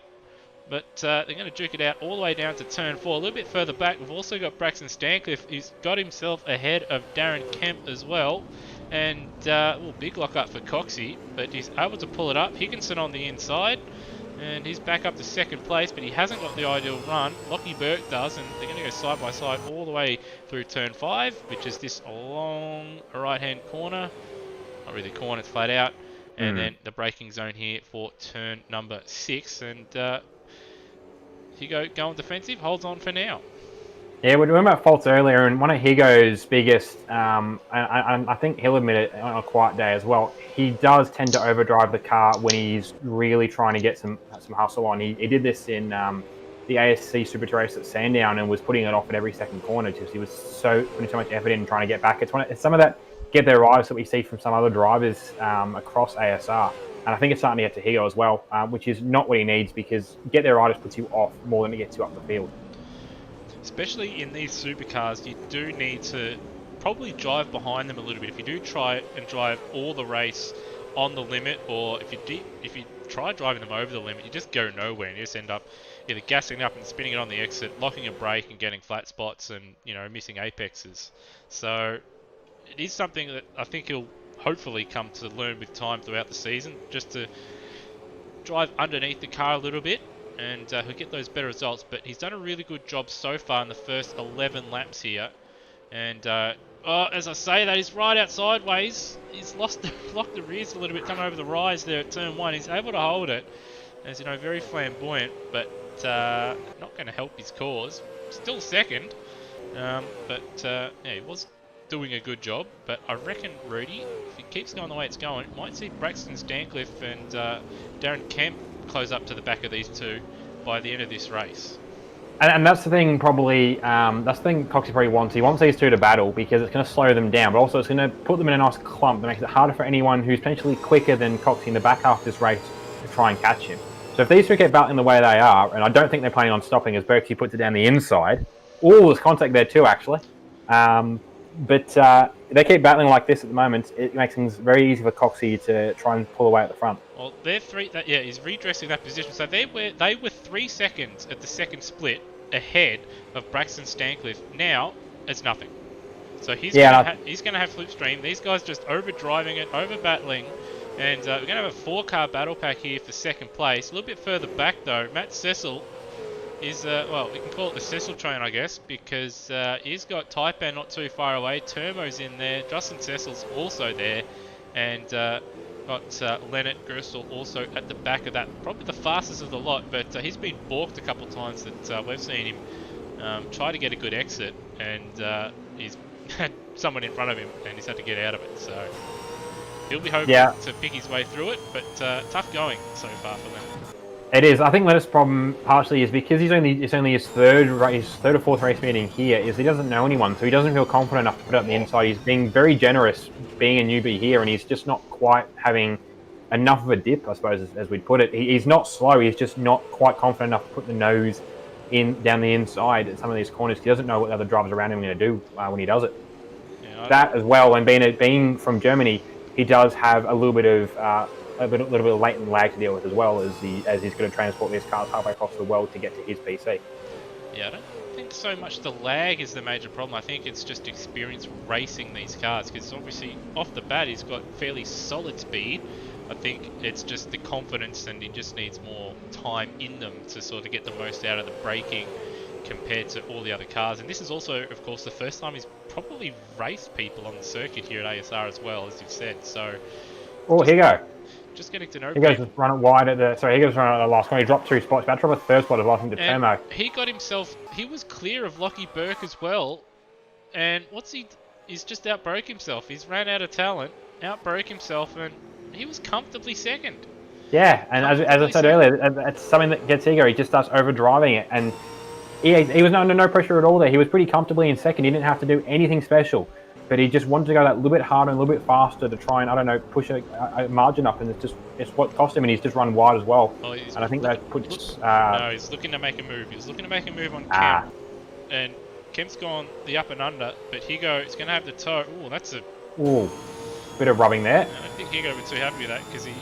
But they're going to duke it out all the way down to turn 4. A little bit further back, we've also got Braxton Stancliffe. He's got himself ahead of Darren Kemp as well. And big lock up for Coxey, but he's able to pull it up. Higginson on the inside, and he's back up to second place, but he hasn't got the ideal run. Lockie Burke does, and they're going to go side by side all the way through turn 5, which is this long right-hand corner. Not really corner, it's flat out. And then the braking zone here for turn number 6. And Higo going defensive, holds on for now. Yeah, we were talking about faults earlier, and one of Higo's biggest, I think he'll admit it on a quiet day as well, he does tend to overdrive the car when he's really trying to get some hustle on. He did this in the ASR Super race at Sandown and was putting it off at every second corner because he was putting so much effort in trying to get back. It's some of that get their eyes that we see from some other drivers across ASR. And I think it's starting to get to Higo as well, which is not what he needs, because get their riders puts you off more than it gets you up the field. Especially in these supercars, you do need to probably drive behind them a little bit. If you do try and drive all the race on the limit, or if you try driving them over the limit, you just go nowhere and you just end up either gassing up and spinning it on the exit, locking a brake and getting flat spots and, you know, missing apexes. So it is something that I think he'll hopefully come to learn with time throughout the season, just to drive underneath the car a little bit, and he'll get those better results. But he's done a really good job so far in the first 11 laps here. And as I say that, he's right out sideways. He's locked the rears a little bit, coming over the rise there at turn 1. He's able to hold it, as you know, very flamboyant, but not going to help his cause. Still second, but he was doing a good job. But I reckon, Rudy, if he keeps going the way it's going, might see Braxton Stancliffe and Darren Kemp close up to the back of these two by the end of this race. And that's the thing, probably, that's the thing Coxey probably wants. He wants these two to battle because it's going to slow them down, but also it's going to put them in a nice clump that makes it harder for anyone who's potentially quicker than Coxey in the back half of this race to try and catch him. So if these two get battling the way they are, and I don't think they're planning on stopping as Berkey puts it down the inside. Oh, there's contact there too, actually. But they keep battling like this at the moment. It makes things very easy for Coxey to try and pull away at the front. Well, they're he's redressing that position. So they were 3 seconds at the second split ahead of Braxton Stancliffe. Now it's nothing. So he's going to have slipstream. These guys just over driving it, over battling, and we're going to have a 4-car battle pack here for second place. A little bit further back though, Matt Cecil is, well, we can call it the Cecil train, I guess, because he's got Taipan not too far away. Turmo's in there. Justin Cecil's also there, and got Leonard Gersel also at the back of that. Probably the fastest of the lot, but he's been balked a couple of times that we've seen him try to get a good exit, and he's had someone in front of him, and he's had to get out of it. So he'll be hoping to pick his way through it, but tough going so far for them. It is. I think Leonard's problem partially is because it's only his third or fourth race meeting here. Is he doesn't know anyone, so he doesn't feel confident enough to put it up the inside. He's being very generous, being a newbie here, and he's just not quite having enough of a dip, I suppose, as we'd put it. He's not slow. He's just not quite confident enough to put the nose down the inside at some of these corners. He doesn't know what the other drivers around him are going to do when he does it. Yeah, that as well, and being from Germany, he does have a little bit of little bit of latent lag to deal with as well, as he's going to transport these cars halfway across the world to get to his PC. Yeah, I don't think so much the lag is the major problem. I think it's just experience racing these cars, because obviously off the bat he's got fairly solid speed, I think it's just the confidence, and he just needs more time in them to sort of get the most out of the braking compared to all the other cars. And this is also, of course, the first time he's probably raced people on the circuit here at ASR as well, as you've said. So, Oh, here you go. just getting to know He goes people. run it wide at the. Sorry, he goes run at the last one. He dropped 2 spots. About to drop a 3rd spot as well. I think to And Tomo. he got himself. He was clear of Lockie Burke as well. And he's just outbroke himself. He's ran out of talent, outbroke himself, and he was comfortably second. Yeah, and as I said earlier, it's something that gets ego. He just starts overdriving it, and he was under no pressure at all there. He was pretty comfortably in second. He didn't have to do anything special, but he just wanted to go that little bit harder and a little bit faster to try and, I don't know, push a margin up, and it's what cost him, and he's just run wide as well. Oh, and I think that puts... no, he's looking to make a move. He was looking to make a move on Kemp, and Kemp's gone the up and under, but Higo is going to have the toe. Ooh, that's a... Ooh, bit of rubbing there. I don't think Higo would be too happy with that, because he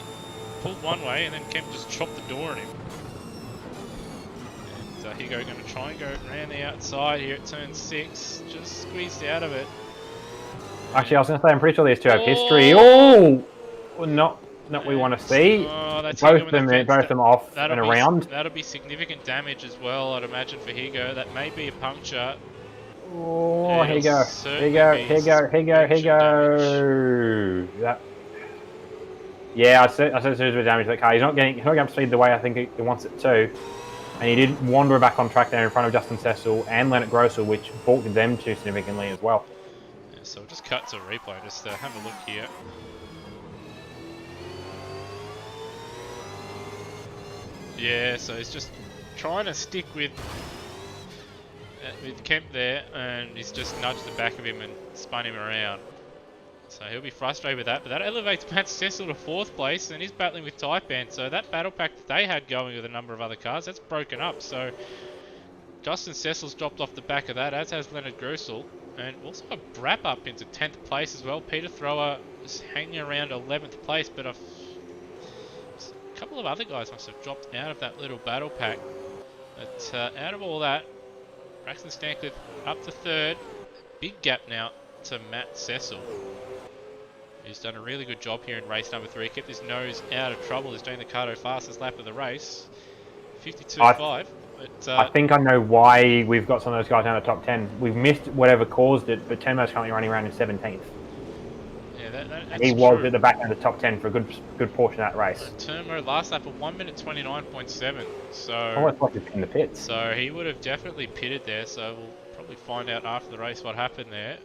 pulled one way and then Kemp just chopped the door on him. And Higo going to try and go around the outside here at turn 6, just squeezed out of it. Actually, I was going to say, I'm pretty sure these two have history. Oh, not what we want to see. Oh, that's both of them off and around. That'll be significant damage as well, I'd imagine, for Higo. That may be a puncture. Oh, here you go. Here you go. Here you go. Here you go. Here you go. That. Yeah, I said there's a bit of damage to that car. He's not getting up to speed the way I think he wants it to. And he did wander back on track there in front of Justin Cecil and Leonard Grossel, which balked them too significantly as well. Yeah, so we'll just cut to a replay, just to have a look here. Yeah, so he's just trying to stick with Kemp there, and he's just nudged the back of him and spun him around. So he'll be frustrated with that, but that elevates Matt Cecil to 4th place, and he's battling with Taipan. So that battle pack that they had going with a number of other cars, that's broken up. So Justin Cecil's dropped off the back of that, as has Leonard Grossel, and also a Brap up into 10th place as well. Peter Thrower is hanging around 11th place, but a couple of other guys must have dropped out of that little battle pack. But out of all that, Braxton Stancliffe up to 3rd. Big gap now to Matt Cecil. He's done a really good job here in race number 3. Kept his nose out of trouble. He's doing the Cardo fastest lap of the race. 52.5. But, I think I know why we've got some of those guys down the top 10. We've missed whatever caused it, but Tenmo's currently running around in 17th. Yeah, that's and he was at the back end of the top 10 for a good portion of that race. Turmo last lap of 1 minute 29.7. So almost like it's in the pits. So he would have definitely pitted there. So we'll probably find out after the race what happened there.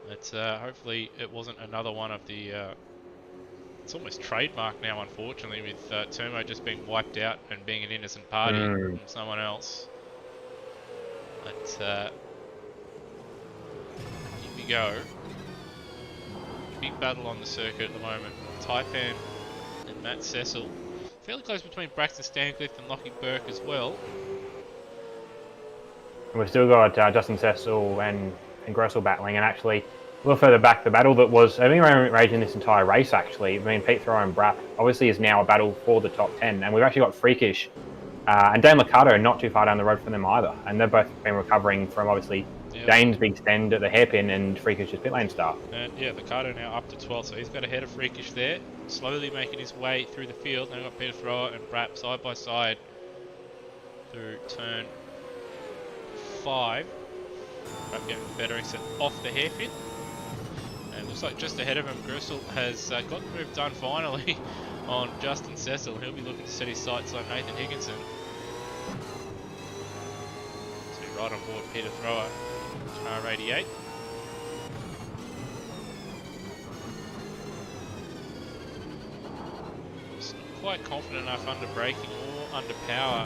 But hopefully it wasn't another one of the... it's almost trademark now, unfortunately, with Turmo just being wiped out and being an innocent party from someone else. But here we go. Big battle on the circuit at the moment. Taipan and Matt Cecil. Fairly close between Braxton Stancliffe and Lockie Burke as well. And we've still got Justin Cecil and Grossel battling, and actually a little further back, the battle that was raging this entire race, actually, I mean, Pete Thrower and Brap, obviously is now a battle for the top 10, and we've actually got Freakish and Dane Liccardo not too far down the road from them either, and they've both been recovering from, obviously, Dane's big stand at the hairpin and Freakish's pit lane start. And yeah, Liccardo now up to 12th, so he's got ahead of Freakish there, slowly making his way through the field. Now we've got Peter Thrower and Brap side by side through turn 5. Brap getting the better exit off the hairpin. And it looks like just ahead of him, Grossel has got the move done finally on Justin Cecil. He'll be looking to set his sights on Nathan Higginson. So right on board Peter Thrower, car 88. Just not quite confident enough under braking or under power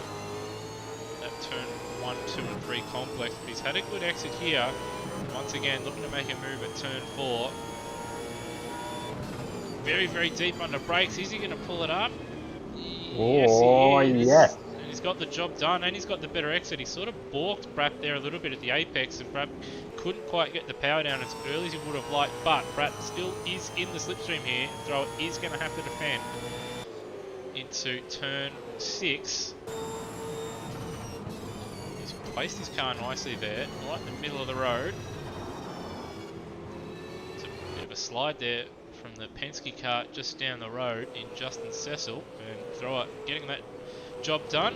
at turn 1, 2 and 3 complex, but he's had a good exit here. Once again, looking to make a move at turn 4. Very, very deep under brakes. Is he going to pull it up? Oh, yes, he is. yes. And he's got the job done, and he's got the better exit. He sort of balked Brap there a little bit at the apex, and Brap couldn't quite get the power down as early as he would have liked, but Brap still is in the slipstream here. Thrower is going to have to defend into turn 6. He's placed his car nicely there, right in the middle of the road. It's a bit of a slide there from the Penske car just down the road in Justin Cecil, and Thrower getting that job done.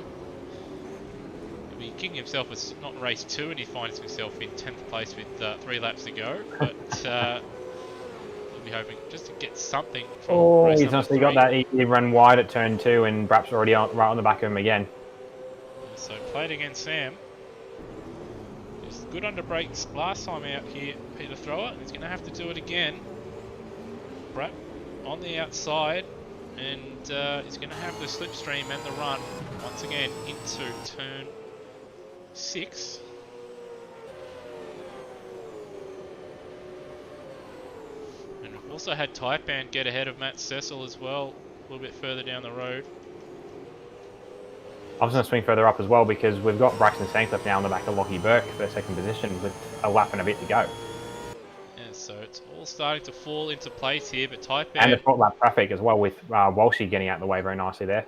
He'll be kicking himself with not race 2, and he finds himself in 10th place with 3 laps to go, but we'll be hoping just to get something from race he's number 3. got that. He ran wide at turn 2, and Brap's already right on the back of him again. So played against Sam. He's good under brakes last time out here, Peter Thrower. He's going to have to do it again. Brap on the outside, and he's going to have the slipstream and the run once again into turn 6. And we've also had Taipan get ahead of Matt Cecil as well, a little bit further down the road. I was going to swing further up as well because we've got Braxton Stancliffe now on the back of Lockie Burke for second position with a lap and a bit to go. Yeah, so it's all starting to fall into place here, but Taipan... And the short lap traffic as well with Walshy getting out of the way very nicely there.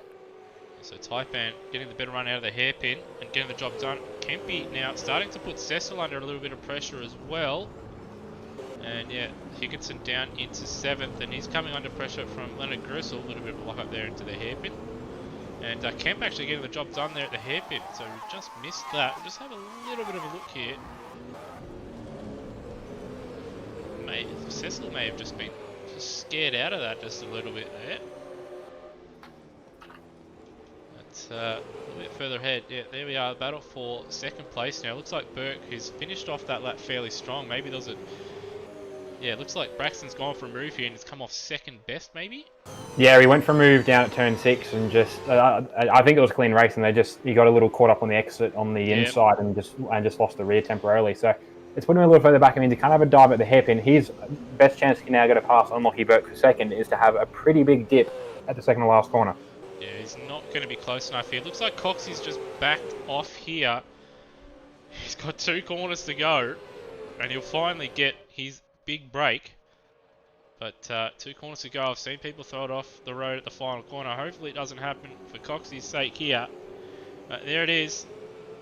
So Taipan getting the better run out of the hairpin and getting the job done. Kempy now starting to put Cecil under a little bit of pressure as well. And yeah, Higginson down into 7th, and he's coming under pressure from Leonard Grissel, a little bit of a lock up there into the hairpin. And Kemp actually getting the job done there at the hairpin, so we just missed that. Just have a little bit of a look here. Cecil may have just been scared out of that just a little bit there. That's a little bit further ahead. Yeah, there we are, battle for second place now. Looks like Burke, who's finished off that lap fairly strong. Maybe there's a... Yeah, it looks like Braxton's gone for a move here and has come off second best, maybe? Yeah, he went for a move down at turn 6 and just... I think it was a clean race, and he got a little caught up on the exit on the inside and just lost the rear temporarily. So it's putting him a little further back. I mean, to kind of have a dive at the hairpin, his best chance he can now get a pass on Lockie Burke for second is to have a pretty big dip at the second to last corner. Yeah, he's not going to be close enough here. It looks like Coxie's just backed off here. He's got 2 corners to go, and he'll finally get his big break. But 2 corners to go. I've seen people throw it off the road at the final corner. Hopefully it doesn't happen for Coxie's sake here. But there it is,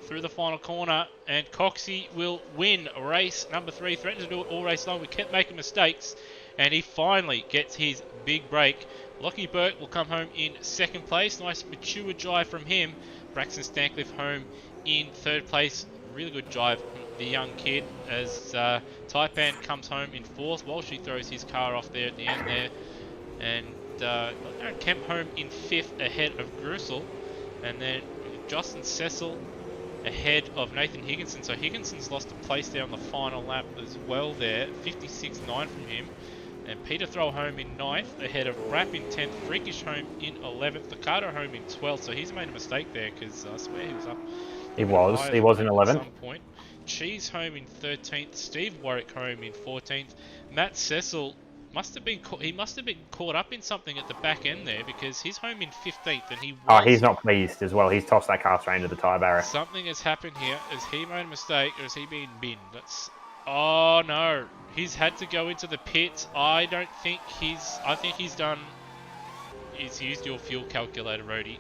through the final corner, and Coxie will win race number 3. Threatened to do it all race long. We kept making mistakes, and he finally gets his big break. Lockie Burke will come home in second place. Nice mature drive from him. Braxton Stancliffe home in third place. Really good drive from the young kid as Taipan comes home in fourth. Walshy throws his car off there at the end there. And Aaron Kemp home in fifth ahead of Grissel. And then Justin Cecil ahead of Nathan Higginson. So Higginson's lost a place there on the final lap as well there. 56.9 from him. And Peter Throw home in 9th, ahead of Rapp in 10th, Freakish home in 11th, Ricardo home in 12th, so he's made a mistake there because I swear he was up. He was in 11th. At some point. Cheese home in 13th, Steve Warwick home in 14th, Matt Cecil must have been caught up in something at the back end there because he's home in 15th and he's not pleased as well. He's tossed that car straight into the tyre barrier. Something has happened here. Has he made a mistake or has he been binned? Oh no, he's had to go into the pits. I think he's used your fuel calculator, Rody.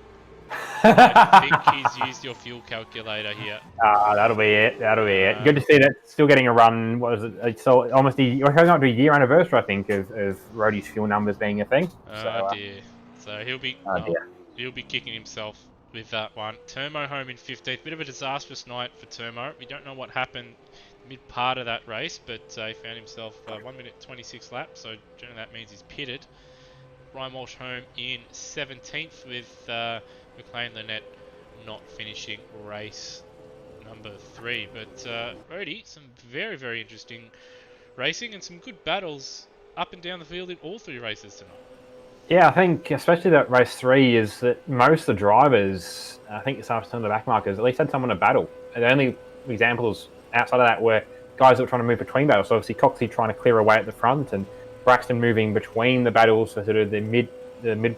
I think he's used your fuel calculator here. That'll be it. Good to see that still getting a run. What was it? So almost we're coming up to a year anniversary, I think, of Rody's fuel numbers being a thing. Dear. So he'll be kicking himself with that one. Turmo home in 15th. Bit of a disastrous night for Turmo. We don't know what happened mid part of that race, but he found himself 1 minute 26 laps, so generally that means he's pitted. Ryan Walsh home in 17th with McLean Lynette not finishing race number 3. But Rody, some very, very interesting racing and some good battles up and down the field in all 3 races tonight. Yeah, I think especially that race 3 is that most of the drivers, I think it's after some of the back markers, at least had someone to battle. And the only examples outside of that were guys that were trying to move between battles. So obviously Coxie trying to clear away at the front and Braxton moving between the battles, so sort of the mid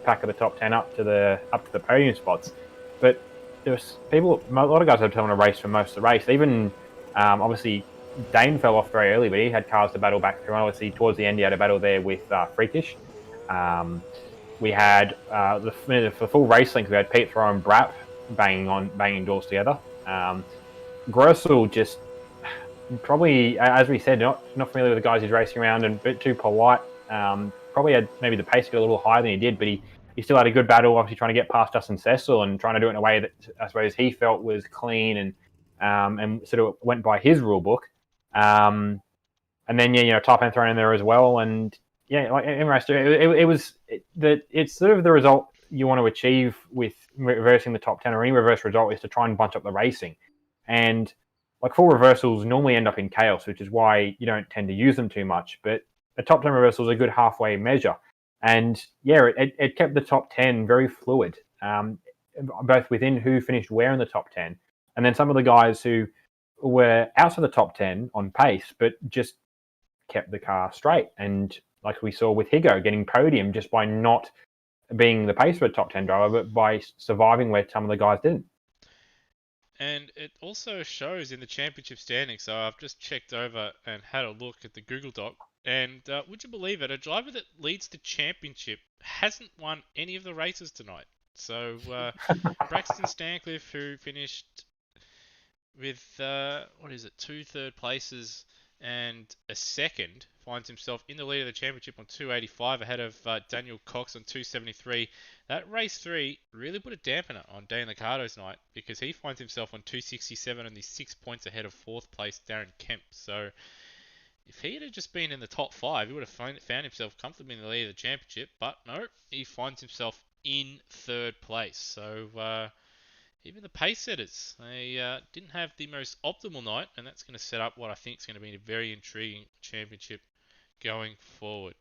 pack of the top 10 up to the podium spots. But there was a lot of guys had to race for most of the race. Even obviously Dane fell off very early, but he had cars to battle back through. And obviously towards the end he had a battle there with Freakish. We had the full race length. We had Pete Throw and Brap banging doors together. Grissel just probably, as we said, not familiar with the guys he's racing around and a bit too polite. probably had maybe the pace get a little higher than he did, but he still had a good battle, obviously trying to get past Justin Cecil and trying to do it in a way that I suppose he felt was clean and sort of went by his rule book. And then top end thrown in there as well, and like in race 2, it's sort of the result you want to achieve with reversing the top 10 or any reverse result is to try and bunch up the racing, and like full reversals normally end up in chaos, which is why you don't tend to use them too much. But a top 10 reversal is a good halfway measure, and it kept the top 10 very fluid, both within who finished where in the top 10, and then some of the guys who were outside the top 10 on pace, but just kept the car straight. And like we saw with Higo getting podium just by not being the pace for a top 10 driver, but by surviving where some of the guys didn't. And it also shows in the championship standings. So I've just checked over and had a look at the Google Doc. And would you believe it? A driver that leads the championship hasn't won any of the races tonight. So Braxton Stancliffe, who finished with, 2 third places and a second, finds himself in the lead of the championship on 285 ahead of Daniel Cox on 273. That race 3 really put a dampener on Dan Liccardo's night because he finds himself on 267 and he's 6 points ahead of 4th place Darren Kemp. So if he had just been in the top 5, he would have found himself comfortably in the lead of the championship. But no, he finds himself in 3rd place. So even the pace setters, they didn't have the most optimal night, and that's going to set up what I think is going to be a very intriguing championship going forward.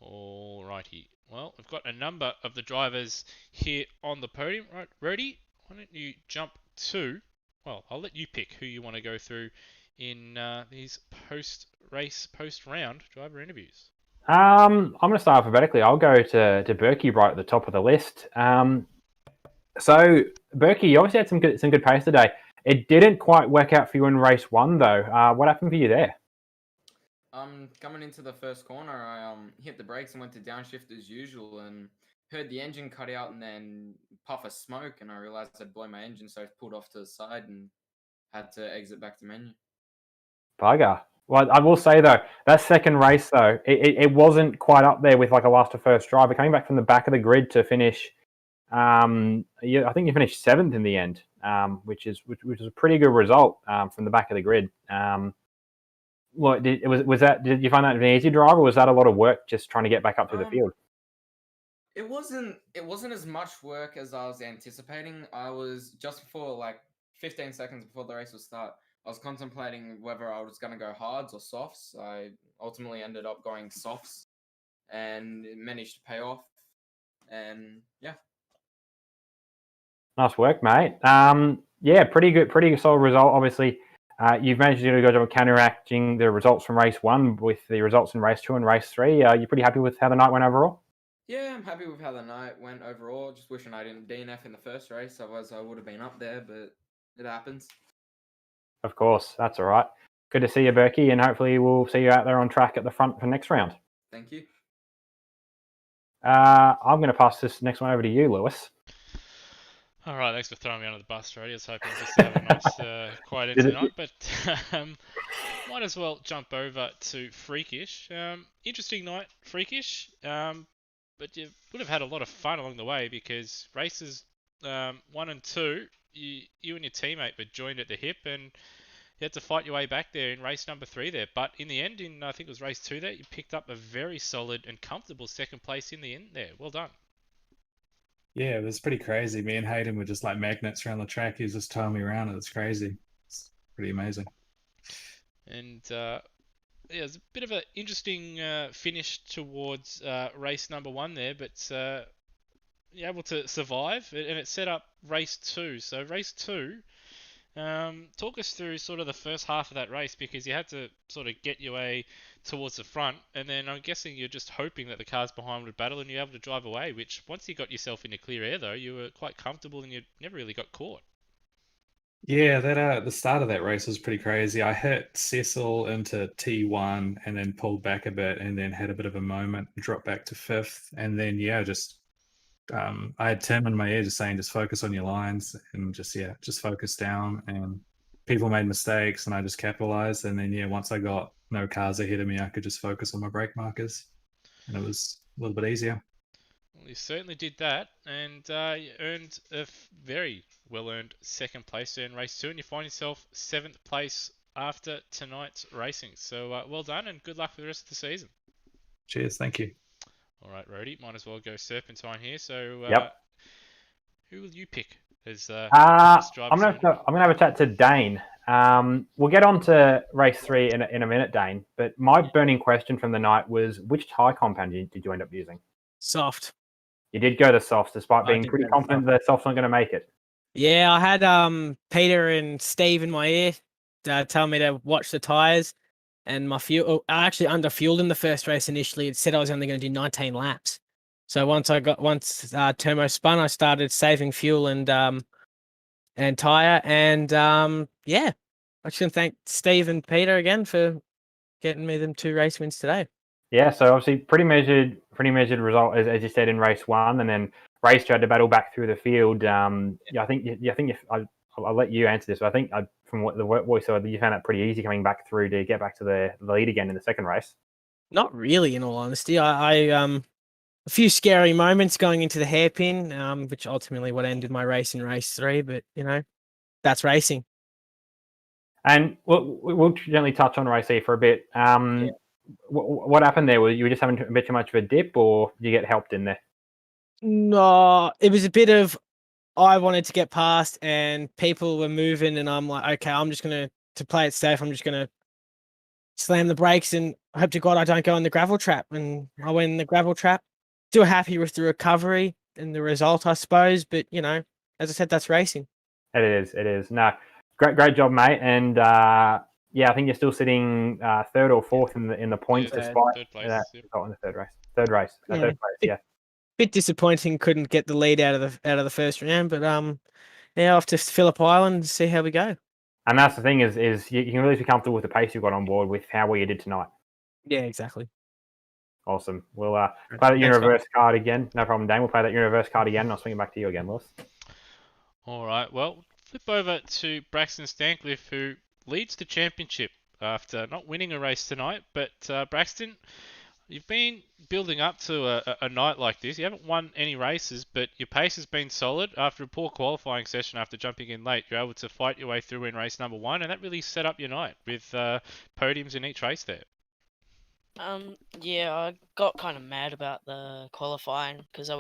Alrighty. Well, we've got a number of the drivers here on the podium. Right, Rody, why don't you jump to... Well, I'll let you pick who you want to go through in these post-race, post-round driver interviews. I'm going to start alphabetically. I'll go to Berkey right at the top of the list. So, Berkey, you obviously had some good pace today. It didn't quite work out for you in race 1, though. What happened for you there? Coming into the first corner, I hit the brakes and went to downshift as usual, and heard the engine cut out and then puff of smoke, and I realized I'd blown my engine, so I pulled off to the side and had to exit back to menu. Bugger. Well, I will say though, that second race though, it wasn't quite up there with like a last to first driver coming back from the back of the grid to finish. I think you finished 7th in the end, which is a pretty good result from the back of the grid. Did you find that an easy drive, or was that a lot of work just trying to get back up to the field? It wasn't as much work as I was anticipating. I was just before, like 15 seconds before the race would start, I was contemplating whether I was going to go hards or softs. I ultimately ended up going softs, and it managed to pay off. And yeah. Nice work, mate. Pretty solid result. Obviously, you've managed to do a good job of counteracting the results from race 1 with the results in race 2 and race 3. You're pretty happy with how the night went overall? Yeah, I'm happy with how the night went overall. Just wishing I didn't DNF in the first race, otherwise I would have been up there, but it happens. Of course, that's all right. Good to see you, Berkey, and hopefully we'll see you out there on track at the front for next round. Thank you. I'm going to pass this next one over to you, Lewis. All right, thanks for throwing me under the bus, Rody. I was hoping just to have a nice, quiet end tonight, but might as well jump over to Freakish. Interesting night, Freakish, but you would have had a lot of fun along the way because races 1 and 2, you and your teammate were joined at the hip, and you had to fight your way back there in race number 3 there. But in the end, I think it was race 2 there, you picked up a very solid and comfortable 2nd place in the end there. Well done. Yeah, it was pretty crazy. Me and Hayden were just like magnets around the track. He was just towing me around. It was crazy. It's pretty amazing. And it was a bit of an interesting finish towards race number 1 there, but you're able to survive, and it set up race 2. So race 2, talk us through sort of the first half of that race, because you had to sort of get your way towards the front, and then I'm guessing you're just hoping that the cars behind would battle and you're able to drive away, which once you got yourself into clear air though, you were quite comfortable and you never really got caught. Yeah, that the start of that race was pretty crazy. I hit Cecil into T1 and then pulled back a bit and then had a bit of a moment, dropped back to 5th, and then I had Tim in my ear just saying, just focus on your lines and just focus down. And people made mistakes and I just capitalized. And then, once I got no cars ahead of me, I could just focus on my brake markers. and it was a little bit easier. Well, you certainly did that, and you earned a very well-earned second place there in race 2, and you find yourself 7th place after tonight's racing. So well done, and good luck for the rest of the season. Cheers, thank you. All right, Rody, might as well go Serpentine here. So Yep. who will you pick as I'm driver? gonna have a chat to Dane. We'll get on to race 3 in a minute, Dane. But my burning question from the night was, which tyre compound did you end up using? Soft. You did go the softs, despite I being did pretty go the confident that soft's not going to make it. Yeah, I had Peter and Steve in my ear tell me to watch the tyres, and my fuel. I actually underfueled in the first race initially. It said I was only going to do 19 laps. So once Turbo spun, I started saving fuel and tyre, and yeah, I just want to thank Steve and Peter again for getting me them 2 race wins today. Yeah, so obviously pretty measured result as you said in race 1, and then race 2 had to battle back through the field. I'll let you answer this. But I think from what we saw, you found that pretty easy coming back through to get back to the lead again in the second race. Not really, in all honesty. I a few scary moments going into the hairpin, which ultimately what ended my race in race 3. But that's racing. And we'll gently touch on race 3 for a bit. What happened there? Were you just having a bit too much of a dip, or did you get helped in there? No, it was a bit of I wanted to get past, and people were moving, and I'm like, okay, I'm just to play it safe. I'm just gonna slam the brakes and hope to God I don't go in the gravel trap. And I went in the gravel trap. Still happy with the recovery and the result, I suppose. But as I said, that's racing. It is. No, great job, mate. And I think you're still sitting 3rd or 4th in the points, despite third place, in the third race. Third place, yeah. Bit disappointing, couldn't get the lead out of the first round, but off to Phillip Island and see how we go. And that's the thing is you can really be comfortable with the pace you've got on board with how well you did tonight. Yeah, exactly. Awesome. We'll play that universe card again. No problem, Dane. We'll play that universe card again, and I'll swing it back to you again, Lewis. All right. Well, flip over to Braxton Stancliffe, who leads the championship after not winning a race tonight. But Braxton, you've been building up to a night like this. You haven't won any races, but your pace has been solid. After a poor qualifying session after jumping in late, you're able to fight your way through in race number 1, and that really set up your night with podiums in each race there. Yeah, I got kind of mad about the qualifying because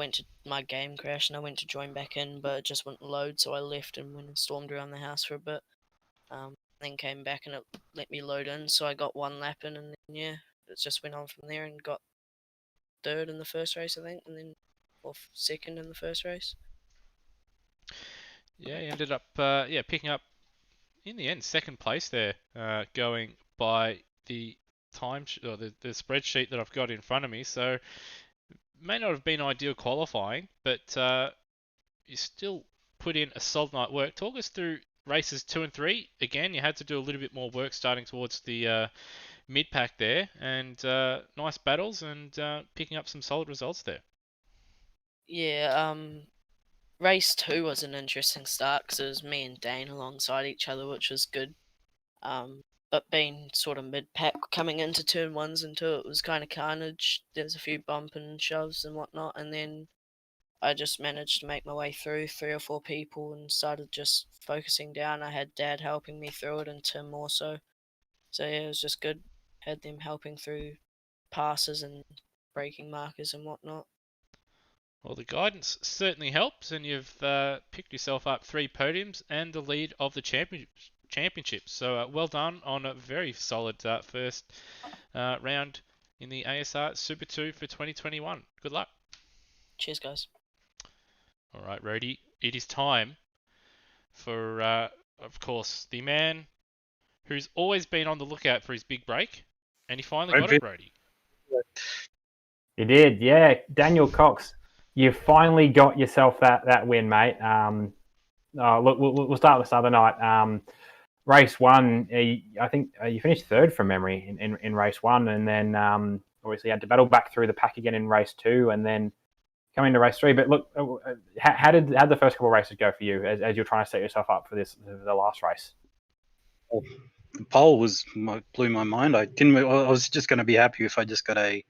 my game crashed and I went to join back in, but it just wouldn't load, so I left and went and stormed around the house for a bit. Then came back and it let me load in, so I got 1 lap in, and then it just went on from there and got 3rd in the first race, I think, and then 2nd in the first race. Yeah, you ended up picking up in the end 2nd place there, going by the or the spreadsheet that I've got in front of me. So it may not have been ideal qualifying, but you still put in a solid night work. Talk us through races 2 and 3. Again, you had to do a little bit more work starting towards the mid-pack there, and nice battles and picking up some solid results there. Yeah, race 2 was an interesting start because it was me and Dane alongside each other, which was good. But being sort of mid-pack coming into turn 1s and 2, it was kind of carnage. There's a few bump and shoves and whatnot, and then I just managed to make my way through 3 or 4 people and started just focusing down. I had Dad helping me through it and Tim also. So yeah, it was just good. Had them helping through passes and braking markers and whatnot. Well, the guidance certainly helps, and you've picked yourself up 3 podiums and the lead of the championship. So well done on a very solid first round in the ASR Super 2 for 2021. Good luck. Cheers, guys. All right, Rody, it is time for, of course, the man who's always been on the lookout for his big break, and he finally got it, Rody. You did, yeah. Daniel Cox, you finally got yourself that win, mate. Look, we'll start with the other night. Race 1, I think you finished 3rd from memory in race 1, and then obviously had to battle back through the pack again in race 2, and then come into race 3. But look, how did the first couple of races go for you as you're trying to set yourself up for the last race? Well, the pole blew my mind. I was just going to be happy if I just got a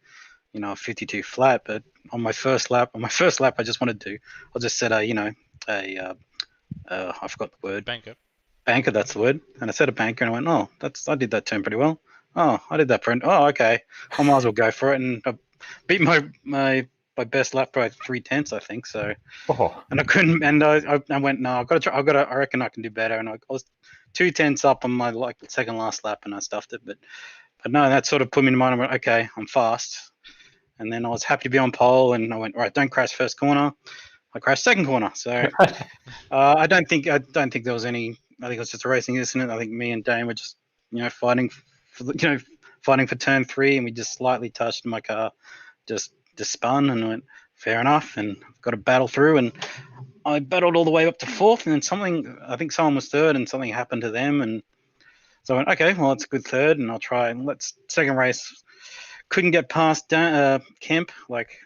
a 52 flat. But on my first lap, I just wanted to. I just set I forgot the word. Banker, that's the word. And I set a banker, and I went, oh, I did that turn pretty well. Oh, I did that print. Oh, okay. I might as well go for it. And I beat my best lap by 3/10, I think. So, and I couldn't. And I went, no, I've got to try. I reckon I can do better. And I was 2/10 up on my second last lap, and I stuffed it. But no, that sort of put me in mind. I went, okay, I'm fast. And then I was happy to be on pole, and I went, all right, don't crash first corner. I crashed second corner. So I don't think there was any. I think it was just a racing incident. I think me and Dane were just fighting for turn 3, and we just slightly touched my car, just spun, and went fair enough, and got to battle through, and I battled all the way up to 4th, and then I think someone was 3rd, and something happened to them, and so I went, okay, well, it's a good 3rd, and I'll try. And second race, couldn't get past Kemp. Like,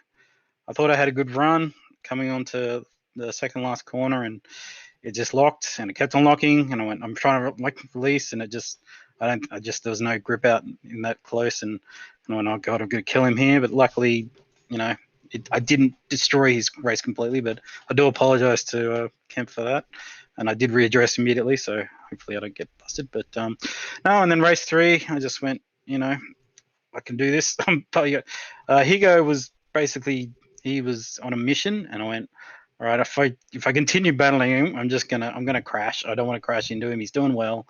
I thought I had a good run coming onto the second last corner, and it just locked, and it kept on locking, and I went, I'm trying to release, and there was no grip out in that close, and I went, oh god, I'm going to kill him here. But luckily, I didn't destroy his race completely, but I do apologize to Kemp for that, and I did readdress immediately, so hopefully I don't get busted. But no, and then race 3, I just went, I can do this. Higo was basically, he was on a mission, and I went, all right, if I continue battling him, I'm gonna crash. I don't want to crash into him. He's doing well,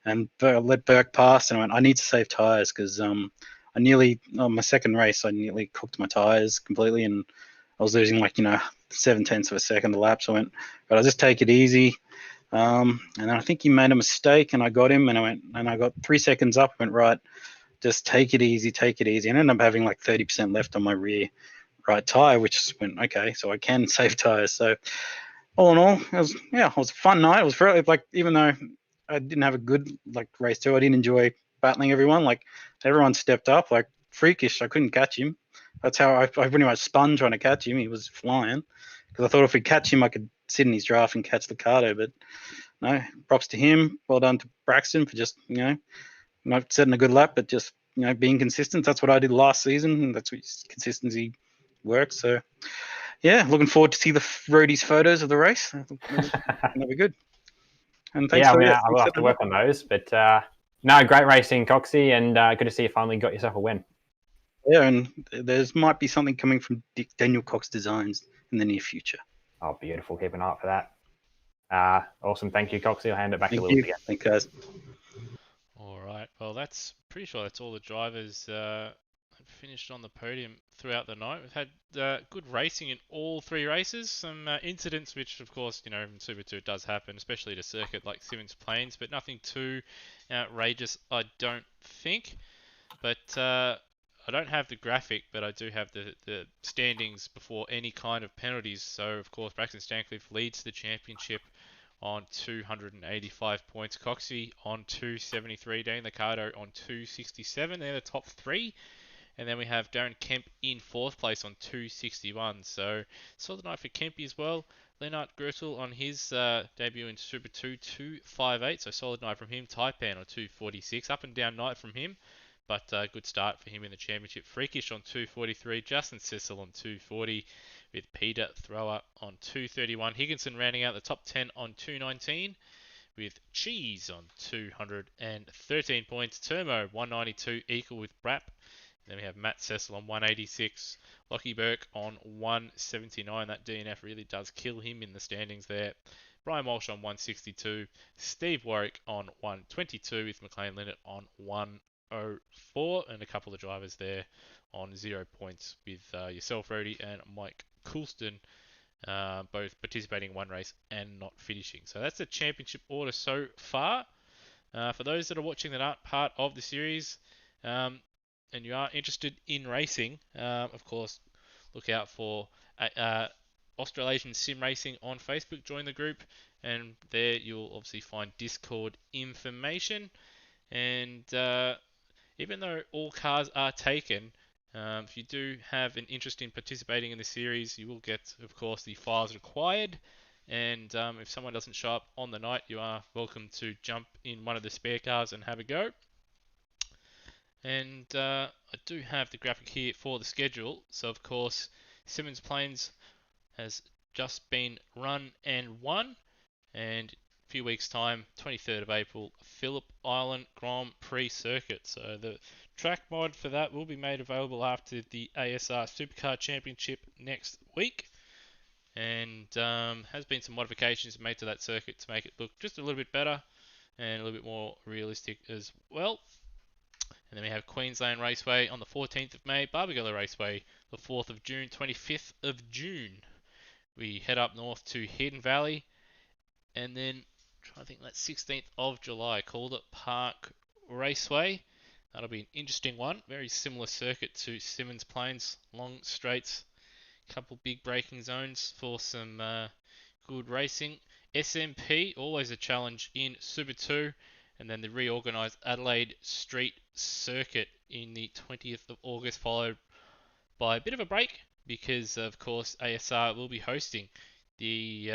and I let Burke pass, and I went, I need to save tires, because my second race, I nearly cooked my tires completely, and I was losing 7/10 of a second a lap. So I went, but I'll just take it easy. And then I think he made a mistake, and I got him, and I got 3 seconds up. Went, right, just take it easy, and I ended up having 30% left on my rear right tire, which went, okay, so I can save tires. So all in all, it was a fun night. It was very, even though I didn't have a good race 2, I didn't enjoy battling everyone. Everyone stepped up. Freakish, I couldn't catch him. That's how I pretty much spun trying to catch him. He was flying, because I thought if we catch him, I could sit in his draft and catch the Cardo. But no, props to him. Well done to Braxton for just not setting a good lap, but just being consistent. That's what I did last season, and that's what consistency works. So yeah, looking forward to see the roadies photos of the race. I think that'll be good. And thanks. Yeah, I'll have to work on those. But no, great racing, Coxie, and good to see you finally got yourself a win. Yeah, and there might be something coming from Daniel Cox Designs in the near future. Oh, beautiful. Keep an eye out for that. Awesome. Thank you, Coxie. I'll hand it back to Lewis again. Thanks, guys. All right. Well, pretty sure that's all the drivers finished on the podium throughout the night. We've had good racing in all 3 races. Some incidents, which of course, in Super 2 it does happen, especially at a circuit like Symmons Plains, but nothing too outrageous, I don't think. But I don't have the graphic, but I do have the standings before any kind of penalties. So of course, Braxton Stancliffe leads the championship on 285 points. Coxie on 273. Dane Liccardo on 267. They're the top 3. And then we have Darren Kemp in 4th place on 261. So solid night for Kempy as well. Lennart Gertel on his debut in Super 2, 258. So solid night from him. Taipan on 246. Up and down night from him. But good start for him in the championship. Freakish on 243. Justin Sissel on 240. With Peter Thrower on 231. Higginson rounding out the top 10 on 219. With Cheese on 213 points. Termo 192, equal with Brap. Then we have Matt Cecil on 186. Lockie Burke on 179. That DNF really does kill him in the standings there. Brian Walsh on 162. Steve Warwick on 122 with McLean Linnett on 104. And a couple of drivers there on 0 points with yourself, Rody, and Mike Coulston, both participating in one race and not finishing. So that's the championship order so far. For those that are watching that aren't part of the series, and you are interested in racing, of course, look out for Australasian Sim Racing on Facebook. Join the group, and there you'll obviously find Discord information. And even though all cars are taken, if you do have an interest in participating in the series, you will get, of course, the files required. And if someone doesn't show up on the night, you are welcome to jump in one of the spare cars and have a go. And I do have the graphic here for the schedule. So, of course, Symmons Plains has just been run and won. And a few weeks' time, 23rd of April, Phillip Island Grand Prix Circuit. So the track mod for that will be made available after the ASR Supercar Championship next week. And has been some modifications made to that circuit to make it look just a little bit better and a little bit more realistic as well. And then we have Queensland Raceway on the 14th of May, Barbagallo Raceway the 4th of June, 25th of June. We head up north to Hidden Valley, and then I think that's 16th of July, Calder Park Raceway. That'll be an interesting one. Very similar circuit to Symmons Plains, long straights, couple big braking zones for some good racing. SMP, always a challenge in Super 2. And then the reorganised Adelaide Street Circuit in the 20th of August, followed by a bit of a break because, of course, ASR will be hosting the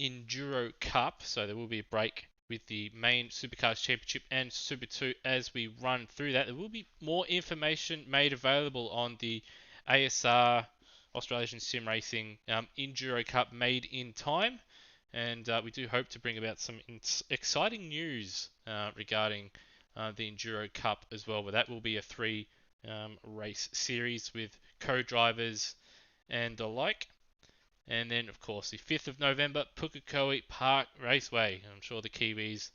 Enduro Cup. So there will be a break with the main Supercars Championship and Super 2 as we run through that. There will be more information made available on the ASR Australasian Sim Racing Enduro Cup made in time. And we do hope to bring about some exciting news regarding the Enduro Cup as well. But that will be a 3 race series with co-drivers and the like. And then, of course, the 5th of November, Pukekohe Park Raceway. I'm sure the Kiwis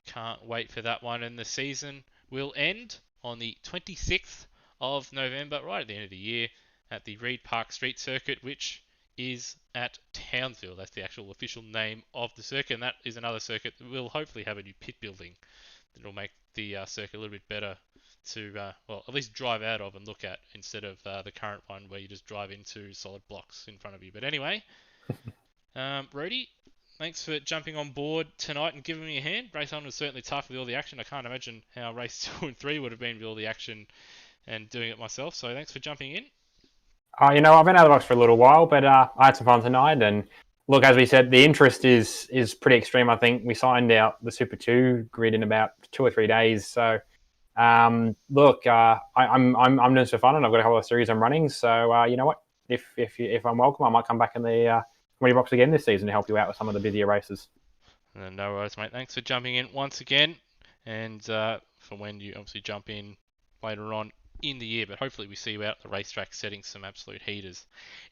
can't wait for that one. And the season will end on the 26th of November, right at the end of the year, at the Reed Park Street Circuit, which is at Townsville. That's the actual official name of the circuit, and that is another circuit that will hopefully have a new pit building that will make the circuit a little bit better to, well, at least drive out of and look at instead of the current one where you just drive into solid blocks in front of you. But anyway, Rody, thanks for jumping on board tonight and giving me a hand. Race 1 was certainly tough with all the action. I can't imagine how race 2 and 3 would have been with all the action and doing it myself. So thanks for jumping in. I've been out of the box for a little while, but I had some fun tonight. And look, as we said, the interest is pretty extreme. I think we signed out the Super 2 grid in about 2 or 3 days. So, look, I'm doing some fun, and I've got a couple of series I'm running. So, you know what? If I'm welcome, I might come back in the comedy box again this season to help you out with some of the busier races. No worries, mate. Thanks for jumping in once again, and for when you obviously jump in later on in the year, but hopefully we see you out at the racetrack setting some absolute heaters.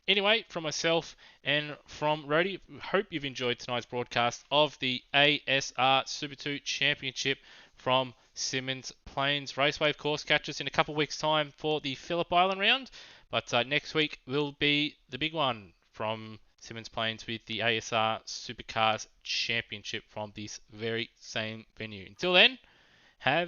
Anyway, from myself and from Rody, hope you've enjoyed tonight's broadcast of the ASR Super 2 Championship from Symmons Plains Raceway. Of course, catch us in a couple of weeks' time for the Phillip Island round, but next week will be the big one from Symmons Plains with the ASR Supercars Championship from this very same venue. Until then, have